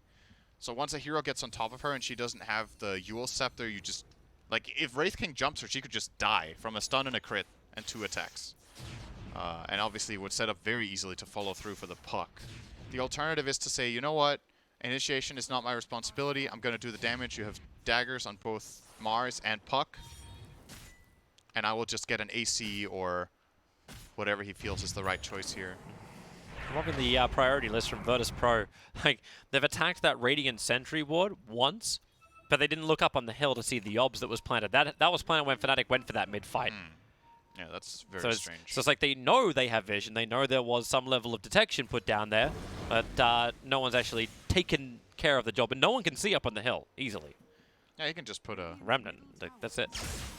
[SPEAKER 1] So once a hero gets on top of her and she doesn't have the Yule Scepter, you just Like, if Wraith King jumps her, she could just die from a stun and a crit and 2 attacks. And obviously would set up very easily to follow through for the puck. The alternative is to say, you know what? Initiation is not my responsibility. I'm going to do the damage. You have daggers on both Mars and puck. And I will just get an AC or whatever he feels is the right choice here.
[SPEAKER 2] I'm loving the priority list from Virtus Pro. Like, they've attacked that Radiant Sentry ward once, but they didn't look up on the hill to see the obs that was planted. That was planted when Fnatic went for that mid-fight.
[SPEAKER 1] Yeah, that's very strange.
[SPEAKER 2] So it's like they know they have vision. They know there was some level of detection put down there, but no one's actually taken care of the job. And no one can see up on the hill easily.
[SPEAKER 1] Yeah, you can just put a...
[SPEAKER 2] Remnant. That's it.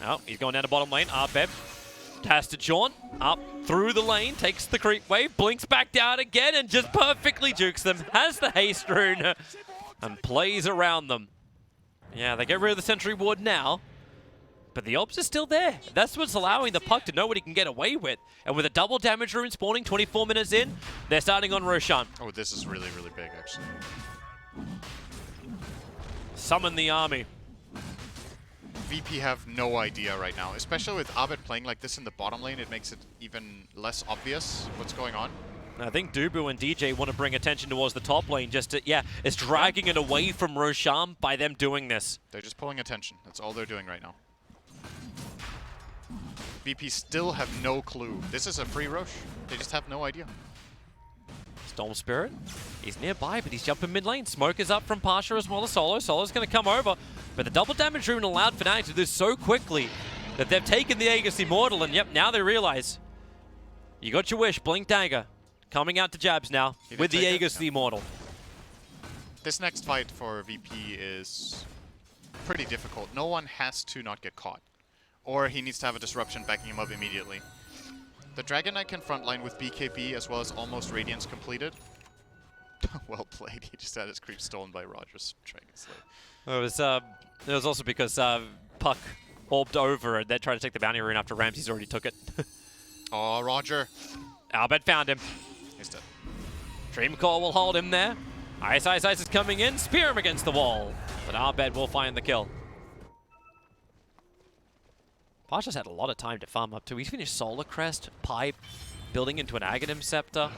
[SPEAKER 2] Oh, he's going down to bottom lane. Bev has to jaunt up through the lane, takes the creep wave, blinks back down again, and just perfectly jukes them. Has the haste rune and plays around them. Yeah, they get rid of the sentry ward now, but the obs are still there. That's what's allowing the puck to know what he can get away with. And with a double damage rune spawning 24 minutes in, they're starting on Roshan.
[SPEAKER 1] Oh, this is really, really big, actually.
[SPEAKER 2] Summon the army.
[SPEAKER 1] VP have no idea right now, especially with Abed playing like this in the bottom lane. It makes it even less obvious what's going on.
[SPEAKER 2] I think Dubu and DJ want to bring attention towards the top lane. Just to, yeah, it's dragging it away from Roshan by them doing this.
[SPEAKER 1] They're just pulling attention. That's all they're doing right now. VP still have no clue. This is a free Rosh. They just have no idea.
[SPEAKER 2] Storm Spirit, he's nearby, but he's jumping mid lane. Smoke is up from Pasha as well as Solo. Solo's going to come over, but the double damage rune allowed Fnatic to do this so quickly that they've taken the Aegis Immortal, and yep, now they realize you got your wish. Blink Dagger coming out to Jabs now with the Aegis Immortal.
[SPEAKER 1] This next fight for VP is pretty difficult. No one has to not get caught, or he needs to have a disruption backing him up immediately. The Dragon Knight can frontline with BKB as well as almost Radiance completed. Well played. He just had his creep stolen by Roger's Dragon Slayer.
[SPEAKER 2] It was also because Puck orbed over and they're trying to take the bounty rune after Ramsey's already took it.
[SPEAKER 1] Oh, Roger.
[SPEAKER 2] Albert found him.
[SPEAKER 1] He's dead.
[SPEAKER 2] Dreamcore will hold him there. Ice is coming in. Spear him against the wall. But Arbed will find the kill. Pasha's had a lot of time to farm up too. He's finished Solar Crest, Pipe, building into an Aghanim Scepter.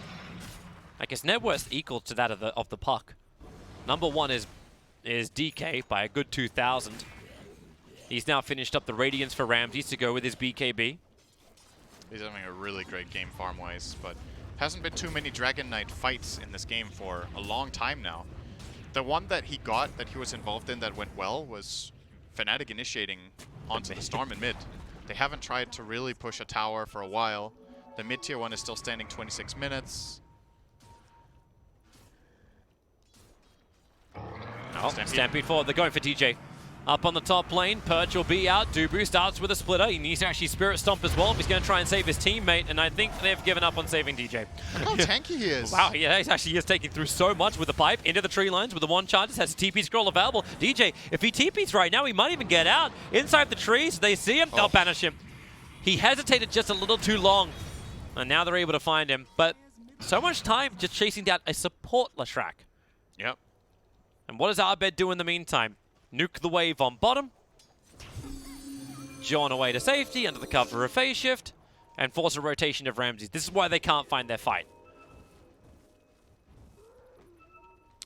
[SPEAKER 2] I guess net worth equal to that of the Puck. Number one is DK by a good 2,000. He's now finished up the Radiance for Ramses to go with his BKB.
[SPEAKER 1] He's having a really great game farm-wise, but hasn't been too many Dragon Knight fights in this game for a long time now. The one that he got, that he was involved in that went well, was Fnatic initiating onto the Storm in mid. They haven't tried to really push a tower for a while. The mid-tier one is still standing 26 minutes.
[SPEAKER 2] Oh, Stampede forward. They're going for DJ. Up on the top lane, Perch will be out. Dubu starts with a splitter. He needs to actually Spirit Stomp as well. He's going to try and save his teammate, and I think they've given up on saving DJ.
[SPEAKER 1] Look how tanky he is.
[SPEAKER 2] Wow, yeah, he's actually taking through so much with the pipe into the tree lines with the one charge. Has a TP scroll available. DJ, if he TPs right now, he might even get out. Inside the trees, they see him, they'll banish him. He hesitated just a little too long, and now they're able to find him. But so much time just chasing down a support Lashrak.
[SPEAKER 1] Yep.
[SPEAKER 2] And what does Arbed do in the meantime? Nuke the wave on bottom. John away to safety under the cover of phase shift. And force a rotation of Ramses. This is why they can't find their fight.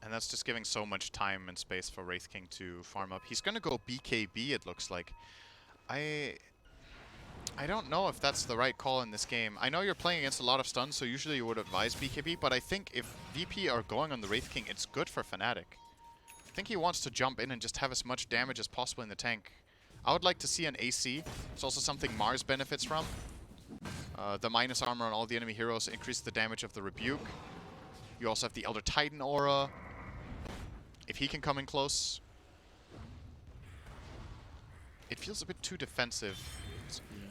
[SPEAKER 1] And that's just giving so much time and space for Wraith King to farm up. He's going to go BKB, it looks like. I don't know if that's the right call in this game. I know you're playing against a lot of stuns, so usually you would advise BKB, but I think if VP are going on the Wraith King, it's good for Fnatic. I think he wants to jump in and just have as much damage as possible in the tank. I would like to see an AC. It's also something Mars benefits from. The minus armor on all the enemy heroes increases the damage of the Rebuke. You also have the Elder Titan aura. If he can come in close. It feels a bit too defensive.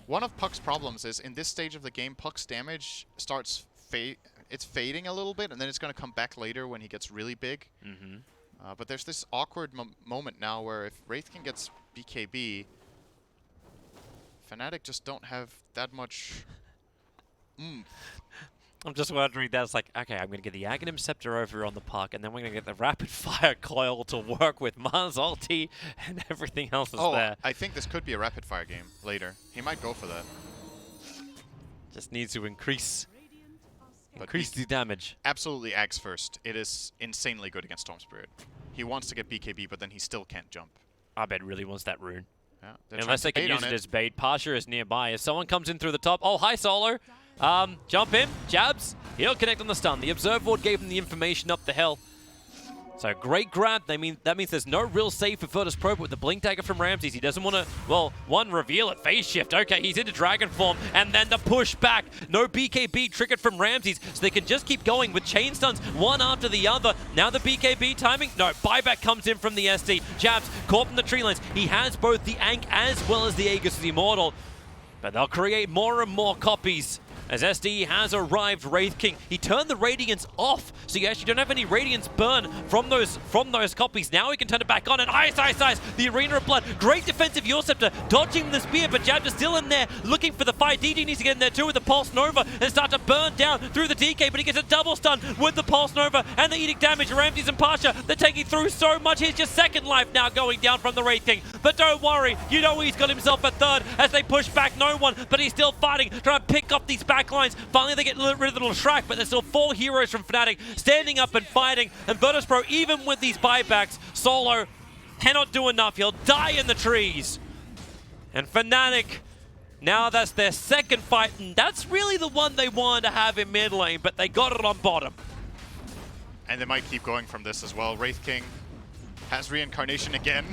[SPEAKER 1] One of Puck's problems is in this stage of the game, Puck's damage starts fading a little bit, and then it's going to come back later when he gets really big. But there's this awkward moment now where if Wraith King gets BKB, Fnatic just don't have that much
[SPEAKER 2] I'm just wondering, that's like, okay, I'm going to get the Aghanim Scepter over on the park, and then we're going to get the Rapid Fire Coil to work with Mars ulti, and everything else is there.
[SPEAKER 1] I think this could be a rapid fire game later. He might go for that.
[SPEAKER 2] Just needs to increase
[SPEAKER 1] But
[SPEAKER 2] the damage.
[SPEAKER 1] absolutely Ags first. It is insanely good against Storm Spirit. He wants to get BKB, but then he still can't jump.
[SPEAKER 2] Abed really wants that rune.
[SPEAKER 1] Yeah,
[SPEAKER 2] Unless they can use it as bait. Pasha is nearby. If someone comes in through the top, oh, hi, Solo. Jump in, jabs. He'll connect on the stun. The Observe Ward gave him the information up the hill. So great grab. That means there's no real save for Virtus Pro, but with the Blink Dagger from Ramses, he doesn't want to, well, one, reveal it, phase shift. Okay, he's into Dragon form, and then the push back. No BKB triggered from Ramses, so they can just keep going with chain stuns, one after the other. Now the BKB timing, no, buyback comes in from the SD. Jabs, caught from the tree lines. He has both the Ankh as well as the Aegis Immortal, but they'll create more and more copies. As SD has arrived, Wraith King. He turned the Radiance off, so you actually don't have any Radiance burn from those copies. Now he can turn it back on, and ice, the Arena of Blood. Great defensive Scepter, dodging the spear, but Jabs is still in there, looking for the fight. DD needs to get in there too with the Pulse Nova, and start to burn down through the DK, but he gets a double stun with the Pulse Nova, and the Edict damage. Ramses and Pasha, they're taking through so much. Here's just second life now going down from the Wraith King, but don't worry, you know he's got himself a third as they push back no one, but he's still fighting, trying to pick up these back lines. Finally, they get rid of the little Shrek, but there's still 4 heroes from Fnatic standing up and fighting. And Virtus Pro, even with these buybacks, Solo cannot do enough. He'll die in the trees. And Fnatic, now that's their second fight, and that's really the one they wanted to have in mid lane, but they got it on bottom.
[SPEAKER 1] And they might keep going from this as well. Wraith King has reincarnation again.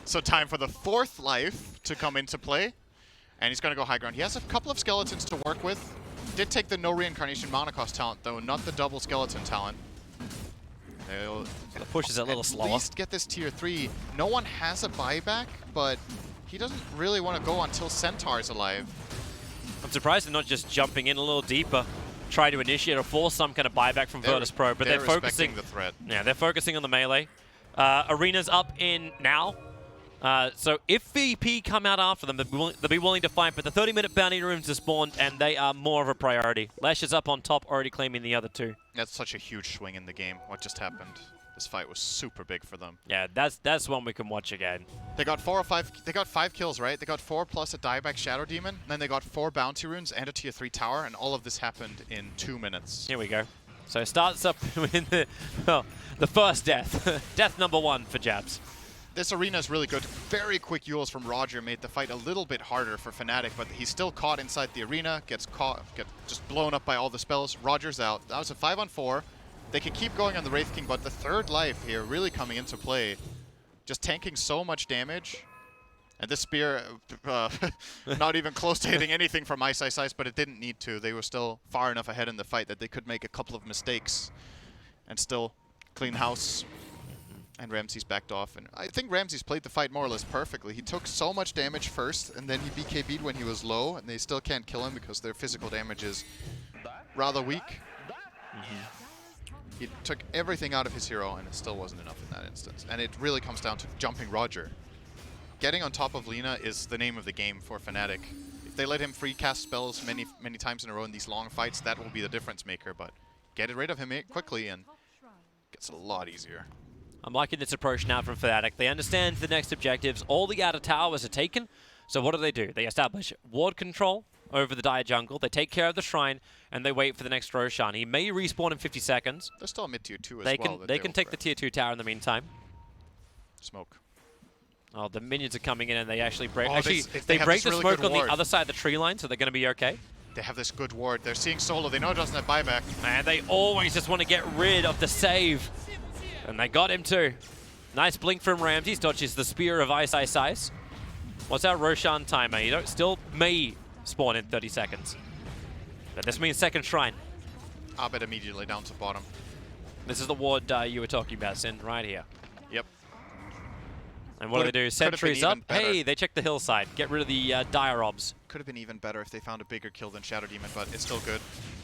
[SPEAKER 1] So time for the 4th life to come into play. And he's going to go high ground. He has a couple of skeletons to work with. Did take the no reincarnation mana cost talent, though, not the double skeleton talent. They'll
[SPEAKER 2] the push is a little slower.
[SPEAKER 1] At least get this tier 3. No one has a buyback, but he doesn't really want to go until Centaur's alive.
[SPEAKER 2] I'm surprised they're not just jumping in a little deeper, try to initiate or force some kind of buyback from Virtus Pro, but they're focusing
[SPEAKER 1] the threat.
[SPEAKER 2] Yeah, they're focusing on the melee. Arena's up in now. So if VP come out after them, they'll be willing to fight, but the 30-minute bounty rooms are spawned, and they are more of a priority. Lesh is up on top, already claiming the other 2.
[SPEAKER 1] That's such a huge swing in the game. What just happened? This fight was super big for them.
[SPEAKER 2] Yeah, that's one we can watch again.
[SPEAKER 1] They got 4 or 5. They got 5 kills, right? They got 4 plus a dieback Shadow Demon, and then they got 4 bounty runes and a tier 3 tower, and all of this happened in 2 minutes.
[SPEAKER 2] Here we go. So it starts up with the first death. Death number 1 for Jabs.
[SPEAKER 1] This arena is really good. Very quick Euls from Roger made the fight a little bit harder for Fnatic, but he's still caught inside the arena, gets just blown up by all the spells. Roger's out. That was a 5-on-4. They can keep going on the Wraith King, but the 3rd life here really coming into play. Just tanking so much damage. And this spear, not even close to hitting anything from Ice, but it didn't need to. They were still far enough ahead in the fight that they could make a couple of mistakes and still clean house. And Ramses backed off, and I think Ramses played the fight more or less perfectly. He took so much damage first, and then he BKB'd when he was low, and they still can't kill him because their physical damage is rather weak. He took everything out of his hero, and it still wasn't enough in that instance. And it really comes down to jumping Roger. Getting on top of Lina is the name of the game for Fnatic. If they let him free cast spells many times in a row in these long fights, that will be the difference maker, but get rid of him quickly, and it gets a lot easier.
[SPEAKER 2] I'm liking this approach now from Fnatic. They understand the next objectives. All the outer towers are taken. So what do? They establish ward control over the Dire jungle. They take care of the shrine, and they wait for the next Roshan. He may respawn in 50 seconds.
[SPEAKER 1] They're still mid tier 2 as well.
[SPEAKER 2] They can take the tier 2 tower in the meantime.
[SPEAKER 1] Smoke.
[SPEAKER 2] Oh, the minions are coming in, and they actually break.
[SPEAKER 1] Oh,
[SPEAKER 2] they break the
[SPEAKER 1] really
[SPEAKER 2] smoke on
[SPEAKER 1] ward.
[SPEAKER 2] the other side of the tree line, so they're going to be okay.
[SPEAKER 1] They have this good ward. They're seeing Solo. They know it doesn't have buyback.
[SPEAKER 2] Man, they always just want to get rid of the save. And they got him too. Nice blink from Ramses, dodges the spear of Ice. What's our Roshan timer? You still may spawn in 30 seconds. But this means second shrine.
[SPEAKER 1] Abed immediately down to bottom.
[SPEAKER 2] This is the ward you were talking about, Sin, right here.
[SPEAKER 1] Yep.
[SPEAKER 2] And what do they do? Sentries up. Hey, they check the hillside. Get rid of the dire obs.
[SPEAKER 1] Could have been even better if they found a bigger kill than Shadow Demon, but it's still good.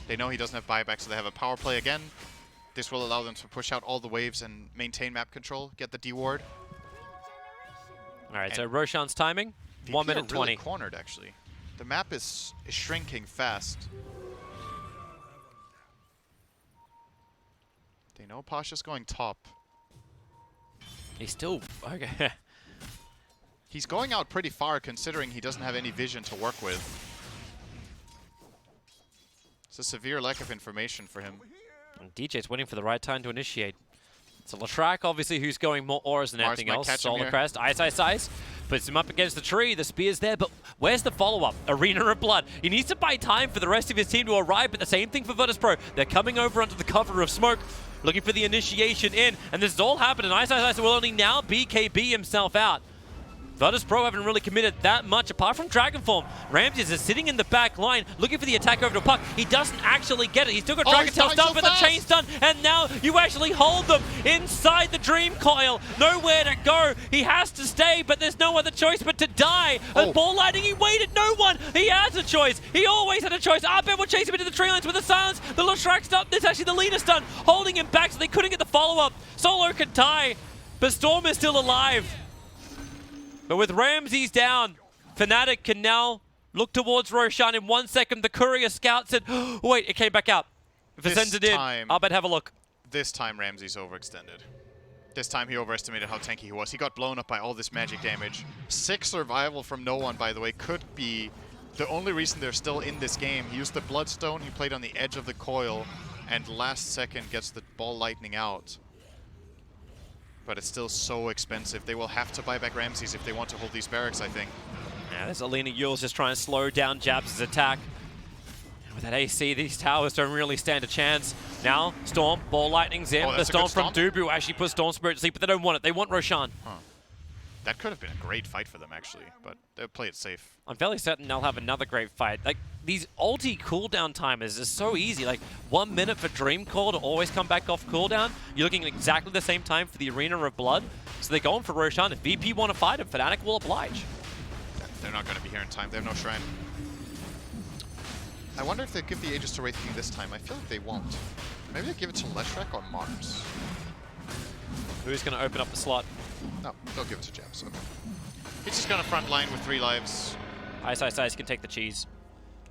[SPEAKER 1] They know he doesn't have buyback, so they have a power play again. This will allow them to push out all the waves and maintain map control, get the D ward.
[SPEAKER 2] All right, so Roshan's timing,
[SPEAKER 1] VP
[SPEAKER 2] 1 minute 20.
[SPEAKER 1] Really cornered, actually. The map is shrinking fast. They know Pasha's going top.
[SPEAKER 2] He's still... Okay.
[SPEAKER 1] He's going out pretty far considering he doesn't have any vision to work with. It's a severe lack of information for him.
[SPEAKER 2] And DJ's waiting for the right time to initiate. So Lashrak, obviously, who's going more auras than anything else. Solar Crest, Ice. Puts him up against the tree. The spear's there, but where's the follow-up? Arena of Blood. He needs to buy time for the rest of his team to arrive, but the same thing for Virtus.pro. They're coming over under the cover of smoke, looking for the initiation in, and this is all happening. Ice will only now BKB himself out. Virtus.pro haven't really committed that much apart from Dragonform. Ramses is sitting in the back line looking for the attack over to puck. He doesn't actually get it. He's still got Dragon Tail stuff for the chain stun, and now you actually hold them inside the Dream Coil. Nowhere to go. He has to stay, but there's no other choice but to die. Oh. Ball lighting, he waited. No one. He has a choice. He always had a choice. Abed will chase him into the tree lines with the silence. The Lashrak stun. This is actually the leader stun, holding him back so they couldn't get the follow-up. Solo could die, but Storm is still alive. But with Ramses down, Fnatic can now look towards Roshan in 1 second. The courier scouts it. Oh, wait, it came back out. If it sends it in, I'll bet have a look.
[SPEAKER 1] This time Ramses overextended. This time he overestimated how tanky he was. He got blown up by all this magic damage. 6 survival from no one, by the way, could be the only reason they're still in this game. He used the Bloodstone, he played on the edge of the coil, and last second gets the ball lightning out. But it's still so expensive. They will have to buy back Ramses if they want to hold these barracks, I think.
[SPEAKER 2] Yeah, there's Alina Yule's just trying to slow down Jabs' attack. And with that AC, these towers don't really stand a chance. Now, Storm, ball lightning's in. The Storm from Dubu actually puts Storm Spirit to sleep, but they don't want it. They want Roshan.
[SPEAKER 1] Huh. That could have been a great fight for them, actually, but they'll play it safe.
[SPEAKER 2] I'm fairly certain they'll have another great fight. Like, these ulti cooldown timers is so easy. Like, 1 minute for Dream Call to always come back off cooldown. You're looking at exactly the same time for the Arena of Blood. So they're going for Roshan. If VP want to fight him, Fnatic will oblige.
[SPEAKER 1] They're not going to be here in time. They have no Shrine. I wonder if they give the Aegis to Wraith King this time. I feel like they won't. Maybe they give it to Leshrac or Mars.
[SPEAKER 2] Who's going to open up the slot?
[SPEAKER 1] No, they'll give it to Jabs. Okay. He's just going to front line with 3 lives.
[SPEAKER 2] Ice can take the cheese.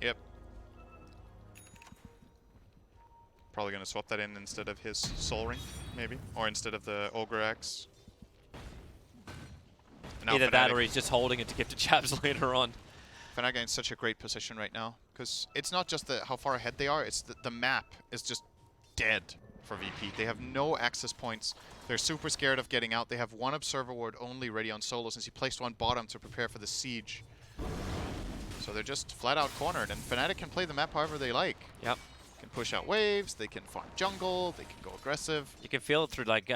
[SPEAKER 1] Yep. Probably going to swap that in instead of his Soul Ring, maybe. Or instead of the Ogre Axe.
[SPEAKER 2] Either that or he's just holding it to give to Jabs later on.
[SPEAKER 1] Fnatic in such a great position right now. Because it's not just how far ahead they are, it's the map is just dead for VP. They have no access points. They're super scared of getting out. They have 1 Observer Ward only ready on Solo since he placed 1 bottom to prepare for the siege. So they're just flat out cornered, and Fnatic can play the map however they like.
[SPEAKER 2] Yep.
[SPEAKER 1] Can push out waves, they can farm jungle, they can go aggressive.
[SPEAKER 2] You can feel it through like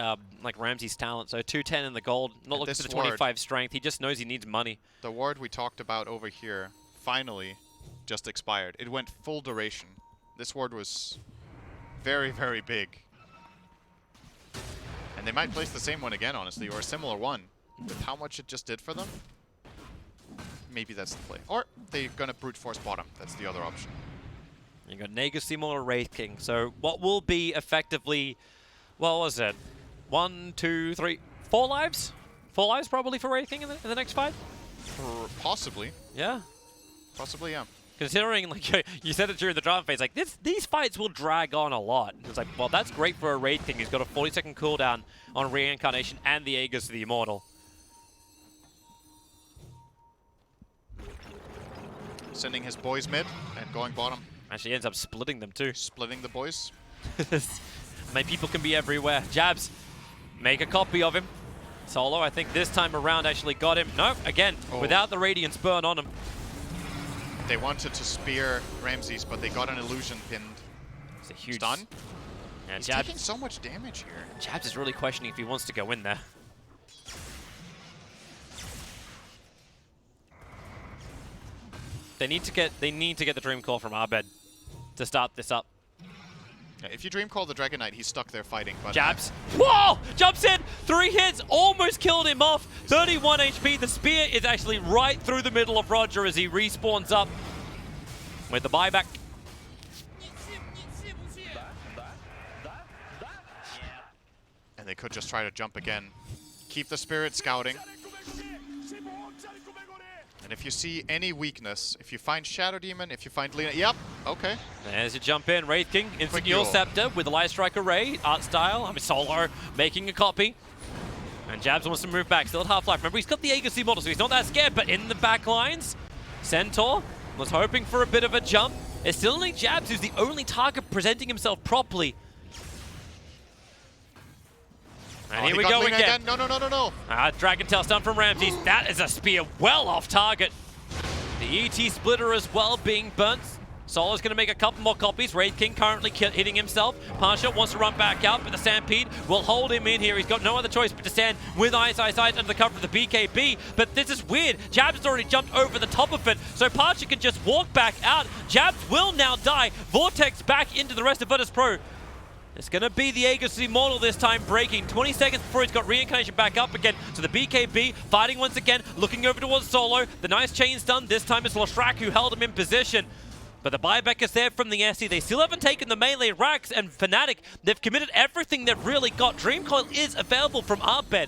[SPEAKER 2] Ramsey's talent. So 210 in the gold, not looking for the 25 strength. He just knows he needs money.
[SPEAKER 1] The ward we talked about over here finally just expired. It went full duration. This ward was very, very big. And they might place the same one again, honestly, or a similar one. With how much it just did for them, maybe that's the play. Or they're going to brute force bottom. That's the other option.
[SPEAKER 2] You got Nagus or Wraith King. So what will be effectively, what was it? 1, 2, 3, 4 lives? 4 lives probably for Wraith King in the next fight?
[SPEAKER 1] Possibly.
[SPEAKER 2] Yeah.
[SPEAKER 1] Possibly, yeah.
[SPEAKER 2] Considering, like, you said it during the drama phase, like, these fights will drag on a lot. It's like, well, that's great for a Wraith King. He's got a 40-second cooldown on Reincarnation and the Aegis of the Immortal.
[SPEAKER 1] Sending his boys mid and going bottom.
[SPEAKER 2] Actually ends up splitting them too.
[SPEAKER 1] Splitting the boys.
[SPEAKER 2] My people can be everywhere. Jabs, make a copy of him. Solo, I think this time around actually got him. No, again, without the Radiance burn on him.
[SPEAKER 1] They wanted to spear Ramses, but they got an illusion pinned.
[SPEAKER 2] It's a huge
[SPEAKER 1] stun.
[SPEAKER 2] Yeah,
[SPEAKER 1] He's
[SPEAKER 2] Jabs,
[SPEAKER 1] taking so much damage here.
[SPEAKER 2] Jabs is really questioning if he wants to go in there. They need to get the Dream Call from Abed to start this up.
[SPEAKER 1] Yeah, if you Dream Call the Dragon Knight, he's stuck there fighting. But
[SPEAKER 2] Jabs. Whoa! Jumps in! 3 hits! Almost killed him off! 31 HP. The spear is actually right through the middle of Roger as he respawns up with the buyback.
[SPEAKER 1] And they could just try to jump again. Keep the Spirit scouting. And if you see any weakness, if you find Shadow Demon, if you find Lina, yep, okay.
[SPEAKER 2] There's a jump in. Wraith King, instant
[SPEAKER 1] Quick
[SPEAKER 2] Scepter with the Light Strike Array, art style. I mean, Solo making a copy. And Jabs wants to move back, still at half-life. Remember, he's got the Agency model, so he's not that scared, but in the back lines, Centaur was hoping for a bit of a jump. It's still only Jabs who's the only target presenting himself properly. And here we go again.
[SPEAKER 1] No.
[SPEAKER 2] Dragon Tail stun from Ramses. That is a spear well off target. The ET splitter as well being burnt. Solo's going to make a couple more copies. Wraith King currently hitting himself. Pasha wants to run back out, but the Stampede will hold him in here. He's got no other choice but to stand with Ice under the cover of the BKB. But this is weird. Jabs has already jumped over the top of it, so Pasha can just walk back out. Jabs will now die. Vortex back into the rest of Virtus Pro. It's going to be the Aegis Immortal this time breaking. 20 seconds before he's got Reincarnation back up again. So the BKB fighting once again, looking over towards Solo. The nice chain's done. This time it's Lashrak who held him in position. But the buyback is there from the SC. They still haven't taken the melee racks, and Fnatic, they've committed everything they've really got. Dreamcoil is available from Arbed.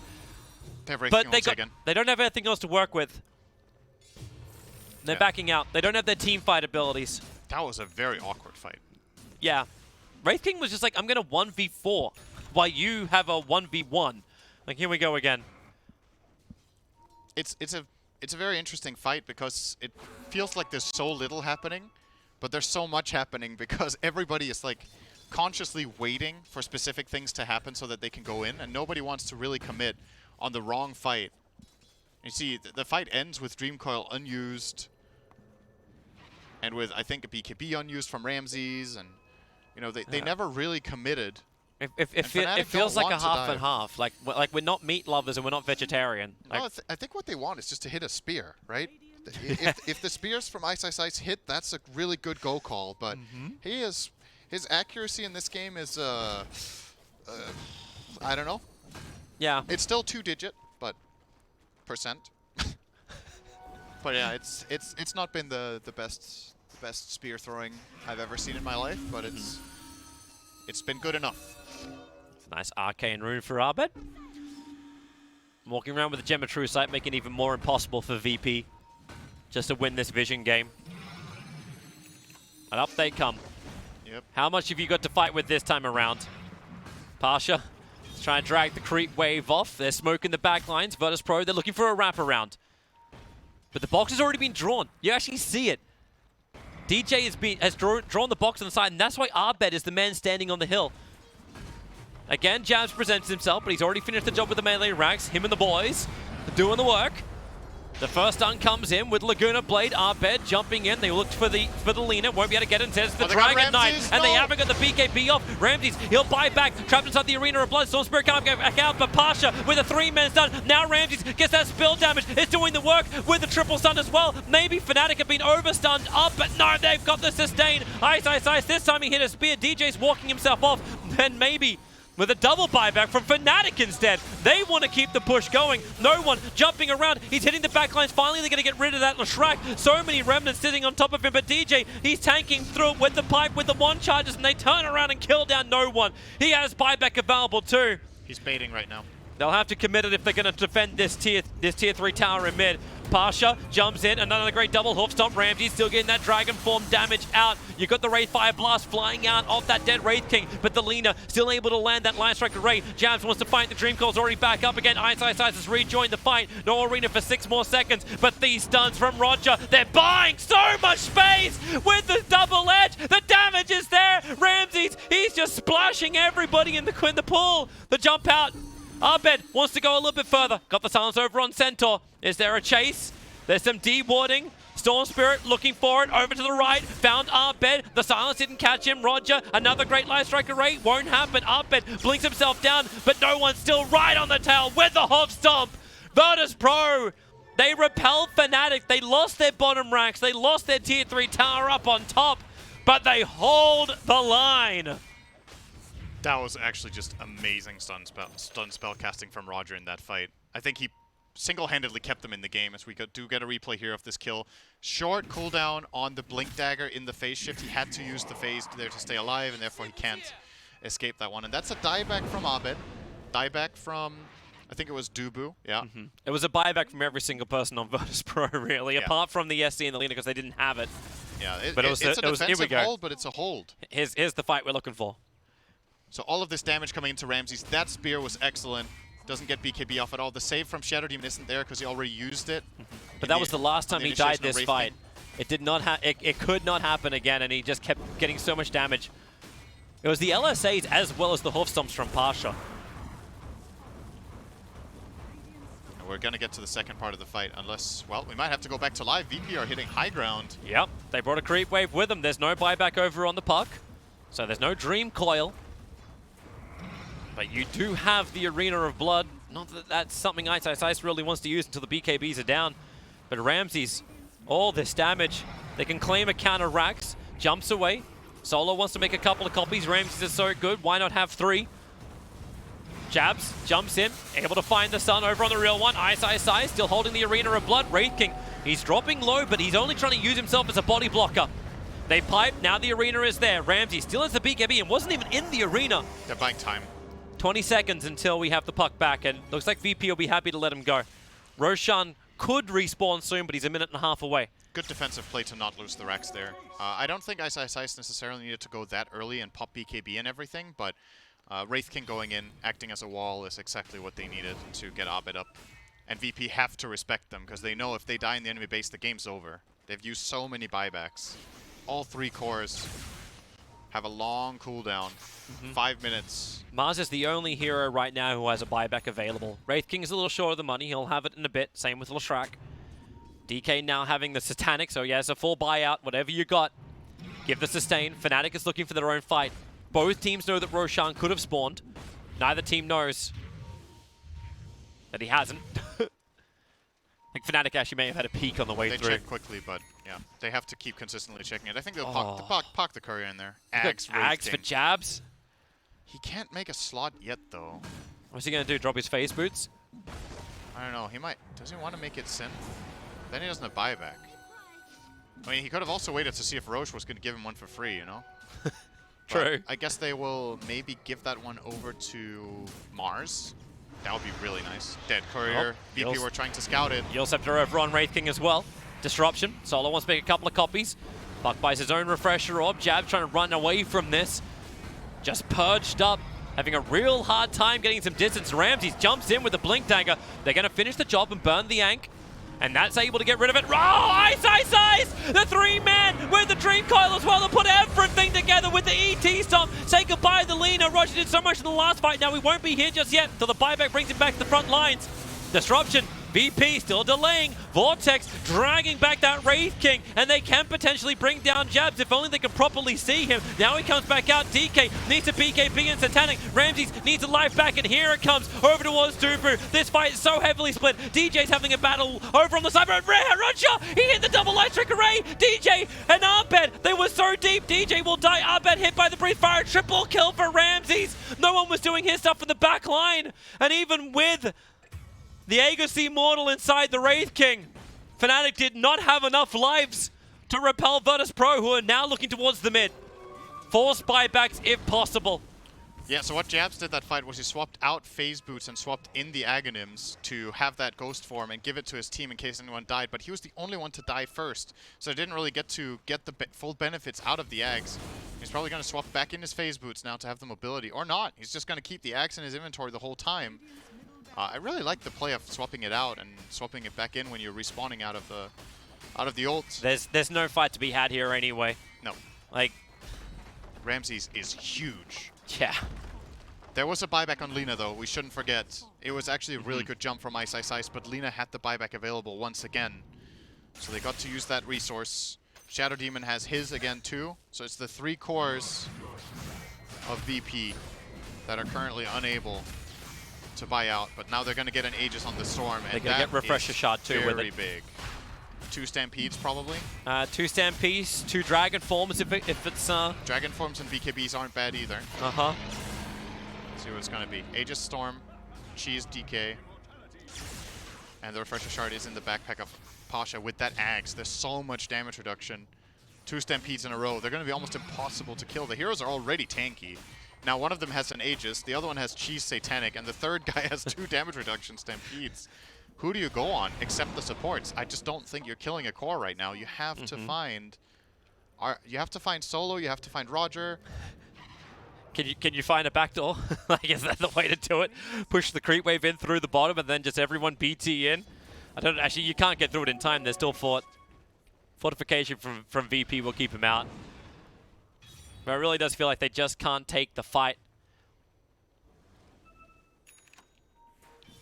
[SPEAKER 2] But they don't have anything else to work with. They're backing out. They don't have their team fight abilities.
[SPEAKER 1] That was a very awkward fight.
[SPEAKER 2] Yeah. Wraith King was just like, I'm going to 1v4 while you have a 1v1. Like, here we go again.
[SPEAKER 1] It's a very interesting fight because it feels like there's so little happening, but there's so much happening because everybody is like consciously waiting for specific things to happen so that they can go in, and nobody wants to really commit on the wrong fight. You see, the fight ends with Dreamcoil unused, and with, I think, a BKB unused from Ramses, and you know, they never really committed.
[SPEAKER 2] It feels like a half and half. Like we're not meat lovers and we're not vegetarian.
[SPEAKER 1] No, I think what they want is just to hit a spear, right? if the spears from Ice hit, that's a really good go call. But his accuracy in this game is I don't know.
[SPEAKER 2] Yeah.
[SPEAKER 1] It's still 2-digit, but percent. But yeah, it's not been the best spear throwing I've ever seen in my life, but it's been good enough.
[SPEAKER 2] It's a nice arcane rune for Arbed. Walking around with the Gem of True Sight, making it even more impossible for VP just to win this Vision game. And up they come.
[SPEAKER 1] Yep.
[SPEAKER 2] How much have you got to fight with this time around? Pasha is trying to drag the creep wave off. They're smoking the back lines. Virtus Pro, they're looking for a wraparound. But the box has already been drawn. You actually see it. DJ has drawn the box on the side, and that's why Arbed is the man standing on the hill. Again, Jabs presents himself, but he's already finished the job with the melee racks. Him and the boys doing the work. The first stun comes in with Laguna Blade. Arbed jumping in. They looked for the Lina. Won't be able to get it. Instead, it's the Dragon Knight. And they haven't got the BKB off. Ramses, he'll buy back. Trapped inside the Arena of Blood. Storm Spirit can't get back out. But Pasha with a 3-man stun. Now Ramses gets that spill damage. It's doing the work with the triple stun as well. Maybe Fnatic have been overstunned up, but no, they've got the sustain. Ice. This time he hit a spear. DJ's walking himself off. Then maybe with a double buyback from Fnatic instead. They want to keep the push going. No one jumping around. He's hitting the backlines. Finally, they're going to get rid of that Lashrak. So many remnants sitting on top of him, but DJ, he's tanking through with the pipe, with the one charges, and they turn around and kill down no one. He has buyback available too.
[SPEAKER 1] He's baiting right now.
[SPEAKER 2] They'll have to commit it if they're going to defend this tier 3 tower in mid. Pasha jumps in, another great double hoof stomp. Ramsey still getting that dragon form damage out. You got the Wraith Fire Blast flying out of that dead Wraith King, but the Lina still able to land that Line Strike Array. Jabs wants to fight, the Dreamcoil's already back up again. Ice has rejoined the fight. No Arena for 6 more seconds, but these stuns from Roger, they're buying so much space with the double edge. The damage is there. Ramses, he's just splashing everybody in the pool. The jump out. Arbed wants to go a little bit further. Got the silence over on Centaur. Is there a chase? There's some dewarding. Storm Spirit looking for it. Over to the right. Found Arbed. The silence didn't catch him. Roger, another great Light Strike Array. Won't happen. Arbed blinks himself down, but no one's still right on the tail with the Hop Stomp. Virtus Pro, they repel Fnatic. They lost their bottom ranks. They lost their tier 3 tower up on top, but they hold the line.
[SPEAKER 1] That was actually just amazing stun spell casting from Roger in that fight. I think he single-handedly kept them in the game, as we do get a replay here of this kill. Short cooldown on the Blink Dagger in the phase shift. He had to use the phase there to stay alive, and therefore he can't escape that one. And that's a dieback from Abed. Dieback from I think it was Dubu, yeah.
[SPEAKER 2] It was a buyback from every single person on Virtus Pro, really,
[SPEAKER 1] Yeah.
[SPEAKER 2] apart from the SC and the Lina because they didn't have it.
[SPEAKER 1] Yeah,
[SPEAKER 2] But
[SPEAKER 1] it's a
[SPEAKER 2] here we
[SPEAKER 1] defensive
[SPEAKER 2] go.
[SPEAKER 1] hold, but it's a hold.
[SPEAKER 2] Here's the fight we're looking for.
[SPEAKER 1] So all of this damage coming into Ramses. That spear was excellent. Doesn't get BKB off at all. The save from Shadow Demon isn't there because he already used it.
[SPEAKER 2] But that was the last time he died this fight. It did not it could not happen again, and he just kept getting so much damage. It was the LSAs as well as the hoof stomps from Pasha.
[SPEAKER 1] We're going to get to the second part of the fight unless, well, we might have to go back to live. VP are hitting high ground.
[SPEAKER 2] Yep, they brought a creep wave with them. There's no buyback over on the puck, so there's no Dream Coil. But you do have the Arena of Blood. Not that that's something Ice really wants to use until the BKBs are down. But Ramses, all this damage. They can claim a counter Rax, jumps away. Solo wants to make a couple of copies. Ramses is so good, why not have 3? Jabs, jumps in, able to find the sun over on the real one. Ice, still holding the Arena of Blood. Wraith King, he's dropping low, but he's only trying to use himself as a body blocker. They pipe, now the Arena is there. Ramsey still has the BKB and wasn't even in the Arena.
[SPEAKER 1] They're buying time.
[SPEAKER 2] 20 seconds until we have the puck back, and looks like VP will be happy to let him go. Roshan could respawn soon, but he's a minute and a half away.
[SPEAKER 1] Good defensive play to not lose the Rex there. I don't think Ice necessarily needed to go that early and pop BKB and everything, but Wraith King going in, acting as a wall is exactly what they needed to get Abed up. And VP have to respect them, because they know if they die in the enemy base, the game's over. They've used so many buybacks. All 3 cores have a long cooldown, 5 minutes.
[SPEAKER 2] Mars is the only hero right now who has a buyback available. Wraith King is a little short of the money. He'll have it in a bit. Same with Lashrak. DK now having the Satanic, so he has a full buyout. Whatever you got, give the sustain. Fnatic is looking for their own fight. Both teams know that Roshan could have spawned. Neither team knows that he hasn't. I think Fnatic actually may have had a peek on the way through.
[SPEAKER 1] They check quickly, but yeah, they have to keep consistently checking it. I think they'll park the courier in there.
[SPEAKER 2] Ags for jabs.
[SPEAKER 1] He can't make a slot yet, though.
[SPEAKER 2] What's he going to do, drop his phase boots?
[SPEAKER 1] I don't know, he might. Does he want to make it synth? Then he doesn't have buyback. I mean, he could have also waited to see if Roche was going to give him one for free, you know?
[SPEAKER 2] True.
[SPEAKER 1] But I guess they will maybe give that one over to Mars. That would be really nice. Dead courier. VP were trying to scout it.
[SPEAKER 2] Yield Scepter over on Wraith King as well. Disruption. Solo wants to make a couple of copies. Buck buys his own refresher orb. Jab trying to run away from this. Just purged up. Having a real hard time getting some distance. Ramses jumps in with the Blink Dagger. They're going to finish the job and burn the Ankh. And that's able to get rid of it. Oh, Ice! The 3-man with the Dream Coil as well to put everything together with the ET Stomp. Say goodbye to the Lina. Roger did so much in the last fight. Now we won't be here just yet until the buyback brings him back to the front lines. Disruption. VP still delaying. Vortex dragging back that Wraith King, and they can potentially bring down Jabs if only they can properly see him. Now he comes back out. DK needs a BKB and Satanic. Ramses needs a life back, and here it comes over towards Dubu. This fight is so heavily split. DJ's having a battle over on the side. Roger, he hit the double light trick array. DJ and Abed, they were so deep. DJ will die. Abed hit by the breathe fire. Triple kill for Ramses. No one was doing his stuff from the back line, and even with the Aegis Immortal inside the Wraith King, Fnatic did not have enough lives to repel Virtus Pro, who are now looking towards the mid. Force buybacks if possible.
[SPEAKER 1] Yeah, so what Jabs did that fight was he swapped out phase boots and swapped in the Aghanims to have that ghost form and give it to his team in case anyone died, but he was the only one to die first, so he didn't really get to get the full benefits out of the Ags. He's probably going to swap back in his phase boots now to have the mobility, or not. He's just going to keep the Ags in his inventory the whole time. I really like the play of swapping it out and swapping it back in when you're respawning out of the ult.
[SPEAKER 2] There's no fight to be had here anyway.
[SPEAKER 1] No.
[SPEAKER 2] Like,
[SPEAKER 1] Ramses is huge.
[SPEAKER 2] yeah.
[SPEAKER 1] There was a buyback on Lina, though. We shouldn't forget. It was actually a really good jump from Ice, but Lina had the buyback available once again. So they got to use that resource. Shadow Demon has his again, too. So it's the 3 cores of VP that are currently unable to buy out, but now they're going to get an Aegis on the Storm, and
[SPEAKER 2] they're going to get Refresher Shot too with it.
[SPEAKER 1] Very big. 2 Stampedes probably.
[SPEAKER 2] 2 Stampedes, 2 Dragon Forms if it's
[SPEAKER 1] Dragon Forms and BKBs aren't bad either.
[SPEAKER 2] Uh-huh.
[SPEAKER 1] Let's see what it's going to be. Aegis Storm, Cheese DK, and the Refresher Shard is in the backpack of Pasha with that Axe. There's so much damage reduction. 2 Stampedes in a row. They're going to be almost impossible to kill. The heroes are already tanky. Now one of them has an Aegis, the other one has Cheese Satanic, and the third guy has 2 damage reduction Stampedes. Who do you go on except the supports? I just don't think you're killing a core right now. You have to find... you have to find Solo, you have to find Roger.
[SPEAKER 2] Can you find a backdoor? Like, is that the way to do it? Push the creep wave in through the bottom and then just everyone BT in? I don't actually, you can't get through it in time. There's still fortification from VP will keep him out. But it really does feel like they just can't take the fight.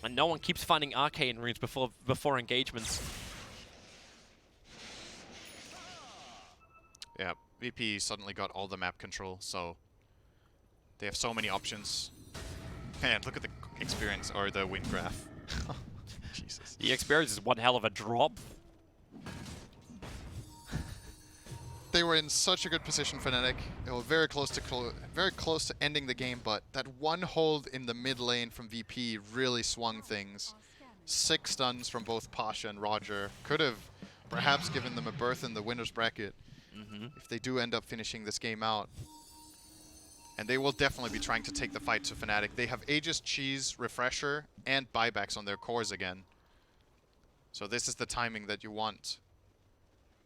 [SPEAKER 2] And no one keeps finding arcane runes before engagements.
[SPEAKER 1] Yeah, VP suddenly got all the map control, so they have so many options. Man, look at the experience, or the win graph. Jesus.
[SPEAKER 2] The experience is one hell of a drop.
[SPEAKER 1] They were in such a good position, Fnatic. They were very close to ending the game, but that one hold in the mid lane from VP really swung things. 6 stuns from both Pasha and Roger could have perhaps given them a berth in the winner's bracket if they do end up finishing this game out. And they will definitely be trying to take the fight to Fnatic. They have Aegis, Cheese, Refresher, and buybacks on their cores again. So this is the timing that you want.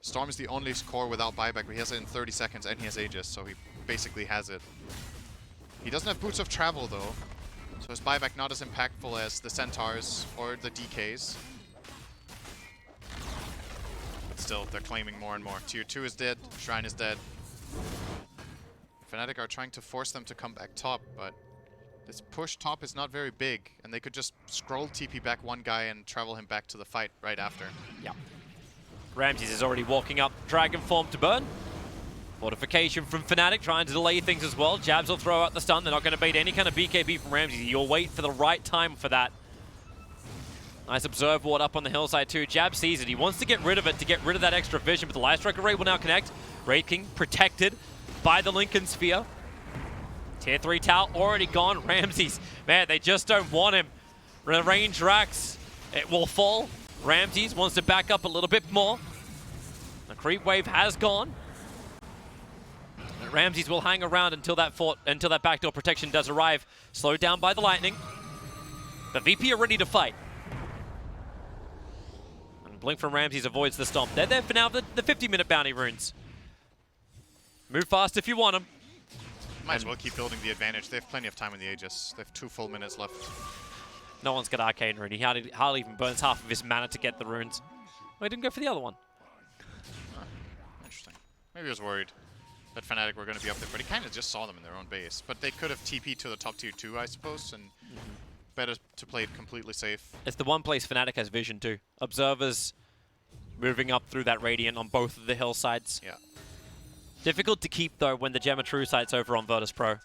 [SPEAKER 1] Storm is the only core without buyback, but he has it in 30 seconds and he has Aegis, so he basically has it. He doesn't have Boots of Travel though, so his buyback not as impactful as the Centaurs or the DKs. But still, they're claiming more and more. Tier 2 is dead, Shrine is dead. Fnatic are trying to force them to come back top, but this push top is not very big, and they could just scroll TP back one guy and travel him back to the fight right after.
[SPEAKER 2] Yeah. Ramses is already walking up Dragon Form to burn. Fortification from Fnatic, trying to delay things as well. Jabs will throw out the stun. They're not going to beat any kind of BKB from Ramses. You'll wait for the right time for that. Nice observe ward up on the hillside too. Jab sees it. He wants to get rid of it to get rid of that extra vision, but the Light Strike Array will now connect. Wraith King protected by the Lincoln Sphere. Tier 3 tower already gone. Ramses, man, they just don't want him. Range Rax, it will fall. Ramses wants to back up a little bit more. The creep wave has gone. Ramses will hang around until that backdoor protection does arrive. Slowed down by the lightning. The VP are ready to fight. And Blink from Ramses avoids the stomp. They're there for now, the 50-minute bounty runes. Move fast if you want them.
[SPEAKER 1] Might as well keep building the advantage. They have plenty of time in the Aegis. They have 2 full minutes left.
[SPEAKER 2] No one's got Arcane Rune. He hardly even burns half of his mana to get the runes. Oh, he didn't go for the other one.
[SPEAKER 1] Interesting. Maybe I was worried that Fnatic were going to be up there, but he kind of just saw them in their own base. But they could have TP'd to the top tier 2, I suppose, and better to play it completely safe.
[SPEAKER 2] It's the one place Fnatic has vision too. Observers moving up through that Radiant on both of the hillsides.
[SPEAKER 1] Yeah.
[SPEAKER 2] Difficult to keep, though, when the Gemma True Sight's over on Virtus Pro.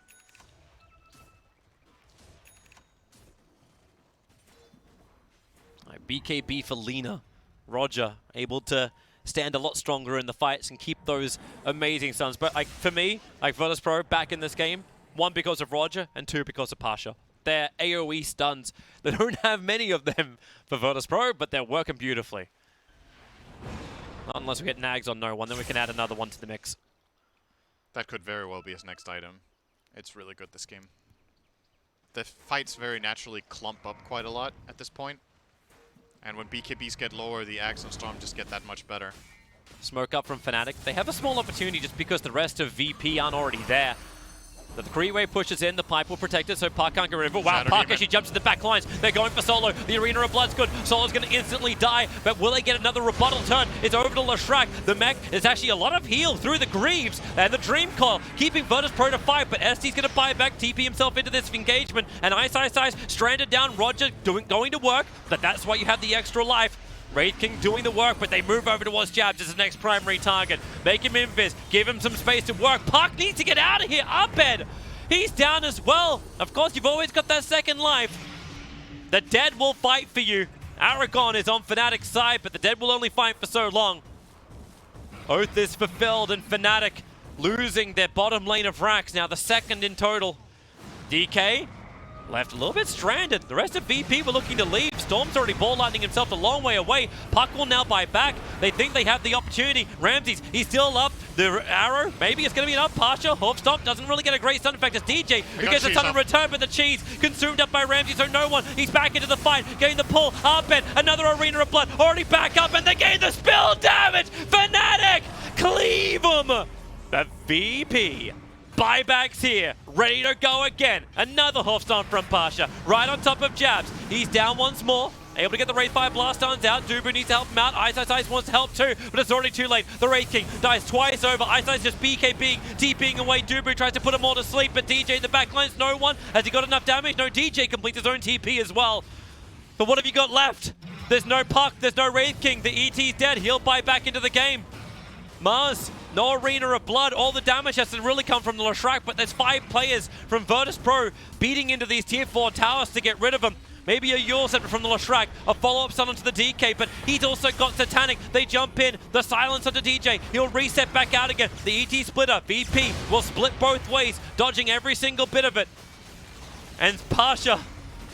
[SPEAKER 2] Right, BKB for Lina. Roger, able to stand a lot stronger in the fights and keep those amazing stuns. But like for me, like Virtus Pro back in this game, 1 because of Roger and 2 because of Pasha. They're AoE stuns. They don't have many of them for Virtus Pro, but they're working beautifully. Not unless we get nags on no one, then we can add another one to the mix.
[SPEAKER 1] That could very well be his next item. It's really good, this game. The fights very naturally clump up quite a lot at this point. And when BKBs get lower, the Axe and Storm just get that much better.
[SPEAKER 2] Smoke up from Fnatic. They have a small opportunity just because the rest of VP aren't already there. The three-way pushes in, the pipe will protect it, so Park can't get rid of it. Wow, Park actually jumps to the back lines. They're going for Solo. The Arena of Blood's good. Solo's going to instantly die, but will they get another rebuttal turn? It's over to Leshrac. The mech is actually a lot of heal through the Greaves and the Dream Coil, keeping Virtus Pro to fight, but ST's going to buy back, TP himself into this engagement, and Ice stranded down. Roger going to work, but that's why you have the extra life. Wraith King doing the work, but they move over towards Jabs as the next primary target. Make him invis, give him some space to work. Park needs to get out of here. Abed, he's down as well. Of course, you've always got that second life. The dead will fight for you. Aragon is on Fnatic's side, but the dead will only fight for so long. Oath is fulfilled, and Fnatic losing their bottom lane of Rax, now the second in total. DK left a little bit stranded. The rest of VP were looking to leave. Storm's already ball lightning himself a long way away. Puck will now buy back. They think they have the opportunity. Ramses, he's still up. The arrow, maybe it's going to be enough. Pasha, Hoof Stomp doesn't really get a great stun effect. It's DJ who gets a ton of return, but the cheese consumed up by Ramsey, so no one. He's back into the fight, getting the pull up, and another Arena of Blood already back up, and they gain the spill damage. Fnatic cleave him. The VP buybacks here, ready to go again. Another Hoof Stomp from Pasha, right on top of Jabs. He's down once more. Able to get the Wraithfire Blast Stones out. Dubu needs to help him out. Ice wants to help too, but it's already too late. The Wraith King dies twice over. Ice just BKBing, TPing away. Dubu tries to put him all to sleep, but DJ in the back lines, no one. Has he got enough damage? No, DJ completes his own TP as well. But what have you got left? There's no Puck, there's no Wraith King. The ET's dead. He'll buy back into the game. Mars, no Arena of Blood. All the damage has to really come from the Leshrac, but there's 5 players from Virtus Pro beating into these tier 4 towers to get rid of them. Maybe a Yule Scepter from the Leshrac, a follow-up stun onto the DK, but he's also got Satanic. They jump in, the silence onto DJ. He'll reset back out again. The ET splitter, VP, will split both ways, dodging every single bit of it. And Pasha,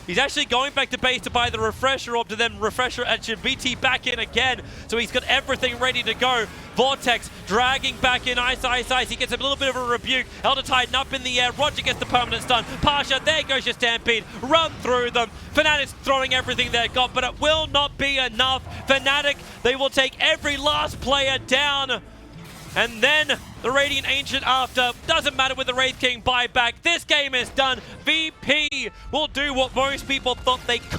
[SPEAKER 2] he's actually going back to base to buy the Refresher Orb to then Refresher at BT back in again. So he's got everything ready to go. Vortex dragging back in Ice. He gets a little bit of a rebuke. Elder Titan up in the air. Roger gets the permanent stun. Pasha, there goes your Stampede. Run through them. Fnatic's throwing everything they've got, but it will not be enough. Fnatic, they will take every last player down. And then the Radiant Ancient after. Doesn't matter with the Wraith King buyback. This game is done. VP will do what most people thought they could.